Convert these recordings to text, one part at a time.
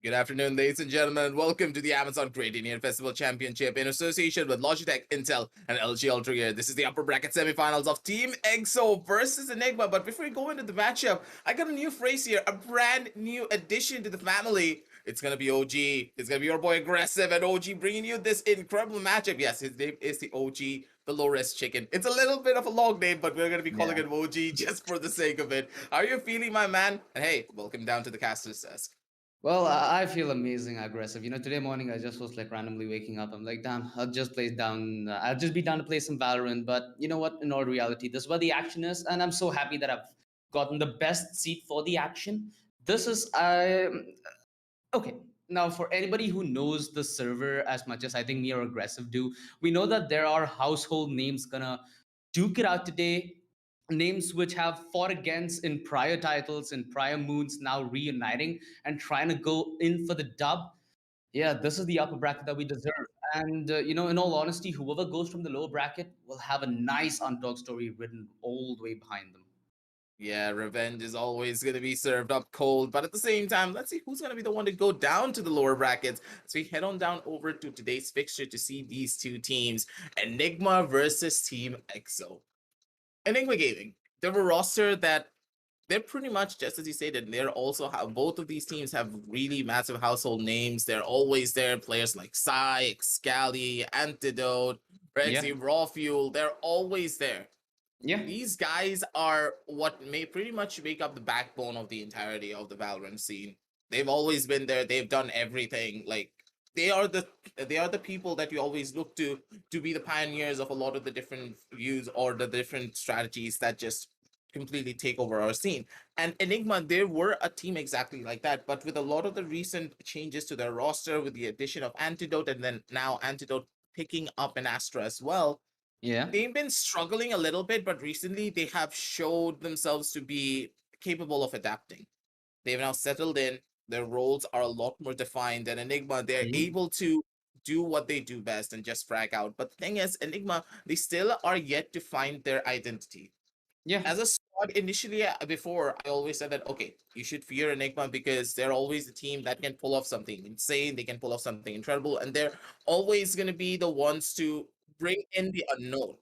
Good afternoon, ladies and gentlemen, and welcome to the Amazon Great Indian Festival Championship in association with Logitech, Intel, and LG Ultragear. This is the upper bracket semifinals of Team EXO versus Enigma. But before we go into the matchup, I got a new phrase here, a brand new addition to the family. It's gonna be OG. It's gonna be your boy Aggressive and OG bringing you this incredible matchup. Yes, his name is the OG, the low risk chicken. It's a little bit of a long name, but we're gonna be calling him OG just for the sake of it. How are you feeling, my man? And hey, welcome down to the caster's desk. Well, I feel amazing aggressive. Today morning I just was like randomly waking up. I'm like, damn, I'll just play down. I'll just be down to play some Valorant. But you know what? In all reality, this is where the action is, and I'm so happy that I've gotten the best seat for the action. This is okay. Now, for anybody who knows the server as much as I think me or aggressive do, we know that there are household names gonna duke it out today, names which have fought against in prior titles in prior moons, now reuniting and trying to go in for the dub. Yeah, this is the upper bracket that we deserve. And in all honesty, whoever goes from the lower bracket will have a nice underdog story written all the way behind them. Yeah, revenge is always going to be served up cold, but at the same time, let's see who's going to be the one to go down to the lower brackets. So we head on down over to today's fixture to see these two teams, Enigma versus Team EXO. Enigma Gaming, they have a roster that they're pretty much just as you stated. They're also both of these teams have really massive household names. They're always there. Players like Psy, Scally, Antidote, Rexy, Raw Fuel. They're always there. Yeah. These guys are what may pretty much make up the backbone of the entirety of the Valorant scene. They've always been there. They've done everything. Like they are the people that you always look to be the pioneers of a lot of the different views or the different strategies that just completely take over our scene. And Enigma, they were a team exactly like that, but with a lot of the recent changes to their roster, with the addition of Antidote and then now Antidote picking up an Astra as well, Yeah. they've been struggling a little bit, but recently they have showed themselves to be capable of adapting. They've now settled in. Their roles are a lot more defined than Enigma. They're able to do what they do best and just frag out. But the thing is, Enigma, they still are yet to find their identity. Yeah. As a squad, initially, before, I always said that, okay, you should fear Enigma because they're always a team that can pull off something insane. They can pull off something incredible. And they're always going to be the ones to bring in the unknown.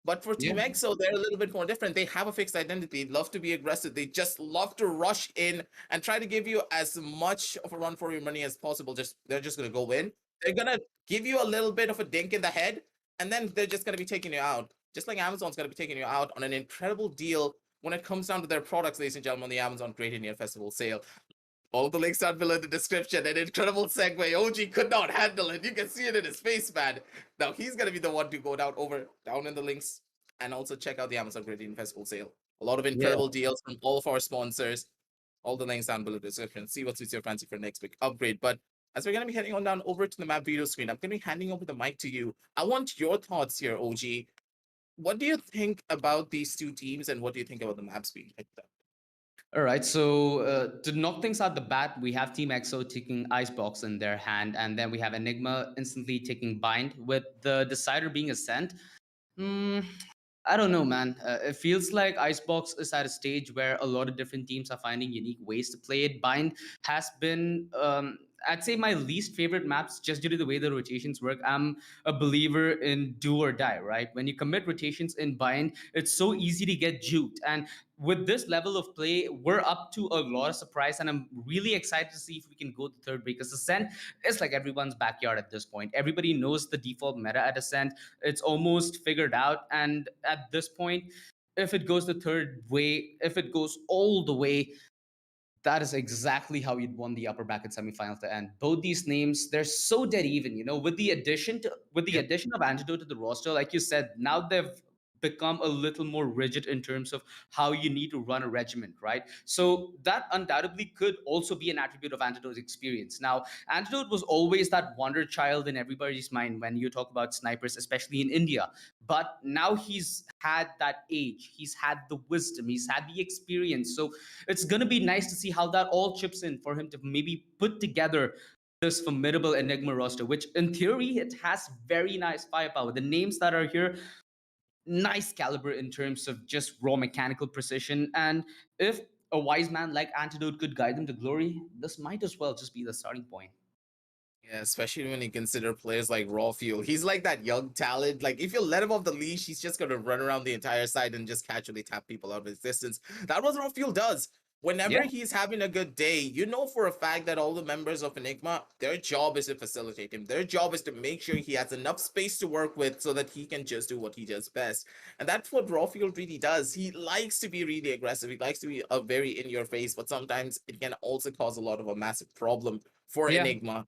But for Team Yeah. EXO, they're a little bit more different. They have a fixed identity. They love to be aggressive. They just love to rush in and try to give you as much of a run for your money as possible. They're just gonna go in. They're gonna give you a little bit of a dink in the head, and then they're just gonna be taking you out. Just like Amazon's gonna be taking you out on an incredible deal when it comes down to their products, ladies and gentlemen, on the Amazon Great Indian Festival sale. All the links are below in the description. An incredible segue. OG could not handle it. You can see it in his face, man. Now he's gonna be the one to go down in the links and also check out the Amazon Great Indian Festival sale. A lot of Yeah. incredible deals from all of our sponsors. All the links down below the description. See what suits your fancy for next big upgrade. But as we're gonna be heading on down over to the map video screen, I'm gonna be handing over the mic to you. I want your thoughts here, OG. What do you think about these two teams, and what do you think about the maps being picked up? All right, so to knock things out the bat, we have Team EXO taking Icebox in their hand, and then we have Enigma instantly taking Bind, with the decider being Ascent. Mm, I don't know, man. It feels like Icebox is at a stage where a lot of different teams are finding unique ways to play it. Bind has been, I'd say, my least favorite maps just due to the way the rotations work. I'm a believer in do or die, right? When you commit rotations in Bind, it's so easy to get juked. And with this level of play, we're up to a lot of surprise, and I'm really excited to see if we can go to third because Ascent is like everyone's backyard at this point. Everybody knows the default meta at Ascent. It's almost figured out, and at this point, if it goes the third way, if it goes all the way, that is exactly how you'd won the upper bracket semifinals to end. Both these names, they're so dead even, with the addition of Antidote to the roster, like you said, now they've become a little more rigid in terms of how you need to run a regiment, right? So that undoubtedly could also be an attribute of Antidote's experience. Now, Antidote was always that wonder child in everybody's mind when you talk about snipers, especially in India. But now he's had that age, he's had the wisdom, he's had the experience. So it's going to be nice to see how that all chips in for him to maybe put together this formidable Enigma roster, which in theory, it has very nice firepower. The names that are here, nice caliber in terms of just raw mechanical precision. And if a wise man like Antidote could guide them to glory, this might as well just be the starting point. Yeah, especially when you consider players like Raw Fuel. He's like that young talent. Like, if you let him off the leash, he's just going to run around the entire side and just casually tap people out of his distance. That was what Raw Fuel does. Whenever Yeah, he's having a good day, you know for a fact that all the members of Enigma, their job is to facilitate him. Their job is to make sure he has enough space to work with so that he can just do what he does best. And that's what Raw Fuel really does. He likes to be really aggressive. He likes to be a very in your face, but sometimes it can also cause a lot of a massive problem for yeah. Enigma.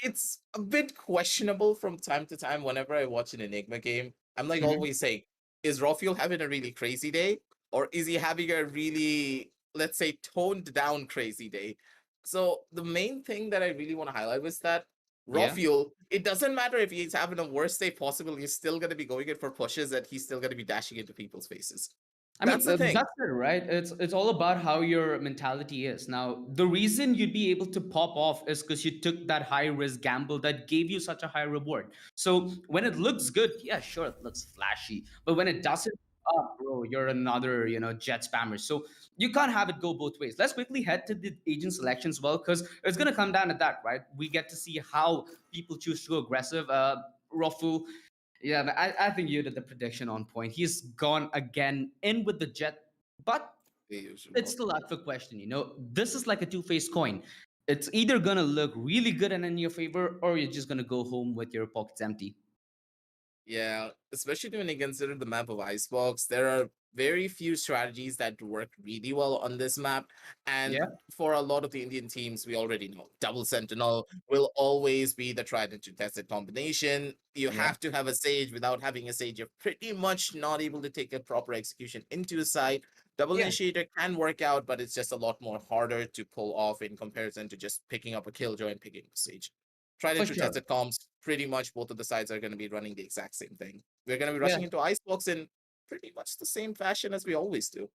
It's a bit questionable from time to time whenever I watch an Enigma game. I'm like Mhm. always saying, is Rafiel having a really crazy day? Or is he having a really, let's say, toned down crazy day? So the main thing that I really want to highlight was that Yeah. Rafiel, it doesn't matter if he's having the worst day possible, he's still gonna be going in for pushes and he's still gonna be dashing into people's faces. I That's mean, the thing. that's it, right? It's all about how your mentality is. Now, the reason you'd be able to pop off is because you took that high risk gamble that gave you such a high reward. So when it looks good, yeah, sure, it looks flashy. But when it doesn't, oh, bro, you're another, jet spammer. So you can't have it go both ways. Let's quickly head to the agent selection as well, because it's gonna come down to that, right? We get to see how people choose to go aggressive. Rafu, yeah, I think you did the prediction on point. He's gone again in with the Jet, but The it's usual. still up for question. This is like a two-faced coin. It's either gonna look really good and in your favor, or you're just gonna go home with your pockets empty. Yeah, especially when you consider the map of Icebox, there are very few strategies that work really well on this map. And Yeah, for a lot of the Indian teams, we already know double sentinel will always be the tried and tested combination. You yeah, have to have a sage. Without having a sage, you're pretty much not able to take a proper execution into a site. Double yeah, initiator can work out, but it's just a lot more harder to pull off in comparison to just picking up a killjoy and picking up a sage. Tried for and true sure. tested comms, pretty much both of the sides are going to be running the exact same thing. We're going to be Yeah. rushing into Icebox in pretty much the same fashion as we always do.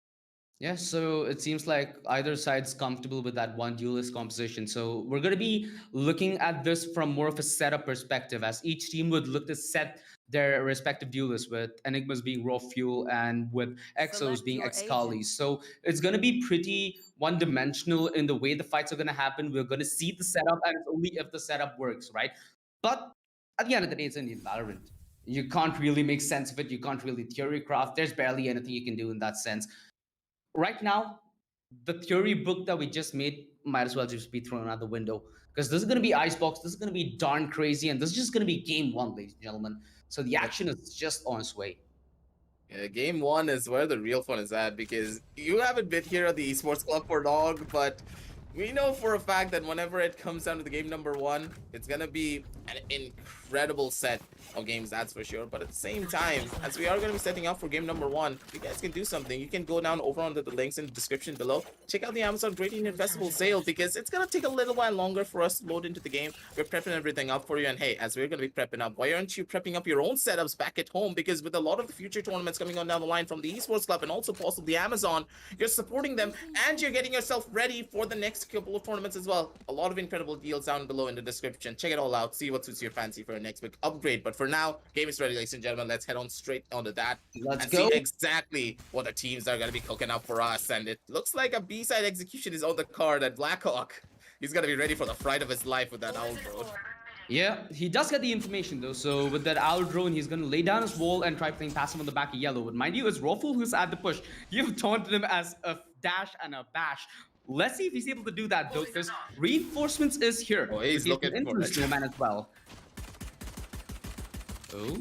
Yeah, so it seems like either side's comfortable with that one duelist composition. So we're going to be looking at this from more of a setup perspective, as each team would look to set their respective duelists, with Enigmas being Raw Fuel and with Exos Select being your Excalis. agent. So it's going to be pretty one dimensional in the way the fights are going to happen. We're going to see the setup, and it's only if the setup works, right? But at the end of the day, it's Indian Valorant. You can't really make sense of it. You can't really theory craft. There's barely anything you can do in that sense right now. The theory book that we just made might as well just be thrown out the window, because this is going to be Icebox. This is going to be darn crazy, and this is just going to be game one, ladies and gentlemen. So the Yep. action is just on its way. Yeah, game one is where the real fun is at because you haven't been here at the Esports Club for long, but we know for a fact that whenever it comes down to the game number one, it's gonna be an incredible set of games, that's for sure. But at the same time, as we are gonna be setting up for game number one, you guys can do something. You can go down over onto the links in the description below. Check out the Amazon Great Indian Festival sale because it's gonna take a little while longer for us to load into the game. We're prepping everything up for you, and hey, as we're gonna be prepping up, why aren't you prepping up your own setups back at home? Because with a lot of the future tournaments coming on down the line from the Esports Club and also possibly Amazon, you're supporting them and you're getting yourself ready for the next couple of tournaments as well. A lot of incredible deals down below in the description. Check it all out. See what suits your fancy for a next big upgrade. But for now, game is ready, ladies and gentlemen. Let's head on straight onto that Let's and see go. exactly what the teams are going to be cooking up for us. And it looks like a B-side execution is on the card at Blackhawk. He's going to be ready for the fright of his life with that owl drone. Yeah, he does get the information though. So with that owl drone, he's gonna lay down his wall and try playing passive on the back of yellow. But mind you, it's Raffle who's at the push. You've taunted him as a dash and a bash. Let's see if he's able to do that though, because reinforcements is here. Oh, he's looking into for the it. snowman as well. Oh,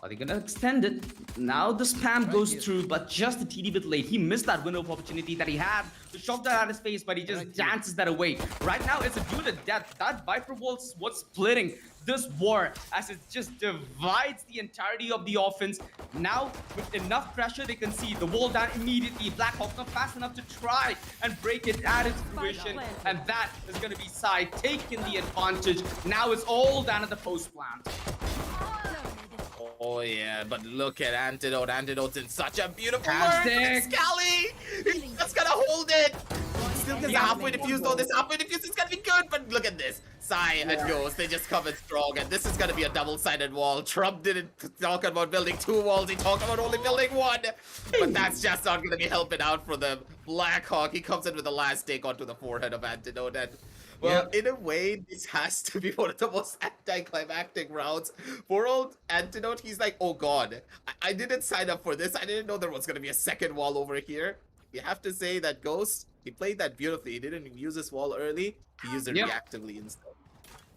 are they gonna extend it? Now the spam goes through, but just a teeny bit late. He missed that window of opportunity that he had to shove that at his face, but he just dances that away. Right now, it's a duel to death. That Viper wall's what's splitting this war as it just divides the entirety of the offense. Now, with enough pressure, they can see the wall down immediately. Blackhawk not fast enough to try and break it at its fruition, and that is going to be Side taking the advantage. Now it's all down at the post plant. Oh yeah, but look at Antidote. Antidote's in such a beautiful Fantastic. work. Scally! He's just gonna hold it! Still gets Yeah. halfway defused though. This halfway defused is gonna be good, but look at this. Sai and Ghost, they just come in strong, and this is gonna be a double-sided wall. Trump didn't talk about building 2 walls, he talked about only building 1. But that's just not gonna be helping out for them. Blackhawk, he comes in with the last take onto the forehead of Antidote, and well, in a way, this has to be one of the most anticlimactic rounds. For old Antidote, he's like, oh god, I didn't sign up for this. I didn't know there was gonna be a second wall over here. You have to say that Ghost, he played that beautifully. He didn't use this wall early. He used it reactively instead.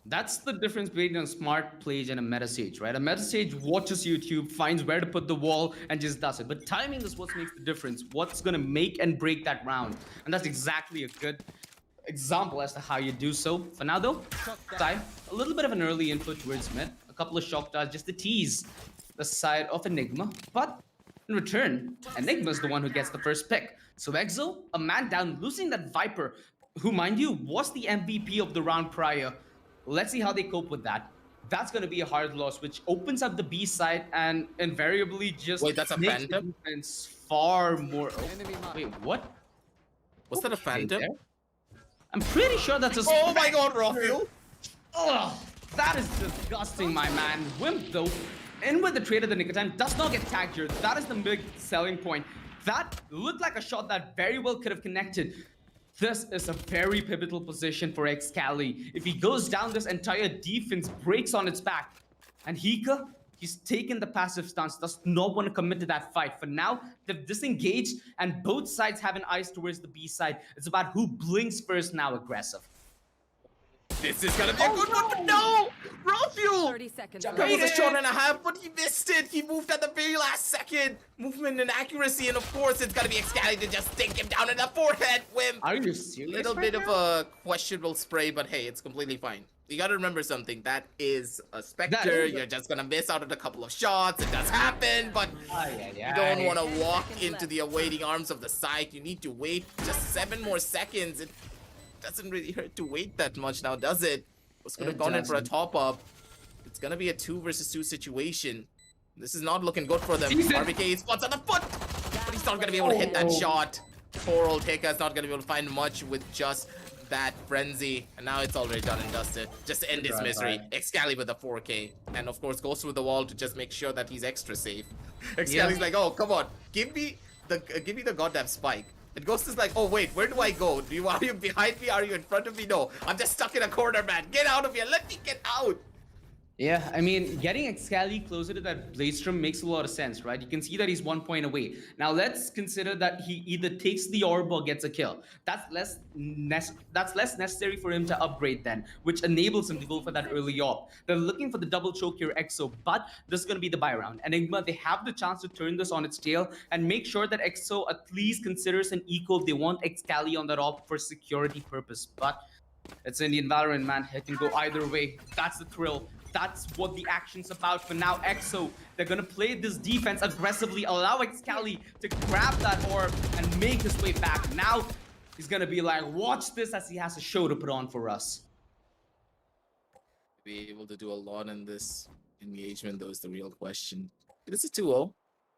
That's the difference between a smart play and a meta sage, right? A meta sage watches YouTube, finds where to put the wall, and just does it. But timing is what makes the difference. What's gonna make and break that round, and that's exactly a good example as to how you do so. For now, though, Sai, a little bit of an early input towards mid, a couple of shock darts just to tease the side of Enigma, but in return, Enigma's the one who gets the first pick. So Exo, a man down, losing that Viper, who, mind you, was the MVP of the round prior. Let's see how they cope with that. That's going to be a hard loss, which opens up the B side and invariably just that's a makes phantom? the defense far more. Wait, what? Was that a phantom? There? I'm pretty sure that's a. Oh my god, Rafiel! Oh, that is disgusting, my man. Wimp, though, in with the trade of the nick of time, does not get tagged here. That is the big selling point. That looked like a shot that very well could have connected. This is a very pivotal position for Excali. If he goes down, this entire defense breaks on its back. And Hika, he's taken the passive stance, does not want to commit to that fight. For now, they've disengaged, and both sides have an eyes towards the B side. It's about who blinks first now aggressive. This is gonna be a good one, but no! Rafiel! 30 seconds. That was a shot and a half, but he missed it. He moved at the very last second. Movement and accuracy, and of course, it's gonna be Excali to just take him down in the forehead. Wimp. Are you serious? Little bit of a questionable spray, but hey, it's completely fine. You gotta remember something. That is a Spectre. You're just gonna miss out on a couple of shots. It does happen, but you don't want to walk into the awaiting arms of the site. You need to wait just 7 more seconds. It doesn't really hurt to wait that much now, does it? Was gonna have gone in for a top up. It's gonna be a 2 versus 2 situation. This is not looking good for them. RBK spots on the foot, but he's not gonna be able to hit that shot. Poor old Hika's not gonna be able to find much with just that frenzy, and now it's already done and dusted. Just to end his misery. Excali with the 4K, and of course goes through the wall to just make sure that he's extra safe. Excali's like, oh come on, give me the goddamn spike. And Ghost is like, oh wait, where do I go? Are you behind me? Are you in front of me? No, I'm just stuck in a corner, man. Get out of here. Let me get out. Yeah, I mean, getting Excali closer to that Bladestrom makes a lot of sense, right? You can see that he's 1 point away. Now let's consider that he either takes the orb or gets a kill. That's less necessary for him to upgrade then, which enables him to go for that early op. They're looking for the double choke here, Exo, but this is going to be the buy round. Enigma, they have the chance to turn this on its tail and make sure that Exo at least considers an eco. They want Excali on that op for security purpose, but it's Indian Valorant, man. It can go either way. That's the thrill. That's what the action's about. For now, Exo, they're gonna play this defense aggressively, allow Excali to grab that orb and make his way back. Now, he's gonna be like, watch this as he has a show to put on for us. Be able to do a lot in this engagement, though, is the real question. It is a 2-0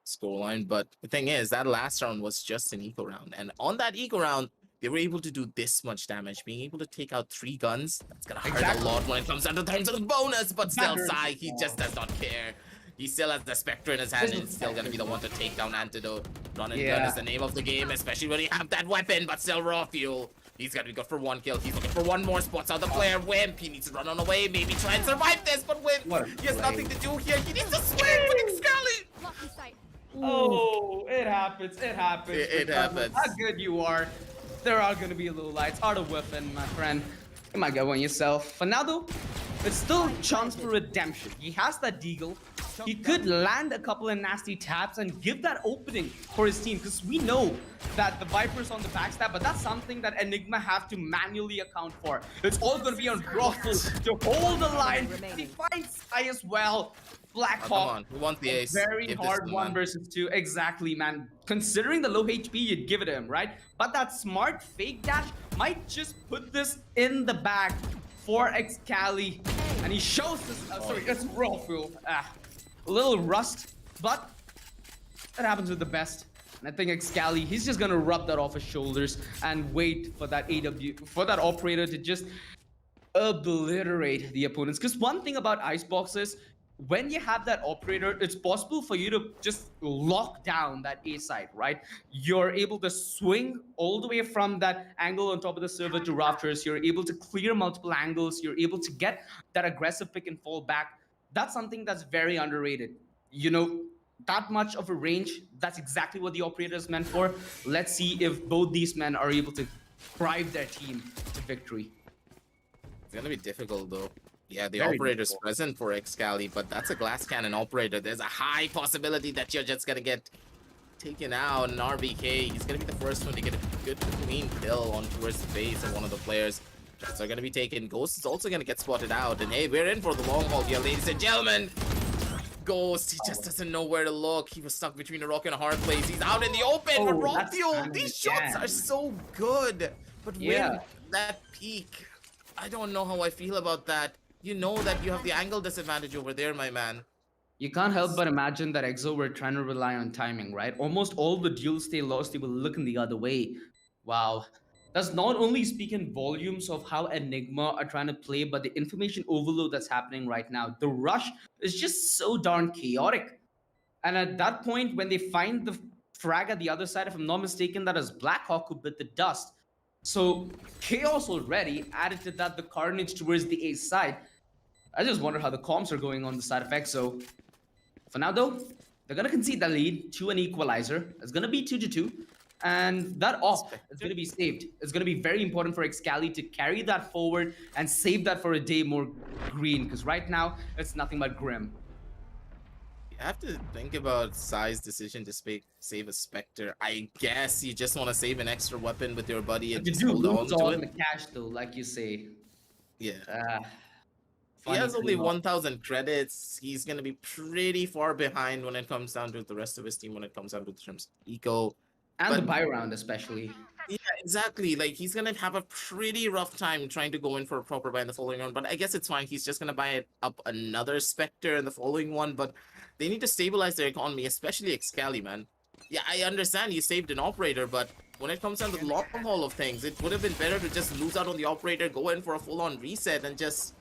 scoreline, but the thing is, that last round was just an eco round. And on that eco round, they were able to do this much damage, being able to take out 3 guns. That's gonna hurt a lot when it comes down to terms of the bonus, but still, Sai, he just does not care. He still has the Spectre in his hand, and he's still gonna be the one to take down Antidote. Run and gun is the name of the game, especially when you have that weapon, but still raw fuel. He's gonna be good for 1 kill. He's looking for 1 more. Spots out the flare. Wimp, he needs to run on away, maybe try and survive this, but Wimp, he has nothing to do here. He needs to swing with Excali. Oh, it happens. It happens. It happens. How good you are. There are going to be little lights. Art of whiffing, my friend. You might get one yourself. For now, though, it's still a chance for redemption. He has that deagle. He could land a couple of nasty taps and give that opening for his team, because we know that the Viper's on the backstab, but that's something that Enigma have to manually account for. It's all going to be on Ruffle to hold the line. He finds Sai as well. Blackhawk. Come on, who wants the ace? Very hard 1 versus 2. Exactly, man. Considering the low HP, you'd give it to him, right? But that smart fake dash might just put this in the bag for Excali. And he shows this. Sorry, it's Rafiel. A little rust, but that happens with the best. And I think Excali, he's just gonna rub that off his shoulders and wait for that for that operator to just obliterate the opponents. Because one thing about Icebox is when you have that operator, it's possible for you to just lock down that A side, right? You're able to swing all the way from that angle on top of the server to rafters. You're able to clear multiple angles. You're able to get that aggressive pick and fall back. That's something that's very underrated. You know, that much of a range, that's exactly what the operator is meant for. Let's see if both these men are able to drive their team to victory. It's gonna be difficult though. Yeah, the Very operator's difficult. present for Excali, but that's a glass cannon operator. There's a high possibility that you're just gonna get taken out. And RBK, he's gonna be the first one to get a good clean kill on towards the face of one of the players. Shots are gonna be taken. Ghost is also gonna get spotted out. And hey, we're in for the long haul here, ladies and gentlemen. Ghost, he just doesn't know where to look. He was stuck between a rock and a hard place. He's out in the open with Oh, that's Rockfuel. cannon These shots again. are so good. But Yeah. when that peak, I don't know how I feel about that. You know that you have the angle disadvantage over there, my man. You can't help but imagine that EXO were trying to rely on timing, right? Almost all the duels they lost, they were looking the other way. Wow. That's not only speaking volumes of how Enigma are trying to play, but the information overload that's happening right now. The rush is just so darn chaotic. And at that point, when they find the frag at the other side, if I'm not mistaken, that is Blackhawk who bit the dust. So chaos already, added to that, the carnage towards the A side. I just wonder how the comms are going on the side of EXO. For now, though, they're gonna concede the lead to an equalizer. It's gonna be 2-2, and that off is gonna be saved. It's gonna be very important for Excali to carry that forward and save that for a day more green, because right now it's nothing but grim. You have to think about Sai's decision to save a Spectre. I guess you just want to save an extra weapon with your buddy and But you just do hold on lose to all it. the cash, though, like you say. Yeah. He Funny has only thing. 1,000 credits. He's going to be pretty far behind when it comes down to the rest of his team, when it comes down to the terms of eco. And the But buy round, especially. yeah, exactly. Like, he's going to have a pretty rough time trying to go in for a proper buy in the following round. But I guess it's fine. He's just going to buy up another Spectre in the following one. But they need to stabilize their economy, especially Excali, man. Yeah, I understand you saved an operator, but when it comes down to the long haul of things, it would have been better to just lose out on the operator, go in for a full-on reset, and just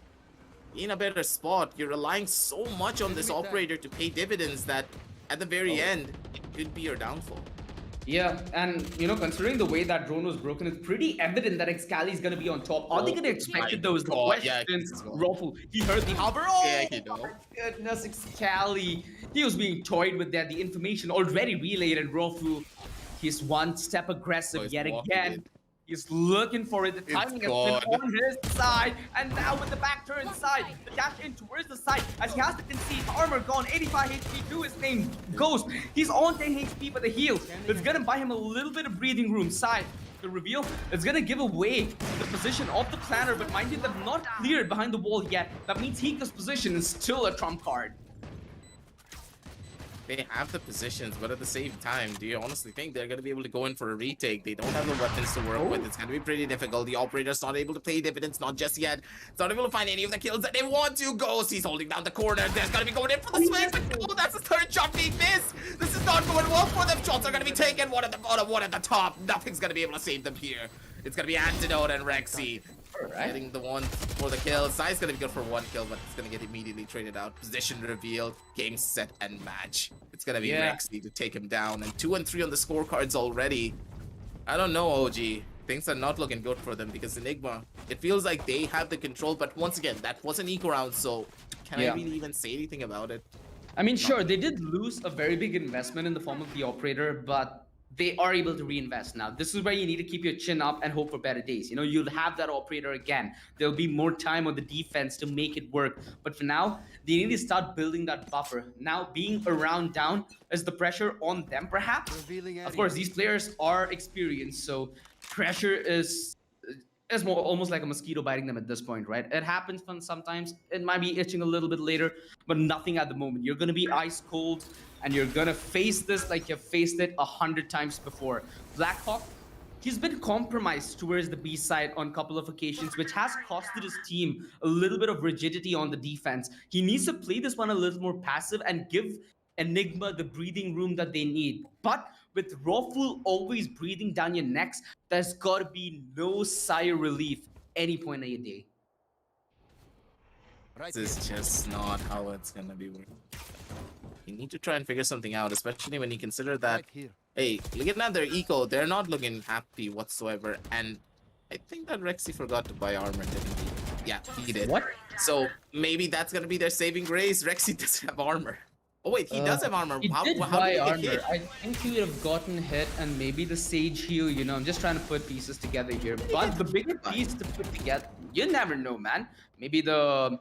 be in a better spot. You're relying so much on this operator to pay dividends that at the very end, it could be your downfall. Yeah, and you know, considering the way that drone was broken, it's pretty evident that Excali is gonna be on top. Are they gonna expect it? Those God, yeah, questions. he's gone. Raffle, he heard the hover. Oh Yeah, he know. my goodness, Excali. He was being toyed with that. The information already relayed, and Raffle, he's one step aggressive he's yet walking again. it. He's looking for it. The It's timing has gone. been on his side. And now with the back turn side, the dash in towards the side as he has to concede. Armor gone, 85 HP to his name. Ghost, he's on 10 HP for the heal. It's gonna buy him a little bit of breathing room. Side, the reveal, it's gonna give away the position of the planner. But mind you, they've not cleared behind the wall yet. That means Hika's position is still a trump card. They have the positions, but at the same time, do you honestly think they're going to be able to go in for a retake? They don't have the weapons to work with. It's going to be pretty difficult. The operator's not able to pay dividends, not just yet. It's not able to find any of the kills that they want to. Ghost, he's holding down the corner. There's going to be going in for the swing. Oh, that's his third shot being missed. This is not going well for them. Shots are going to be taken. One at the bottom, one at the top. Nothing's going to be able to save them here. It's going to be Antidote and Rexy. Getting the one for the kill. Sai's gonna be good for one kill, but it's gonna get immediately traded out. Position revealed, game set and match. It's gonna be Rexy to take him down, and 2 and 3 on the scorecards already. I don't know, OG. Things are not looking good for them because Enigma, it feels like they have the control, but once again, that was an eco round, so can I really even say anything about it? I mean, sure, they did lose a very big investment in the form of the operator, but they are able to reinvest now. This is where you need to keep your chin up and hope for better days. You know, you'll have that operator again. There'll be more time on the defense to make it work. But for now, they need to start building that buffer. Now, being around down is the pressure on them, perhaps. Of course, these players are experienced, so pressure is more almost like a mosquito biting them at this point, right? It happens sometimes. It might be itching a little bit later, but nothing at the moment. You're gonna be ice cold, and you're gonna face this like you've faced it 100 times before. Blackhawk, he's been compromised towards the B side on a couple of occasions, which has costed his team a little bit of rigidity on the defense. He needs to play this one a little more passive and give Enigma the breathing room that they need. But with Raffle always breathing down your necks, there's got to be no sigh of relief any point of your day. This is just not how it's gonna be working. You need to try and figure something out, especially when you consider that, hey, looking at their eco, they're not looking happy whatsoever. And I think that Rexy forgot to buy armor, didn't he? Yeah, he did. What? So maybe that's gonna be their saving grace. Rexy doesn't have armor. Oh wait, he does have armor. He How did did buy he get armor. hit? I think he would have gotten hit and maybe the Sage heal, you know, I'm just trying to put pieces together here. But the bigger piece to put together, you never know, man. Maybe the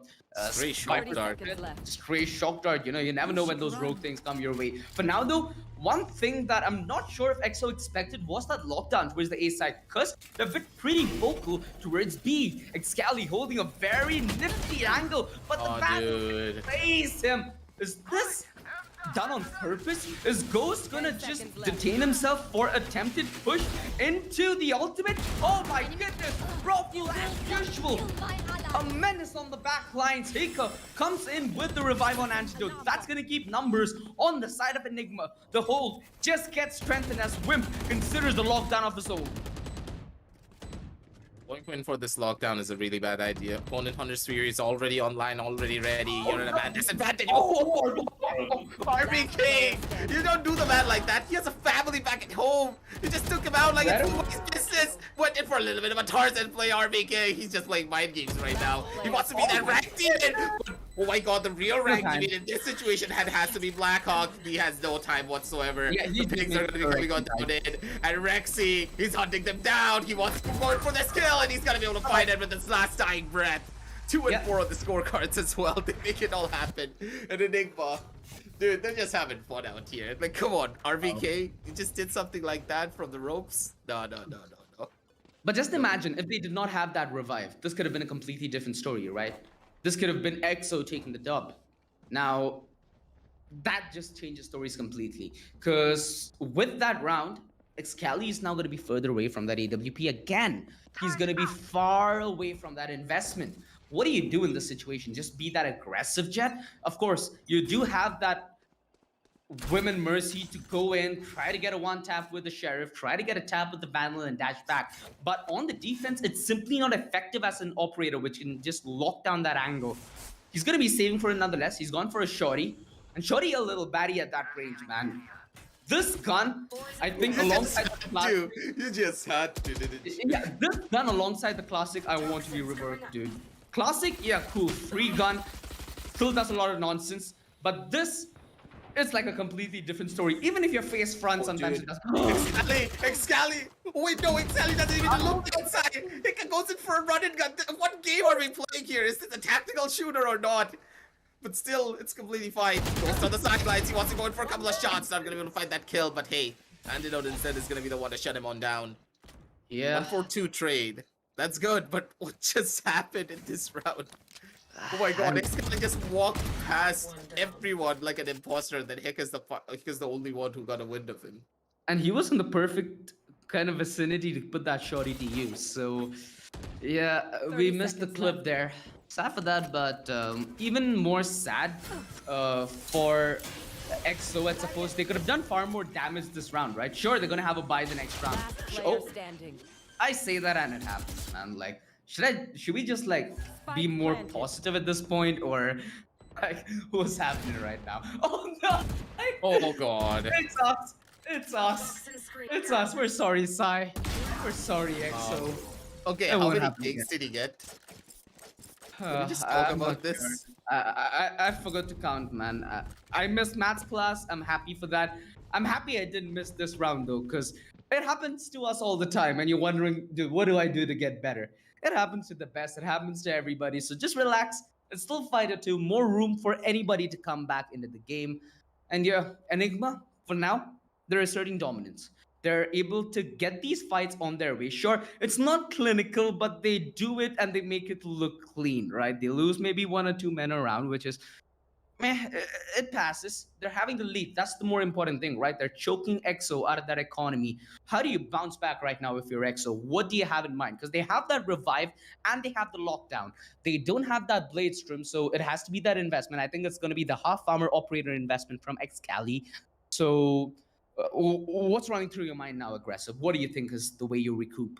Stray spider shock dart. stray shock dart, you know, you never know when those rogue things come your way. But now though, one thing that I'm not sure if EXO expected was that lockdown towards the A side, because they've been pretty vocal towards B. Excali holding a very nifty angle, but the battle plays him. Is this done on purpose? Is Ghost gonna just detain himself for attempted push into the ultimate? Oh my goodness! Rafu as usual! A menace on the back line. Taker comes in with the revive on Antidote. That's gonna keep numbers on the side of Enigma. The hold just gets strengthened as Wimp considers the lockdown of his own. Going for this lockdown is a really bad idea. Opponent 100 Sphere is already online, already ready. You're at a bad disadvantage. RBK! You don't do the man like that. He has a family back at home. You just took him out like it's nobody's business. Went in for a little bit of a Tarzan play, RBK. He's just playing mind games right now. He wants to be that rank demon. But, oh my god, the real rank demon in this situation has to be Blackhawk. He has no time whatsoever. Yeah, the pigs are going to be coming on down in. And Rexy, he's hunting them down. He wants to go for this kill, and he's going to be able to find it with his last dying breath. 2 and 4 on the scorecards as well. They make it all happen. And Enigma, dude, they're just having fun out here. Like, come on, RVK, you just did something like that from the ropes? No. But just imagine if they did not have that revive. This could have been a completely different story, right? This could have been EXO taking the dub. Now, that just changes stories completely. Because with that round, Excali is now going to be further away from that AWP again. He's going to be far away from that investment. What do you do in this situation? Just be that aggressive, Jet? Of course, you do have that Women Mercy to go in, try to get a one tap with the Sheriff, try to get a tap with the Vandal and dash back. But on the defense, it's simply not effective as an operator, which can just lock down that angle. He's going to be saving for it nonetheless. He's gone for a Shorty. And Shorty a little batty at that range, man. This gun, I think alongside the classic... You just had to, didn't you? Yeah, this gun alongside the classic, I want to be reworked, dude. Classic, yeah, cool. Free gun. Still does a lot of nonsense. But this... it's like a completely different story. Even if your face front, sometimes it doesn't. Excali! Wait, no, Excali doesn't even look outside. It goes in for a run and gun. What game are we playing here? Is this a tactical shooter or not? But still, it's completely fine. Goes on the sidelines. He wants to go in for a couple of shots. Not gonna be able to find that kill, but hey, Antidote instead is gonna be the one to shut him on down. Yeah. 1-4-2 trade. That's good, but what just happened in this round? Oh my god, Excali just walked past everyone like an imposter, and then Hick is the only one who got a wind of him. And he was in the perfect kind of vicinity to put that shorty to use. So, yeah, we missed the clip there. Sad for that, but even more sad for EXO, I suppose. They could have done far more damage this round, right? Sure, they're going to have a bye the next round. Oh, I say that and it happens, man. Like, should we just like be more positive at this point, or like what's happening right now? Oh no! Oh god! It's us. We're sorry, Sai. We're sorry, EXO. Okay, how many gigs did he get? Can we just talk about this? Sure. I forgot to count, man. I missed maths class. I'm happy for that. I'm happy I didn't miss this round though, because it happens to us all the time, and you're wondering, dude, what do I do to get better? It happens to the best. It happens to everybody. So just relax. It's still fight or two. More room for anybody to come back into the game. And yeah, Enigma, for now, they're asserting dominance. They're able to get these fights on their way. Sure, it's not clinical, but they do it and they make it look clean, right? They lose maybe 1 or 2 men around, which is, meh, it passes. They're having the lead. That's the more important thing, right? They're choking EXO out of that economy. How do you bounce back right now if you're EXO? What do you have in mind? Because they have that revive and they have the lockdown. They don't have that blade stream, so it has to be that investment. I think it's going to be the half armor operator investment from Excali. So what's running through your mind now, Aggressive? What do you think is the way you recoup?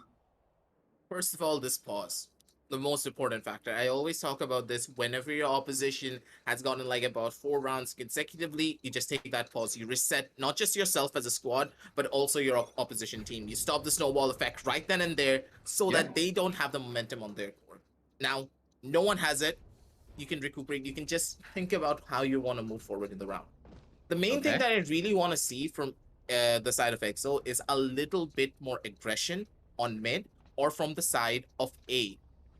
First of all, this pause. 1-4-2 the most important factor. I always talk about this whenever your opposition has gotten like about 4 rounds consecutively. You just take that pause. You reset not just yourself as a squad, but also your opposition team. You stop the snowball effect right then and there so Yeah. that they don't have the momentum on their core. Now, no one has it. You can recuperate. You can just think about how you want to move forward in the round. The main thing Okay. that I really want to see from the side of EXO is a little bit more aggression on mid or from the side of A.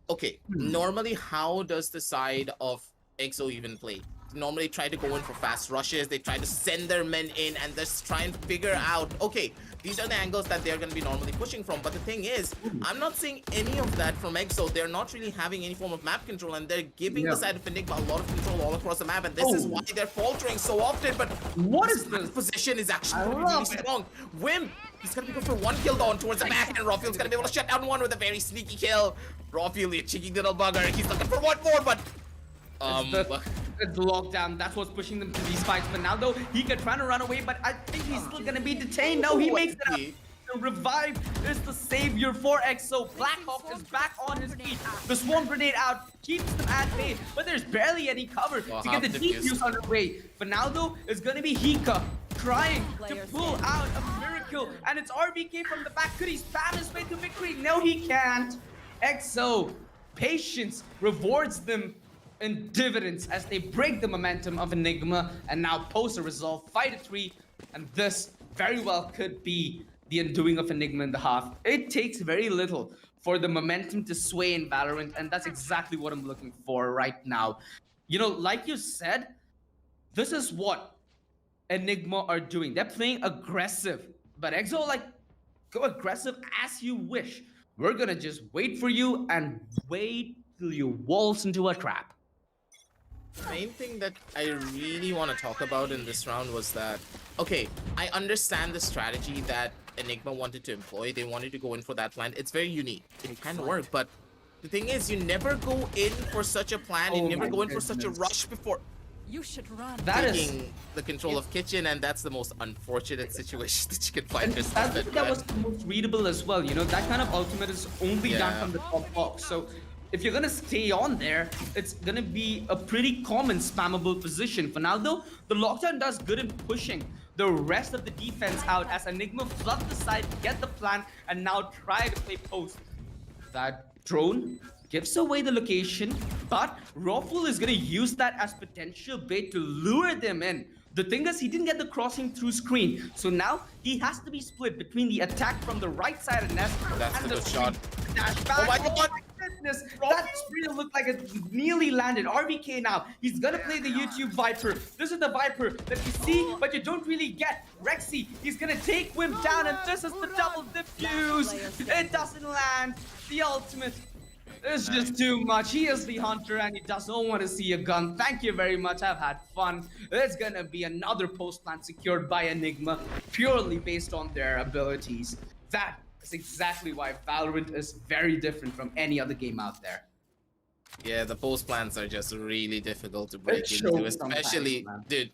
Okay, normally, how does the side of EXO even play? Normally try to go in for fast rushes. They try to send their men in and just try and figure out, okay, these are the angles that they're going to be normally pushing from. But the thing is, I'm not seeing any of that from EXO. They're not really having any form of map control, and they're giving the side of Enigma a lot of control all across the map. And this is why they're faltering so often. But What is this? position is actually I going to be really love it. strong. Wim, he's going to be good for one kill down towards the back, and Rawfield's going to be able to shut down one with a very sneaky kill. Rawfield, you cheeky little bugger. He's looking for one more, but It's lockdown. That's what's pushing them to these fights. But now, though, he could try to run away, but I think he's still gonna be detained. No, he makes it up. The revive is the savior for EXO. Blackhawk is back on his feet. The swarm grenade out keeps them at bay, but there's barely any cover to get the defuse underway. But now, though, it's gonna be Hika trying to pull out a miracle, and it's RBK from the back. Could he spam his way to victory? No, he can't. EXO, patience rewards them in dividends as they break the momentum of Enigma and now post a resolve, fight at 3, and this very well could be the undoing of Enigma in the half. It takes very little for the momentum to sway in Valorant, and that's exactly what I'm looking for right now. You know, like you said, this is what Enigma are doing. They're playing aggressive, but EXO, like, go aggressive as you wish. We're gonna just wait for you and wait till you waltz into a trap. the main thing that I really want to talk about in this round was that, okay, I understand the strategy that Enigma wanted to employ. They wanted to go in for that plan. It's very unique. It can work, but the thing is, you never go in for such a plan. You never go in for such a rush before You should run. That is taking the control of kitchen, and that's the most unfortunate situation that you can find And yourself I in. think that man. was the most readable as well. You know, that kind of ultimate is only done Yeah. from the top box. So if you're gonna stay on there, it's gonna be a pretty common spammable position. For now, though, the lockdown does good in pushing the rest of the defense out as Enigma flood the side, get the plan, and now try to play post. That drone gives away the location, but Rawful is gonna use that as potential bait to lure them in. The thing is, he didn't get the crossing through screen, so now he has to be split between the attack from the right side of Nest That's and the the good shot. dash back. Oh my God. Goodness, that spree looked like it nearly landed. RVK now, he's gonna play the YouTube Viper. This is the Viper that you see, but you don't really get. Rexy, he's gonna take Wim down, and this is the double diffuse. It doesn't land. The ultimate. It's just too much. He is the hunter and he doesn't want to see a gun. Thank you very much. I've had fun. There's gonna be another post plant secured by Enigma purely based on their abilities. That is exactly why Valorant is very different from any other game out there. Yeah, the post plans are just really difficult to break It into, shows sometimes, especially, man. dude,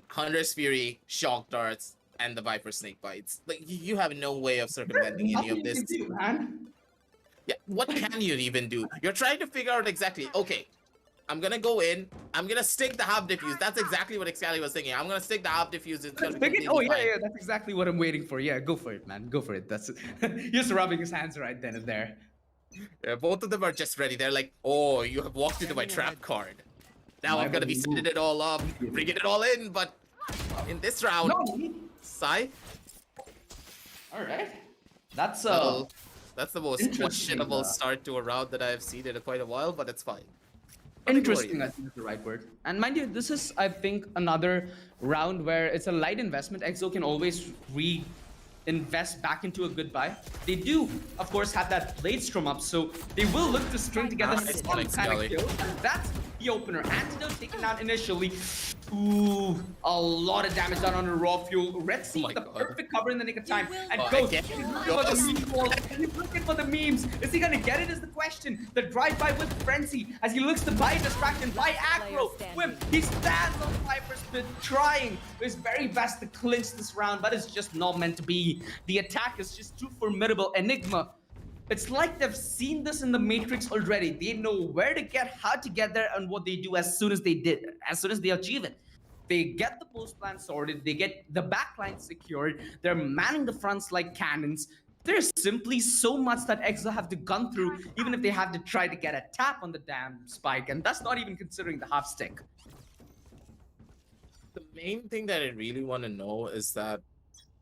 Hunter's Fury, Shock Darts, and the Viper Snake Bites. Like, you have no way of circumventing any Nothing of you can this. do, man. Yeah, what can you even do? You're trying to figure out exactly, okay, I'm gonna go in, I'm gonna stick the half diffuse. That's exactly what Excalibur was thinking. I'm gonna stick the half diffuse. It's gonna be completely Oh yeah, fine. yeah, that's exactly what I'm waiting for. Yeah, go for it, man. Go for it. That's just rubbing his hands right then and there. Yeah, both of them are just ready. They're like, oh, you have walked into my trap card. Now I'm gonna be setting it all up, bringing it all in, but in this round, No, Sai, all right. That's well, that's the most interesting, questionable start to a round that I've seen in quite a while, but it's fine. interesting, I think is the right word. And mind you, this is, I think, another round where it's a light investment. EXO can always reinvest back into a good buy. They do, of course, have that blade storm up, so they will look to string together Nice some one, kind of Scully. kill. And that's the opener. Antidote taken out initially. Ooh, a lot of damage done on the raw fuel. Red Sea, my the God. perfect cover in the nick of time. And Oh, Ghost, again? he's looking for the meme wall. He's looking for the memes. Is he gonna get it is the question. The drive-by with Frenzy as he looks to buy distraction, buy aggro. Whip, he stands on Viper's pit, trying his very best to clinch this round, but it's just not meant to be. The attack is just too formidable. Enigma It's like they've seen this in the Matrix already. They know where to get, how to get there, and what they do as soon as as soon as they achieve it. They get the post plan sorted, they get the backline secured, they're manning the fronts like cannons. There's simply so much that EXO have to gun through, even if they have to try to get a tap on the damn spike, and that's not even considering the half stick. The main thing that I really want to know is that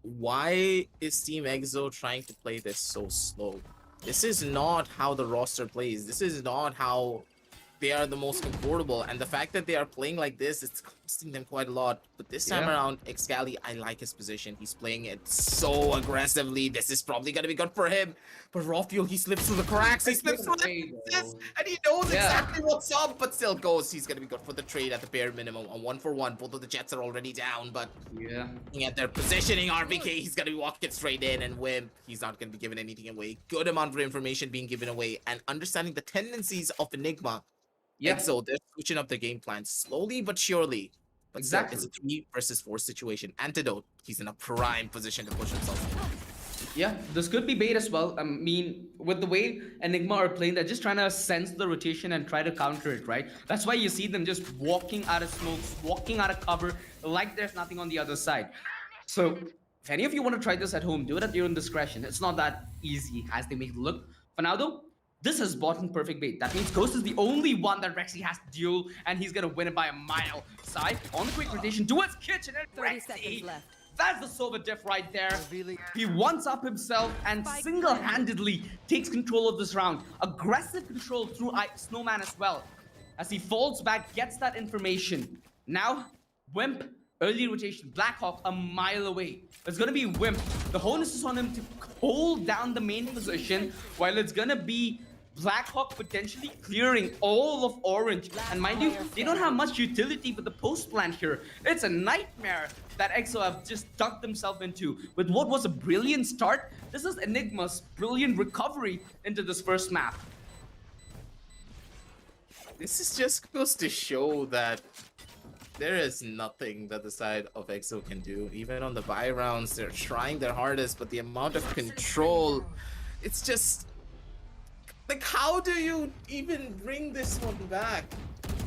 why is Team EXO trying to play this so slow? This is not how the roster plays. This is not how they are the most comfortable, and the fact that they are playing like this, it's costing them quite a lot. But this time around, Excali, I like his position. He's playing it so aggressively. This is probably gonna be good for him. But Rafael, he slips through the cracks. He slips through the cracks, and he knows exactly what's up, but still goes. He's gonna be good for the trade at the bare minimum. A 1-for-1. Both of the Jets are already down, but looking at their positioning, RBK, he's gonna be walking straight in, and Wimp, he's not gonna be giving anything away. Good amount of information being given away, and understanding the tendencies of Enigma. EXO, they're switching up their game plans slowly but surely. But Exactly. it's a 3 versus 4 situation. Antidote, he's in a prime position to push himself. Yeah, this could be bait as well. I mean, with the way Enigma are playing, they're just trying to sense the rotation and try to counter it, right? That's why you see them just walking out of smokes, walking out of cover, like there's nothing on the other side. So, if any of you want to try this at home, do it at your own discretion. It's not that easy as they make it look. For now, though, this has bought in perfect bait. That means Ghost is the only one that Rexy has to duel, and he's gonna win it by a mile. Side on the quick rotation towards Kitchen and 30 seconds Rexy. left. That's the silver diff right there. He wants up himself and single-handedly takes control of this round. Aggressive control through Snowman as well. As he falls back, gets that information. Now, Wimp, early rotation, Blackhawk a mile away. It's gonna be Wimp. The onus is on him to hold down the main position, while it's gonna be Blackhawk potentially clearing all of Orange. And mind you, they don't have much utility with the post plan here. It's a nightmare that EXO have just dug themselves into. With what was a brilliant start, this is Enigma's brilliant recovery into this first map. This is just goes to show that there is nothing that the side of EXO can do. Even on the buy rounds, they're trying their hardest, but the amount of control, it's just... Like, how do you even bring this one back?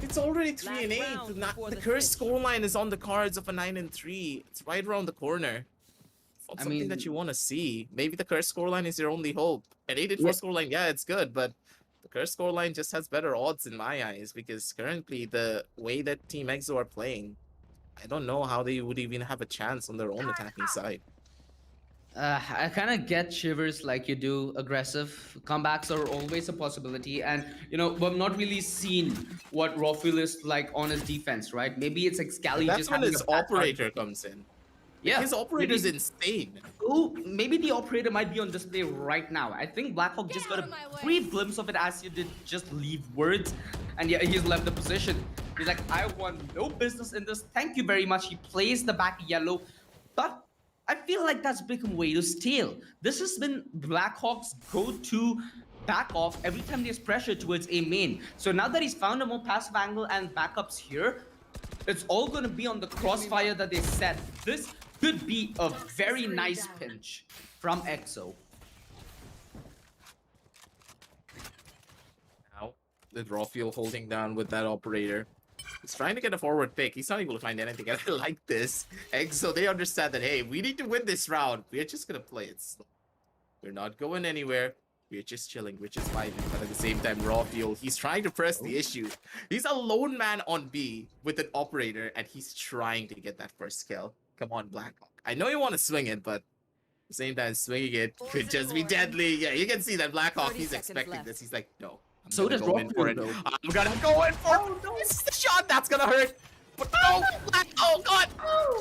It's already 3-8. The cursed scoreline is on the cards of a 9-3. It's right around the corner. It's something that you want to see. Maybe the cursed scoreline is your only hope. An 8-4 scoreline, yeah, it's good, but the cursed scoreline just has better odds in my eyes, because currently the way that Team EXO are playing, I don't know how they would even have a chance on their own attacking side. I kind of get shivers like you do. Aggressive comebacks are always a possibility, and you know we've not really seen what Rafael is like on his defense, right? Maybe it's Excali That's just when having his a bad operator start. comes in. Yeah, His operator is insane. Oh, maybe the operator might be on display right now. I think Blackhawk just got a brief glimpse of it as you did just leave words, and yeah, he's left the position. He's like, I want no business in this. Thank you very much. He plays the back yellow, but I feel like that's become way too stale. This has been Blackhawk's go-to back off every time there's pressure towards a main. So now that he's found a more passive angle and backups here, it's all going to be on the crossfire that they set. This could be a very nice pinch from EXO. Now, with Rafael holding down with that operator. He's trying to get a forward pick. He's not able to find anything. And I like this. EXO, they understand that, hey, we need to win this round. We're just going to play it slow. We're not going anywhere. We're just chilling. We're just vibing. But at the same time, Rafael, he's trying to press the issue. He's a lone man on B with an operator, and he's trying to get that first kill. Come on, Blackhawk. I know you want to swing it, but at the same time, swinging it could just be deadly. Yeah, you can see that Blackhawk, he's expecting this. He's like, no. So does Rafael, though. I'm gonna go in for it. No, this is the shot that's gonna hurt. But no, oh god,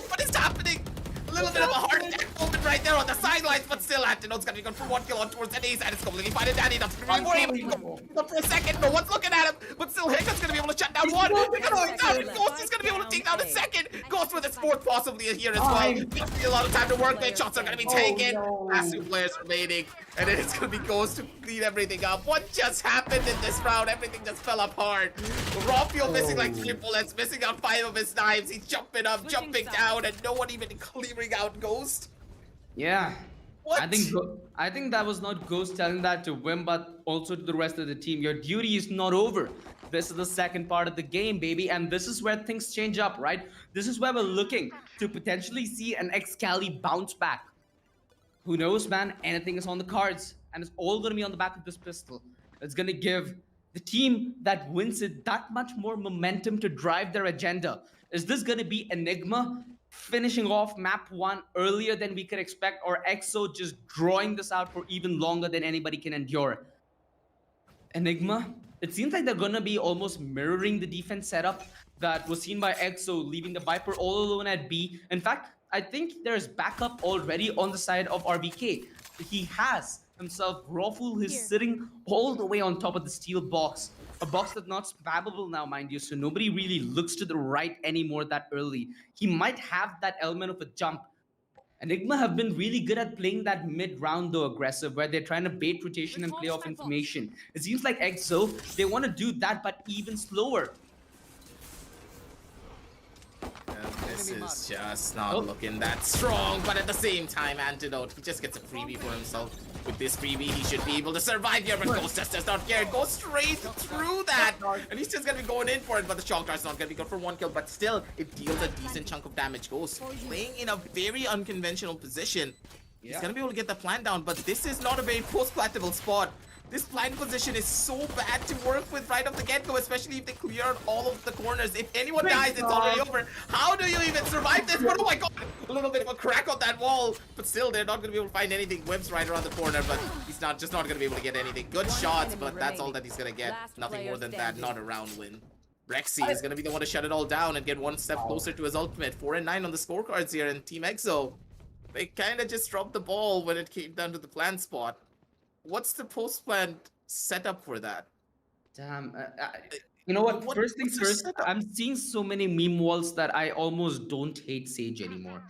what is happening? A little bit of a heart attack moment right there on the sidelines, but still Antidote's gonna be good for 1 kill on towards Denise, and it's completely fine. And Danny doesn't really for a second. No one's looking at him, but still Hiccups gonna be able to shut down one. Ghost is gonna be able to take down a second. Ghost with his fourth possibly here as well. There's a lot of time to work. Their shots are gonna be taken. Last 2 players remaining, and then it's gonna be Ghost to clean everything up. What just happened in this round? Everything just fell apart. Rafael missing like 3 bullets, missing out 5 of his knives. He's jumping up, jumping down, and no one even clearing out Ghost. Yeah. What? I think that was not Ghost telling that to Wim, but also to the rest of the team. Your duty is not over. This is the second part of the game, baby, and this is where things change up, right? This is where we're looking to potentially see an Excali bounce back. Who knows, man? Anything is on the cards, and it's all going to be on the back of this pistol. It's going to give the team that wins it that much more momentum to drive their agenda. Is this going to be Enigma finishing off map 1 earlier than we could expect, or EXO just drawing this out for even longer than anybody can endure? Enigma, it seems like they're gonna be almost mirroring the defense setup that was seen by EXO, leaving the Viper all alone at B. In fact, I think there's backup already on the side of RBK. He has himself Rawful, who's sitting all the way on top of the steel box. A box that's not spammable now, mind you, so nobody really looks to the right anymore that early. He might have that element of a jump. Enigma have been really good at playing that mid-round though aggressive, where they're trying to bait rotation and play off information. It seems like EXO, they want to do that, but even slower. This is just not looking that strong, but at the same time, Antidote, he just gets a freebie for himself. With this freebie, he should be able to survive here, but Ghost just does not care. Goes straight through that, and he's just going to be going in for it, but the shock dart's not going to be good for 1 kill, but still, it deals a decent chunk of damage. Ghost playing in a very unconventional position. He's going to be able to get the plant down, but this is not a very post-plantable spot. This plant position is so bad to work with right off the get-go, especially if they clear out all of the corners. If anyone dies, it's already over. How do you even survive this? But oh my god, a little bit of a crack on that wall. But still, they're not going to be able to find anything. Webb's right around the corner, but he's just not going to be able to get anything. Good shots, but that's all that he's going to get. Nothing more than that, not a round win. Rexy is going to be the one to shut it all down and get one step closer to his ultimate. 4 and 9 on the scorecards here, and Team EXO, they kind of just dropped the ball when it came down to the plant spot. What's the post-plant setup for that? Damn. You know what? First things first, I'm seeing so many meme walls that I almost don't hate Sage anymore.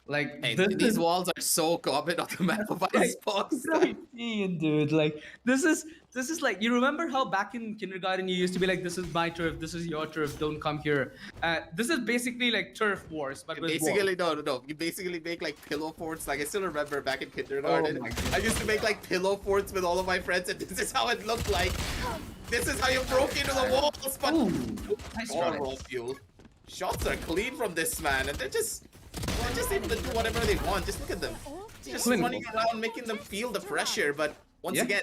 Like, hey, these walls are so common on the map of Icebox. Dude, like, this is like, you remember how back in kindergarten you used to be like, this is my turf, this is your turf, don't come here. This is basically like turf wars, but basically no. You basically make like pillow forts. Like I still remember back in kindergarten, I used to make like pillow forts with all of my friends, and this is how it looked like. This is how you broke into the walls. But nice raw fuel. Shots are clean from this man, and they're just able to do whatever they want. Just look at them. Just running around, making them feel the pressure. But once again,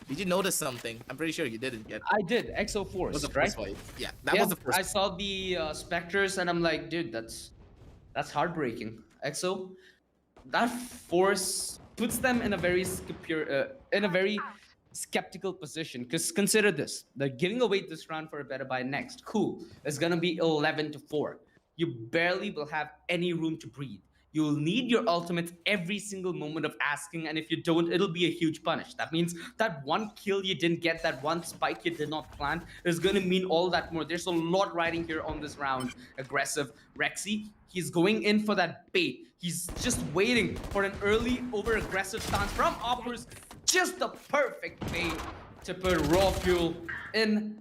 did you notice something? I'm pretty sure you didn't yet. I did. EXO Force, was the right? first fight. Yeah, that was the first. I saw the Spectres, and I'm like, dude, that's heartbreaking. EXO, that Force puts them in a very skeptical position. Because consider this: they're giving away this round for a better buy next. Cool. It's gonna be 11-4. You barely will have any room to breathe. You'll need your ultimates every single moment of asking, and if you don't, it'll be a huge punish. That means that 1 kill you didn't get, that 1 spike you did not plant, is going to mean all that more. There's a lot riding here on this round. Aggressive Rexy, he's going in for that bait. He's just waiting for an early over-aggressive stance from Offers. Just the perfect bait to put Raw Fuel in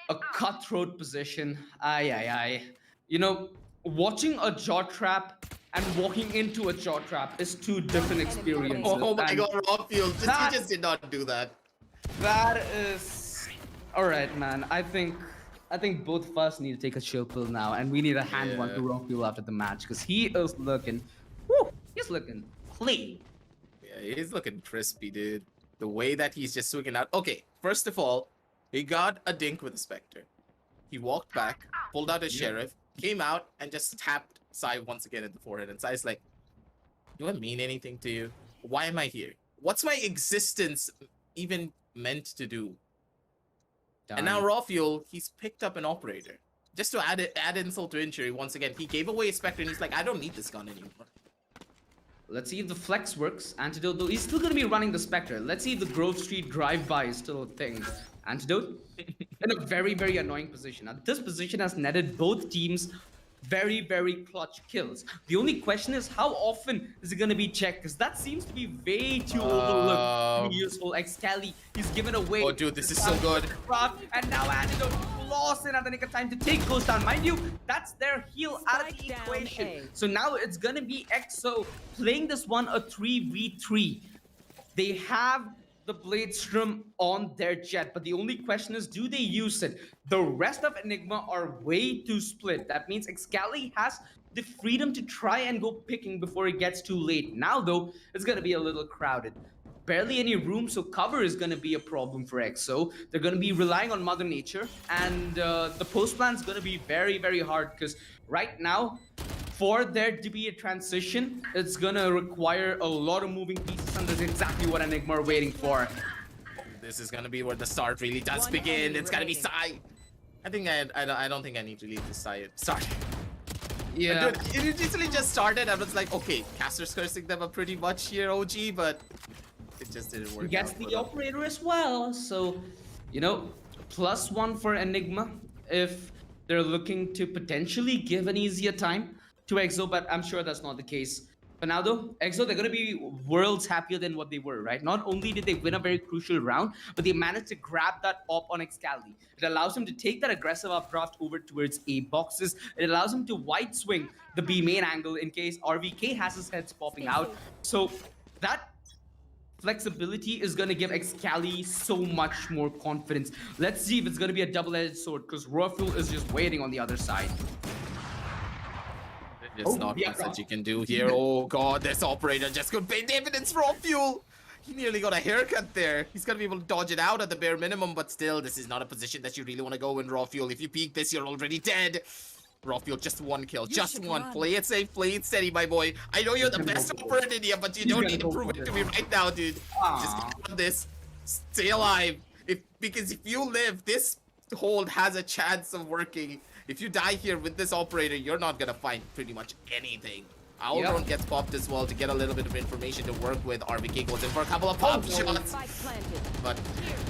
a cutthroat position. Aye. You know, watching a jaw trap and walking into a jaw trap is 2 different experiences. Oh my god, Raw Fuel, he just did not do that. That is... Alright, man. I think both of us need to take a chill pill now, and we need to hand one to Raw Fuel after the match, because he is looking... Woo! He's looking clean. Yeah, he's looking crispy, dude. The way that he's just swinging out. Okay, first of all, he got a dink with a Spectre. He walked back, pulled out his Sheriff, came out, and just tapped Sai once again in the forehead. And Sai's like, do I mean anything to you? Why am I here? What's my existence even meant to do? Darn. And now Raw Fuel, he's picked up an operator. Just to add insult to injury, once again, he gave away a Spectre, and he's like, I don't need this gun anymore. Let's see if the flex works. Antidote, though, he's still going to be running the Spectre. Let's see if the Grove Street drive-by is still a thing. Antidote in a very, very annoying position. Now, this position has netted both teams very, very clutch kills. The only question is how often is it going to be checked? Because that seems to be way too overlooked to be useful. Excali, he's given away. Oh, dude, this is so good. And now Antidote lost in at the nick of time to take Ghost down. Mind you, that's their heal out of the equation. So now it's going to be EXO playing this one a 3v3. They have the Bladestrom on their jet, but the only question is, do they use it? The rest of Enigma are way too split. That means Excali has the freedom to try and go picking before it gets too late. Now, though, it's going to be a little crowded. Barely any room, so cover is going to be a problem for EXO. They're going to be relying on Mother Nature, and the post plan is going to be very, very hard because right now, for there to be a transition, it's gonna require a lot of moving pieces, and that's exactly what Enigma are waiting for. This is gonna be where the start really does begin. It's gonna be Sai. I don't think I need to leave this side. Start. Yeah. Dude, it easily just started. I was like, okay, caster's cursing them up pretty much here, OG, but it just didn't work. He gets the operator as well, so you know, +1 for Enigma if they're looking to potentially give an easier time to EXO, but I'm sure that's not the case. But now though, EXO, they're gonna be worlds happier than what they were, right? Not only did they win a very crucial round, but they managed to grab that op on Excali. It allows him to take that aggressive updraft over towards A boxes. It allows him to wide swing the B main angle in case RVK has his heads popping out. So that flexibility is going to give Excali so much more confidence. Let's see if it's going to be a double-edged sword, because Raw is just waiting on the other side. It's not much that you can do here. Oh god, this operator just could pay dividends for fuel. He nearly got a haircut there. He's gonna be able to dodge it out at the bare minimum, but still, this is not a position that you really want to go in raw fuel. If you peek this, you're already dead. Raw fuel, just one kill, just one. Play it safe, play it steady, my boy. I know you're the best operator in here, but you don't need to prove it to me right now, dude. Just get on this. Stay alive. Because if you live, this hold has a chance of working. If you die here with this operator, you're not gonna find pretty much anything. Drone gets popped as well to get a little bit of information to work with. RVK goes in for a couple of pop shots. But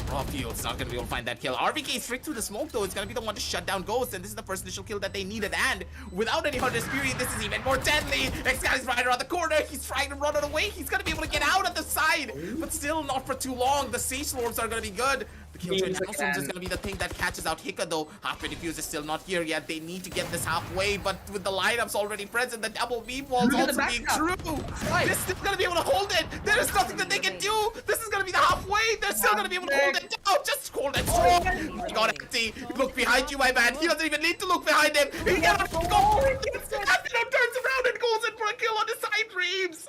Raw Field's not gonna be able to find that kill. RVK straight through the smoke though. It's gonna be the one to shut down Ghost, and this is the first initial kill that they needed. And without any Hunter's Fury, this is even more deadly. X-Guy's right around the corner. He's trying to run it away. He's gonna be able to get out at the side, but still not for too long. The Sage Swarms are gonna be good. The Killjoy Downstones is gonna be the thing that catches out Hika though. Halfway Diffuse is still not here yet. They need to get this halfway, but with the lineups already present, the double beam walls also being true. They're still gonna be able to hold it. There is nothing that they can do. This is gonna be the halfway. They're still gonna be able to hold it down. Just hold it strong. He got empty. Look behind you, my man. He doesn't even need to look behind him. He cannot go for it. Turns around and goes in for a kill on the side dreams.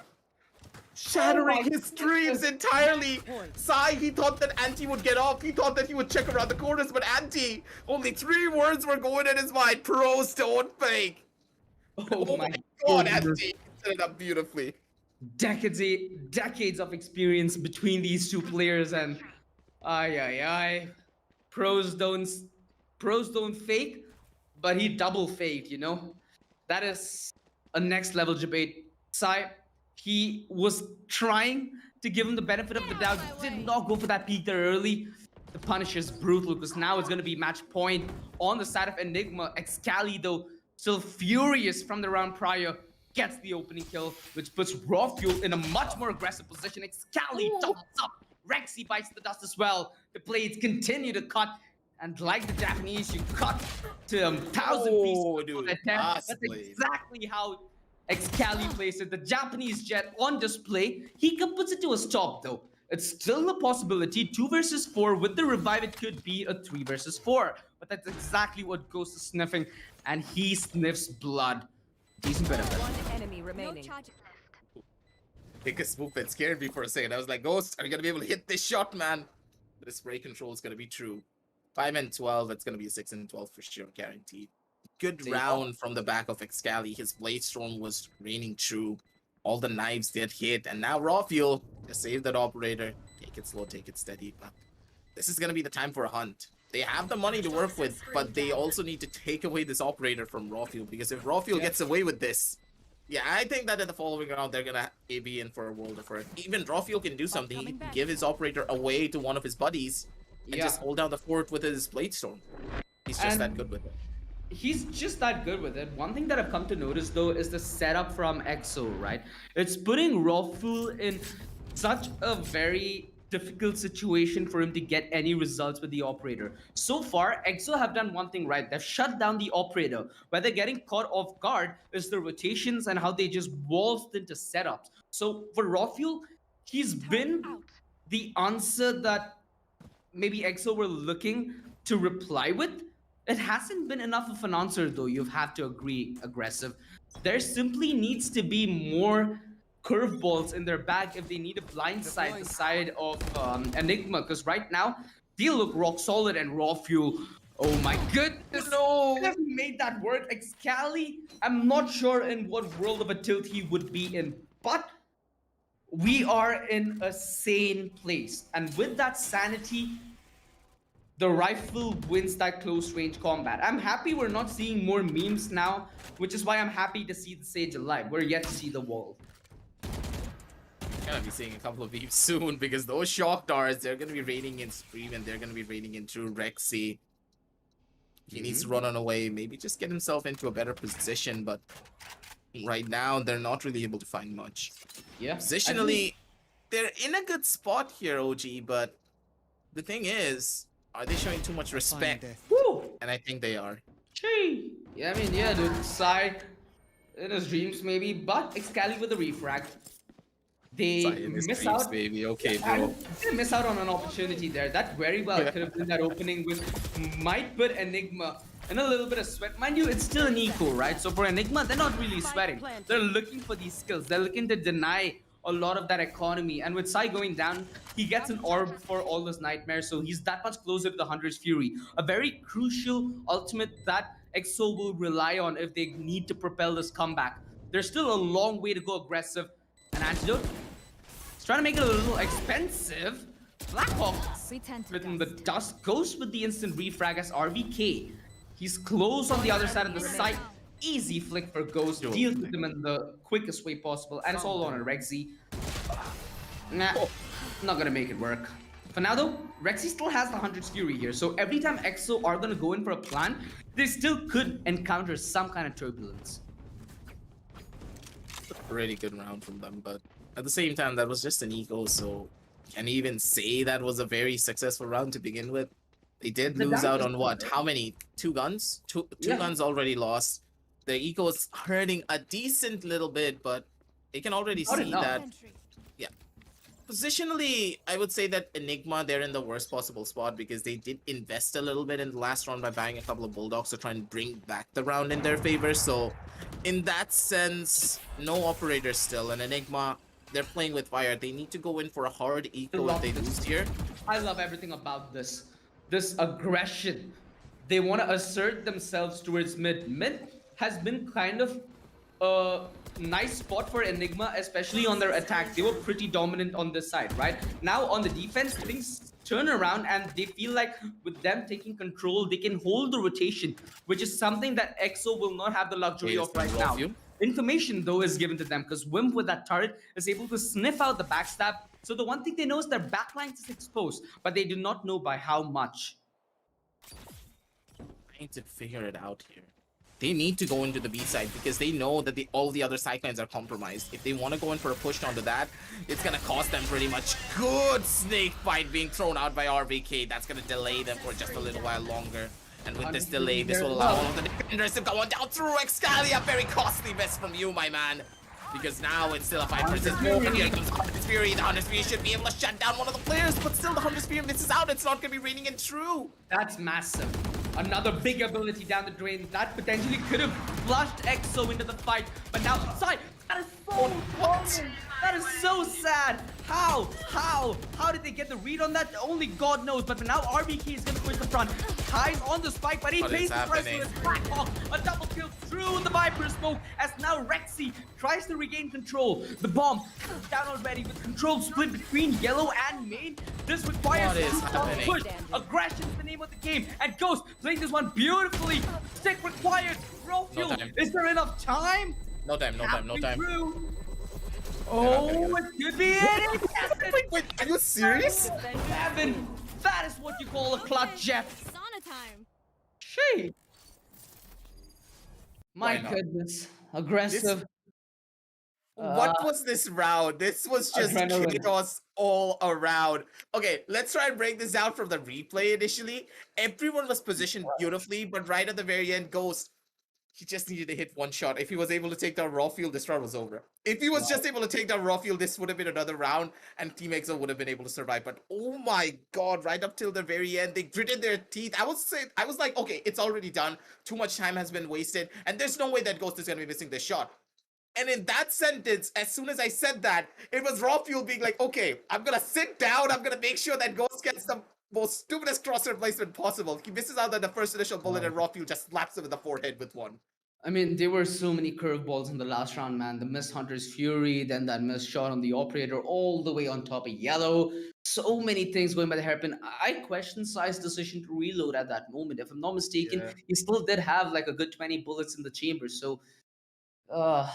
Shattering his dreams entirely. Sai, he thought that Anti would get off. He thought that he would check around the corners, but Anti, only 3 words were going in his mind. Pros don't fake. Oh my god, Anti set it up beautifully. Decades of experience between these two players, and pros don't fake, but he double faked, you know. That is a next level debate. Sai, he was trying to give him the benefit of the doubt, did not go for that peek there early. The punish is brutal because now it's going to be match point on the side of Enigma. Excali, though, still furious from the round prior, gets the opening kill, which puts Raw Fuel in a much more aggressive position. Excali doubles up. Rexy bites the dust as well. The blades continue to cut. And like the Japanese, you cut to 1,000 pieces. Dude, that's exactly how Excali plays it. The Japanese jet on display. Hika puts it to a stop though. It's still a possibility. 2 versus 4. With the revive, it could be a 3 versus 4. But that's exactly what Ghost is sniffing. And he sniffs blood. Decent benefit. 1 enemy remaining. Hika's movement scared me for a second. I was like, Ghost, are you gonna be able to hit this shot, man? The spray control is gonna be true. 5 and 12, it's gonna be a 6 and 12 for sure, guaranteed. Good round from the back of Excali. His Blade Storm was raining true. All the knives did hit, and now Raw Fuel to save that operator. Take it slow, take it steady. But this is gonna be the time for a hunt. They have the money to work with, but they also need to take away this operator from Raw Fuel, because if Raw Fuel gets away with this, yeah, I think that in the following round they're gonna be in for a world of hurt. Even Raw Fuel can do something. He can give his operator away to one of his buddies and just hold down the fort with his Blade Storm. He's just that good with it. he's just that good with it. One thing that I've come to notice though is the setup from EXO, right? It's putting Raw in such a very difficult situation for him to get any results with the operator. So far, EXO have done one thing right. They've shut down the operator. Where they're getting caught off guard is the rotations and how they just waltzed into setups. So for Raw, he's been the answer that maybe EXO were looking to reply with. It hasn't been enough of an answer, though. You have to agree, aggressive. There simply needs to be more curveballs in their bag if they need to blindside the side of Enigma, because right now they look rock solid and Raw Fuel. Oh my goodness! No. If he made that work, Excali, I'm not sure in what world of a tilt he would be in, but we are in a sane place, and with that sanity, the rifle wins that close range combat. I'm happy we're not seeing more memes now, which is why I'm happy to see the Sage alive. We're yet to see the wall. Gonna be seeing a couple of beeps soon because those shock darts, they're gonna be raiding in Scream and they're gonna be raiding into Rexy. He needs to run on away, maybe just get himself into a better position, but right now they're not really able to find much. Yeah. Positionally, they're in a good spot here, OG, but the thing is, are they showing too much respect? Woo! And I think they are. Gee. Yeah, I mean, yeah, dude. Side in his dreams, maybe, but Excali with the refrag. They miss out, baby. Okay, bro. They miss out on an opportunity there. That very well could have been that opening with might put Enigma in a little bit of sweat. Mind you, it's still an eco, right? So for Enigma, they're not really sweating. They're looking for these skills. They're looking to deny a lot of that economy. And with Sai going down, he gets an orb for all his nightmares, so he's that much closer to the Hunter's Fury. A very crucial ultimate that EXO will rely on if they need to propel this comeback. There's still a long way to go aggressive. An antidote. He's trying to make it a little expensive. Blackhawk within the dust goes with the instant refrag as RVK. He's close on the other side of the site. Easy flick for Ghost. Deals with him in the quickest way possible. And it's all on a Rexy. Nah, not gonna make it work. For now though, Rexy still has the 100's Fury here. So every time EXO are gonna go in for a plan, they still could encounter some kind of turbulence. Really good round from them, but at the same time, that was just an eco, so can you even say that was a very successful round to begin with? They did lose out on what? How many? 2 guns? Two guns already lost. The eco is hurting a decent little bit, but they can already see that. Yeah. Positionally, I would say that Enigma, they're in the worst possible spot because they did invest a little bit in the last round by buying a couple of Bulldogs to try and bring back the round in their favor. So in that sense, no operator still. And Enigma, they're playing with fire. They need to go in for a hard eco if they lose here. I love everything about this. This aggression. They want to assert themselves towards mid. Mid has been kind of a nice spot for Enigma, especially on their attack. They were pretty dominant on this side, right? Now on the defense, things turn around and they feel like with them taking control, they can hold the rotation, which is something that EXO will not have the luxury of right now. Information though is given to them because Wimp with that turret is able to sniff out the backstab. So the one thing they know is their backline is exposed, but they do not know by how much. I need to figure it out here. They need to go into the B side because they know that all the other side lines are compromised. If they want to go in for a push onto that, it's going to cost them pretty much. Good snake bite being thrown out by RVK. That's going to delay them for just a little while longer. And with this delay, this will allow all of the defenders to go on down through Excali. A very costly miss from you, my man. Because now it's still a fight versus 4. Here comes Hunter's Fury. The Hunter's Fury should be able to shut down one of the players, but still the Hunter's Fury misses out. It's not going to be raining in true. That's massive. Another big ability down the drain. That potentially could have flushed EXO into the fight. But now inside, that is so what? That is so sad. How? How did they get the read on that? Only God knows. But for now, RBK is going to push the front. Ty's on the spike, but he pays the price with his Blackhawk. A double kill through the Viper smoke as now Rexy tries to regain control. The bomb down already with control split between yellow and main. This requires push. Aggression is the name of the game. And Ghost playing this one beautifully. Stick required. Raw fuel. Is there enough time? No time. Oh, it could be it! Wait, are you serious? Evan, that is what you call a clutch, Jeff. Sauna time. Shit. My Why not? goodness. This Aggressive. Uh, What was this round? This was just adrenaline. chaos all around. Okay, let's try and break this down from the replay initially. Everyone was positioned beautifully, but right at the very end, Ghost, he just needed to hit one shot. If he was able to take down Raw Fuel, this round was over. If he was Wow. just able to take down Raw Fuel, this would have been another round, and Team EXO would have been able to survive. But oh my god, right up till the very end, they gritted their teeth. I was like, okay, it's already done. Too much time has been wasted, and there's no way that Ghost is gonna be missing this shot. And in that sentence, as soon as I said that, it was Raw Fuel being like, okay, I'm gonna sit down, I'm gonna make sure that Ghost gets the most stupidest crosshair placement possible. He misses out on the first initial bullet, and Raw Fuel just slaps him in the forehead with one. I mean, there were so many curveballs in the last round, man. The missed Hunter's Fury, then that missed shot on the Operator, all the way on top of Yellow. So many things going by the hairpin. I question Sai's decision to reload at that moment. If I'm not mistaken, Yeah. he still did have like a good 20 bullets in the chamber. So, uh,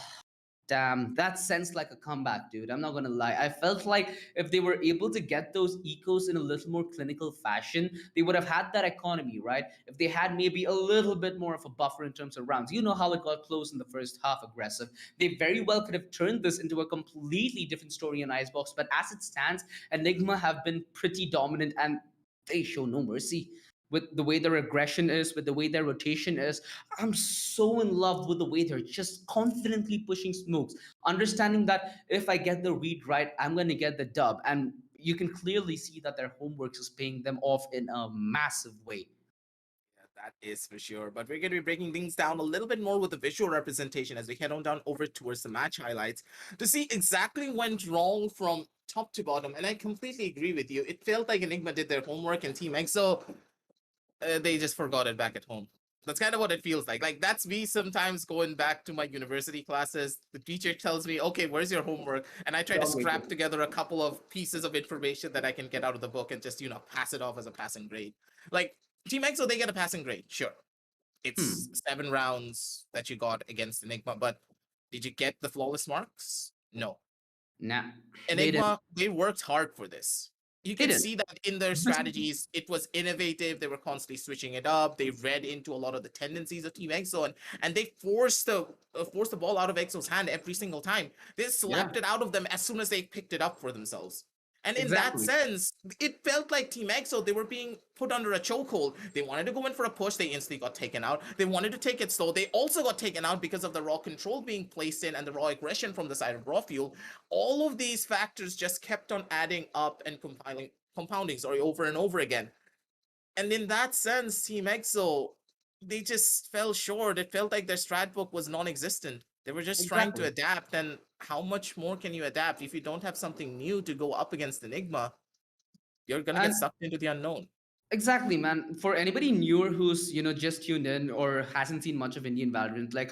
damn, that sensed like a comeback, dude. I'm not gonna lie. I felt like if they were able to get those ecos in a little more clinical fashion, they would have had that economy, right? If they had maybe a little bit more of a buffer in terms of rounds. You know how it got close in the first half, aggressive. They very well could have turned this into a completely different story in Icebox, but as it stands, Enigma have been pretty dominant and they show no mercy. With the way their aggression is, with the way their rotation is, I'm so in love with the way they're just confidently pushing smokes, understanding that if I get the read right, I'm going to get the dub. And you can clearly see that their homework is paying them off in a massive way. Yeah, that is for sure. But we're going to be breaking things down a little bit more with the visual representation as we head on down over towards the match highlights to see exactly went wrong from top to bottom. And I completely agree with you. It felt like Enigma did their homework and Team EXO, they just forgot it back at home. That's kind of what it feels like. Like, that's me sometimes going back to my university classes. The teacher tells me, okay, where's your homework? And I try to Tell me. scrap together a couple of pieces of information that I can get out of the book and just, pass it off as a passing grade. Like, Team EXO, they get a passing grade. Sure. It's Hmm. 7 rounds that you got against Enigma, but did you get the flawless marks? No. Nah, they didn't. Enigma, they worked hard for this. You They can didn't. see that in their strategies. It was innovative. They were constantly switching it up. They read into a lot of the tendencies of Team EXO, and they forced the ball out of EXO's hand every single time. They Yeah, slapped it out of them as soon as they picked it up for themselves. And in that exactly. sense, it felt like Team EXO, they were being put under a chokehold. They wanted to go in for a push, they instantly got taken out. They wanted to take it slow, they also got taken out because of the raw control being placed in and the raw aggression from the side of Raw Fuel. All of these factors just kept on adding up and compounding, over and over again. And in that sense, Team EXO, they just fell short. It felt like their strat book was non-existent. They were just trying to Exactly. adapt, and how much more can you adapt if you don't have something new to go up against Enigma? You're gonna get And sucked into the unknown. exactly, man. For anybody newer who's just tuned in or hasn't seen much of Indian Valorant, like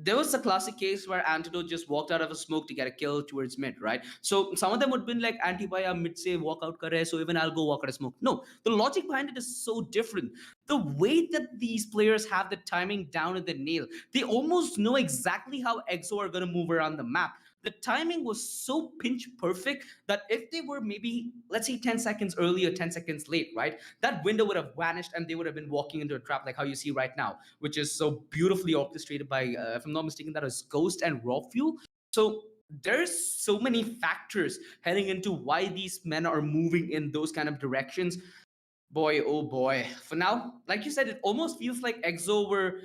there was a classic case where Antidote just walked out of a smoke to get a kill towards mid, right? So some of them would have been like, "Anti bhai mid se walk out kar rahe, so even I'll go walk out of smoke." No, the logic behind it is so different. The way that these players have the timing down in the nail, they almost know exactly how EXO are gonna move around the map. The timing was so pinch perfect that if they were maybe, let's say, 10 seconds early or 10 seconds late, right? That window would have vanished and they would have been walking into a trap like how you see right now, which is so beautifully orchestrated by, if I'm not mistaken, that is Ghost and Raw Fuel. So there's so many factors heading into why these men are moving in those kind of directions. Boy, oh boy. For now, like you said, it almost feels like EXO were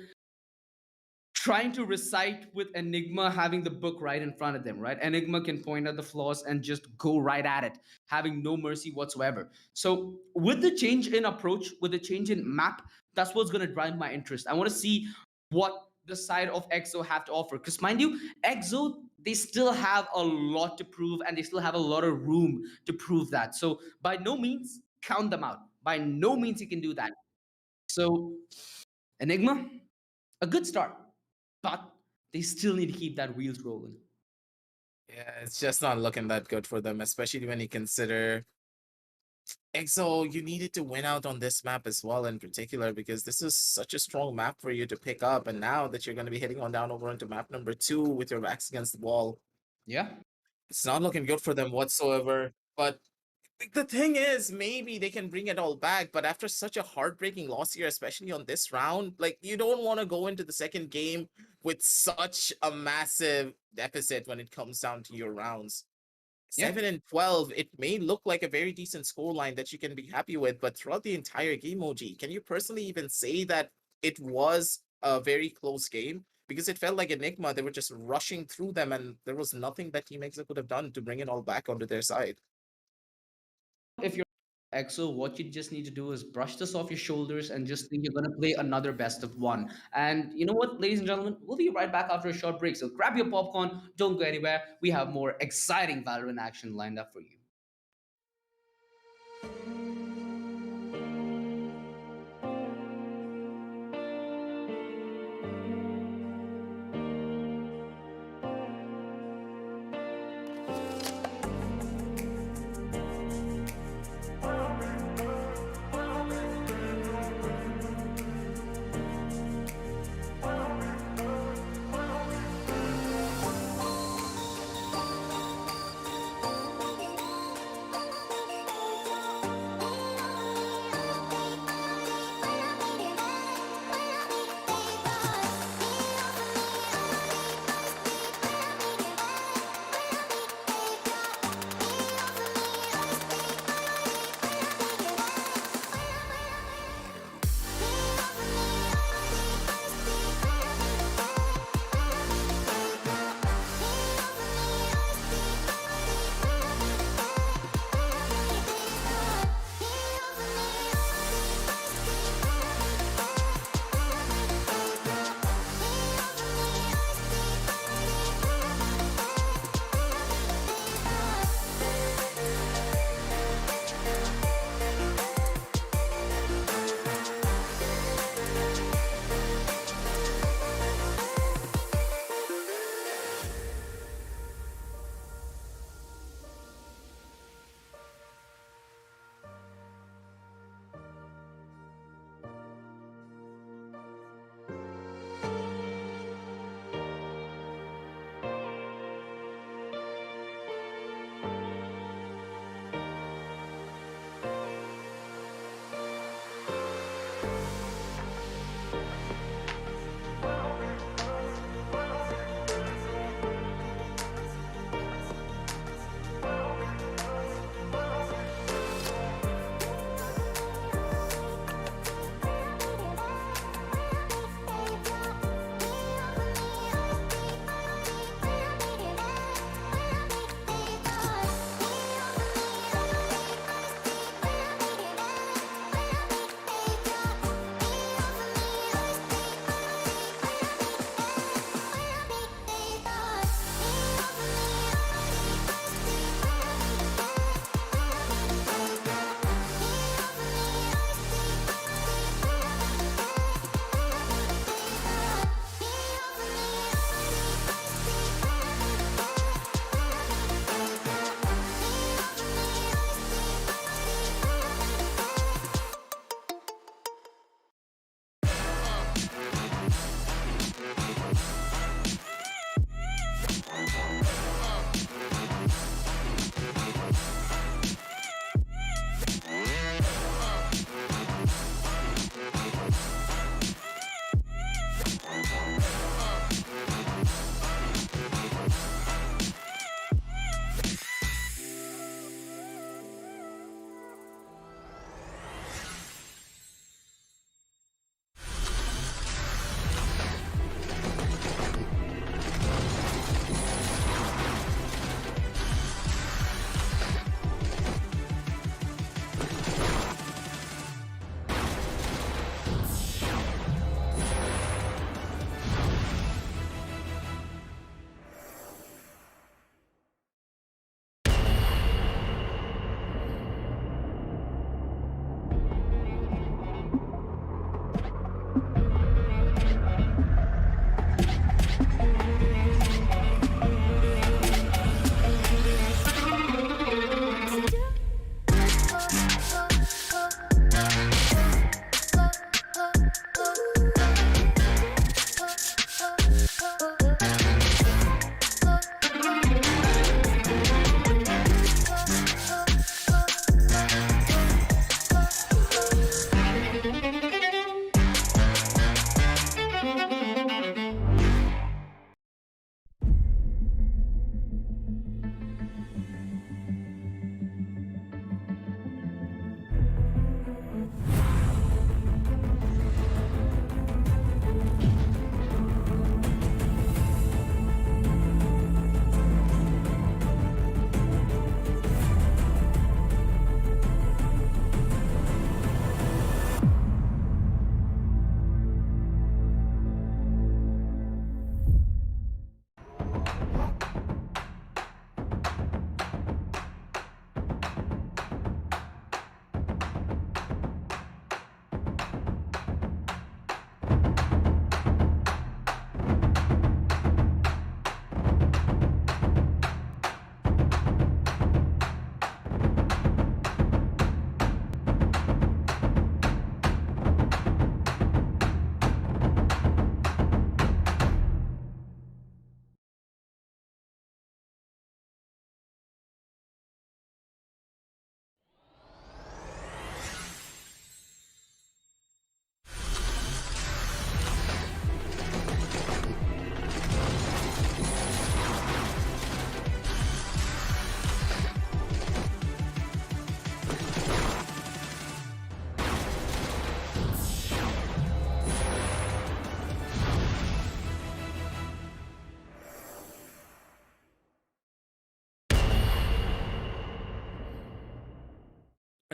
trying to recite with Enigma having the book right in front of them, right? Enigma can point out the flaws and just go right at it, having no mercy whatsoever. So, with the change in approach, with the change in map, that's what's going to drive my interest. I want to see what the side of EXO have to offer. Because, mind you, EXO, they still have a lot to prove and they still have a lot of room to prove that. So, by no means, count them out. By no means, you can do that. So, Enigma, a good start, but they still need to keep that wheels rolling. Yeah, it's just not looking that good for them, especially when you consider EXO, you needed to win out on this map as well in particular, because this is such a strong map for you to pick up. And now that you're going to be heading on down over into map number 2 with your backs against the wall, Yeah. it's not looking good for them whatsoever. But Like, the thing is, maybe they can bring it all back, but after such a heartbreaking loss here, especially on this round, like you don't want to go into the second game with such a massive deficit when it comes down to your rounds. Yeah. 7 and 12, it may look like a very decent scoreline that you can be happy with, but throughout the entire game, OG, can you personally even say that it was a very close game? Because it felt like Enigma, they were just rushing through them, and there was nothing that Team Exa could have done to bring it all back onto their side. If you're EXO, what you just need to do is brush this off your shoulders and just think you're going to play another best of one. And you know what, ladies and gentlemen, we'll be right back after a short break. So grab your popcorn, don't go anywhere. We have more exciting Valorant action lined up for you.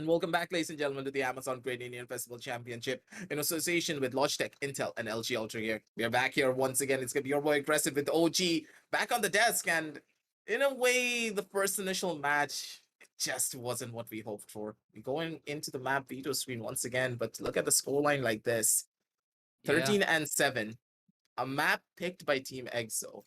And welcome back, ladies and gentlemen, to the Amazon Great Indian Festival Championship in association with Logitech, Intel, and LG Ultragear. We are back here once again. It's going to be your boy Aggressive with OG back on the desk. And in a way, the first initial match, it just wasn't what we hoped for. We're going into the map veto screen once again, but look at the scoreline like this: Yeah. 13-7. A map picked by Team EXO.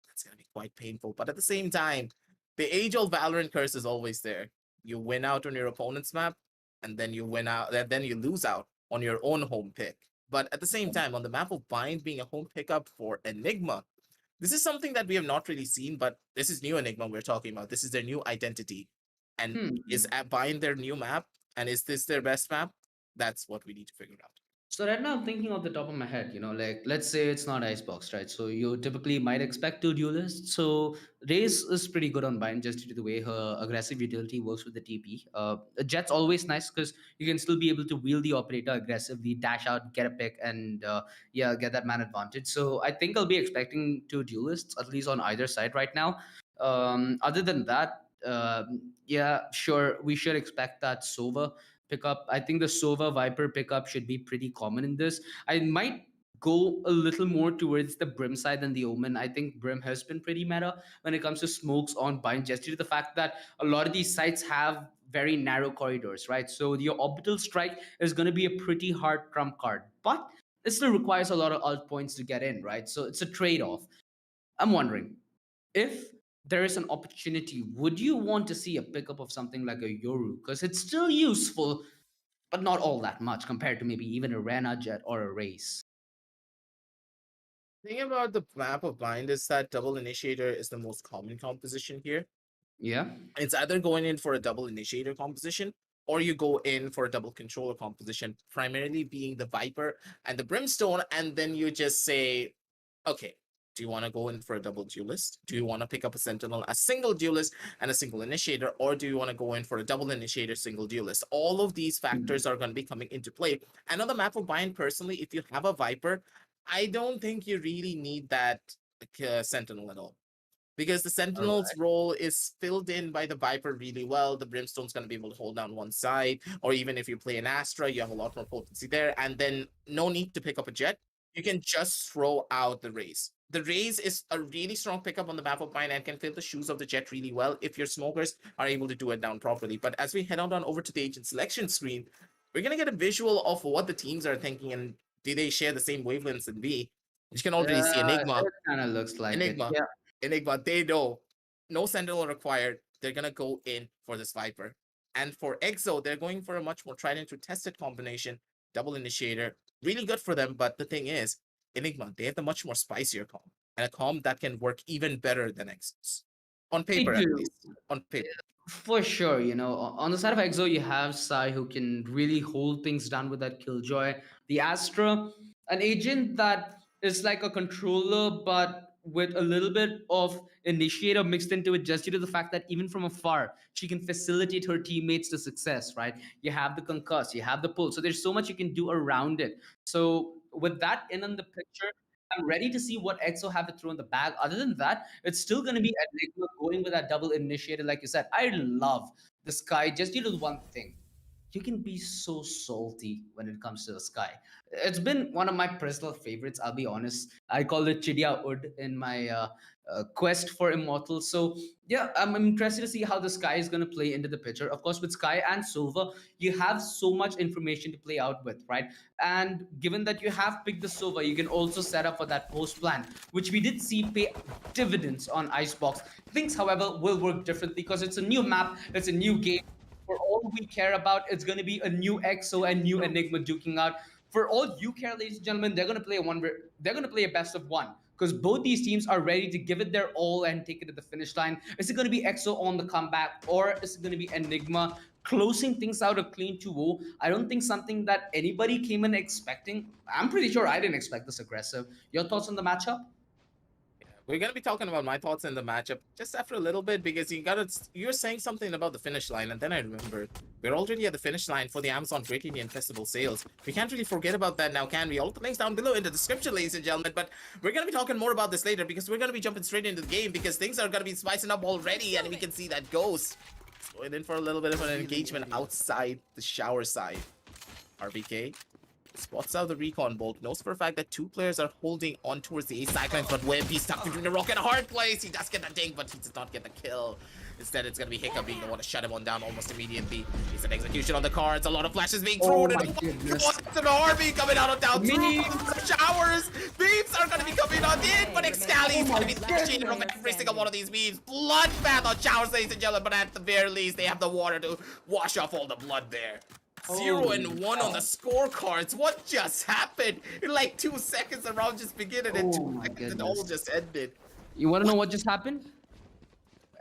That's going to be quite painful. But at the same time, the age-old Valorant curse is always there. You win out on your opponent's map, and then you win out, and then you lose out on your own home pick. But at the same time, on the map of Bind being a home pickup for Enigma, this is something that we have not really seen, but this is new Enigma we're talking about. This is their new identity. And is Hmm. Bind their new map? And is this their best map? That's what we need to figure out. So right now I'm thinking off the top of my head, like let's say it's not Icebox, right? So you typically might expect two duelists. So Raze is pretty good on bind just due to the way her aggressive utility works with the TP. Jet's always nice because you can still be able to wheel the operator aggressively, dash out, get a pick, and yeah, get that man advantage. So I think I'll be expecting two duelists at least on either side right now. Other than that, yeah, sure, we should expect that Sova pickup. I think the Sova Viper pickup should be pretty common in this. I might go a little more towards the Brim side than the Omen. I think Brim has been pretty meta when it comes to smokes on bind, just due to the fact that a lot of these sites have very narrow corridors, right? So your orbital strike is going to be a pretty hard trump card, but it still requires a lot of alt points to get in, right? So it's a trade off. I'm wondering if there is an opportunity, would you want to see a pickup of something like a Yoru? Because it's still useful, but not all that much compared to maybe even a Rana Jet or a Race. The thing about the map of Bind is that double initiator is the most common composition here. Yeah. It's either going in for a double initiator composition or you go in for a double controller composition, primarily being the Viper and the Brimstone, and then you just say, okay, do you want to go in for a double duelist? Do you want to pick up a Sentinel, a single duelist, and a single initiator, or do you want to go in for a double initiator, single duelist? All of these factors are going to be coming into play. And on the map of Bind, personally, if you have a Viper, I don't think you really need that Sentinel at all because the All Sentinel's right. role is filled in by the Viper really well. The Brimstone's going to be able to hold down one side, or even if you play an Astra, you have a lot more potency there. And then no need to pick up a Jet. You can just throw out the Raze. The Raze is a really strong pickup on the map of mine and can fill the shoes of the Jet really well if your smokers are able to do it down properly. But as we head on over to the agent selection screen, we're going to get a visual of what the teams are thinking and do they share the same wavelengths in B. You can already see Yeah, Enigma. it kind of looks like it. Enigma. Yeah. Enigma, they know no Sentinel required. They're gonna go in for this Viper. And for EXO, they're going for a much more tried and true tested combination, double initiator. Really good for them, but the thing is, Enigma, they have the much more spicier comp. And a comp that can work even better than EXO's. On They paper, at do. least. On paper. For sure, on the side of Exo, you have Sai who can really hold things down with that Killjoy. The Astra, an agent that is like a controller, but with a little bit of initiator mixed into it, just due to the fact that even from afar, she can facilitate her teammates to success, right? You have the concuss, you have the pull. So there's so much you can do around it. So with that in on the picture, I'm ready to see what EXO have to throw in the bag. Other than that, it's still going to be Enigma going with that double initiator, like you said. I love the Sky just due to one thing. You can be so salty when it comes to the Sky. It's been one of my personal favorites, I'll be honest. I call it Chidia Ud in my quest for Immortal. So, yeah, I'm interested to see how the Sky is going to play into the picture. Of course, with Sky and Silver, you have so much information to play out with, right? And given that you have picked the Sova, you can also set up for that post plan, which we did see pay dividends on Icebox. Things, however, will work differently because it's a new map, it's a new game. For all we care about, it's going to be a new EXO and new Enigma duking out. For all you care, ladies and gentlemen, they're going to play a one. They're going to play a best of one because both these teams are ready to give it their all and take it to the finish line. Is it going to be EXO on the comeback, or is it going to be Enigma closing things out a clean 2-0? I don't think something that anybody came in expecting. I'm pretty sure I didn't expect this aggressive. Your thoughts on the matchup? We're gonna be talking about my thoughts in the matchup just after a little bit because you're saying something about the finish line, and then I remembered we're already at the finish line for the Amazon Great Indian Festival sales. We can't really forget about that now, can we? All the links down below in the description, ladies and gentlemen. But we're gonna be talking more about this later because we're gonna be jumping straight into the game because things are gonna be spicing up already, and we can see that Ghost Going in for a little bit of an engagement outside the shower side. RBK spots out the recon bolt. Knows for a fact that two players are holding on towards the A sidelines, but Wimp, he's stuck between the rock and a hard place. He does get the ding, but he does not get the kill. Instead, it's going to be Hiccup being the one to shut him on down almost immediately. He's an execution on the cards. A lot of flashes being thrown. And the Army coming out of down through the showers. Beams are going to be coming on in, but Excali is going to be flashing from every single one of these beams. Bloodbath on showers, ladies and gentlemen, but at the very least, they have the water to wash off all the blood there. 0-1 on the scorecards. What just happened? In like 2 seconds, the round just began, and in 2 seconds, it all just ended. You want to know what just happened?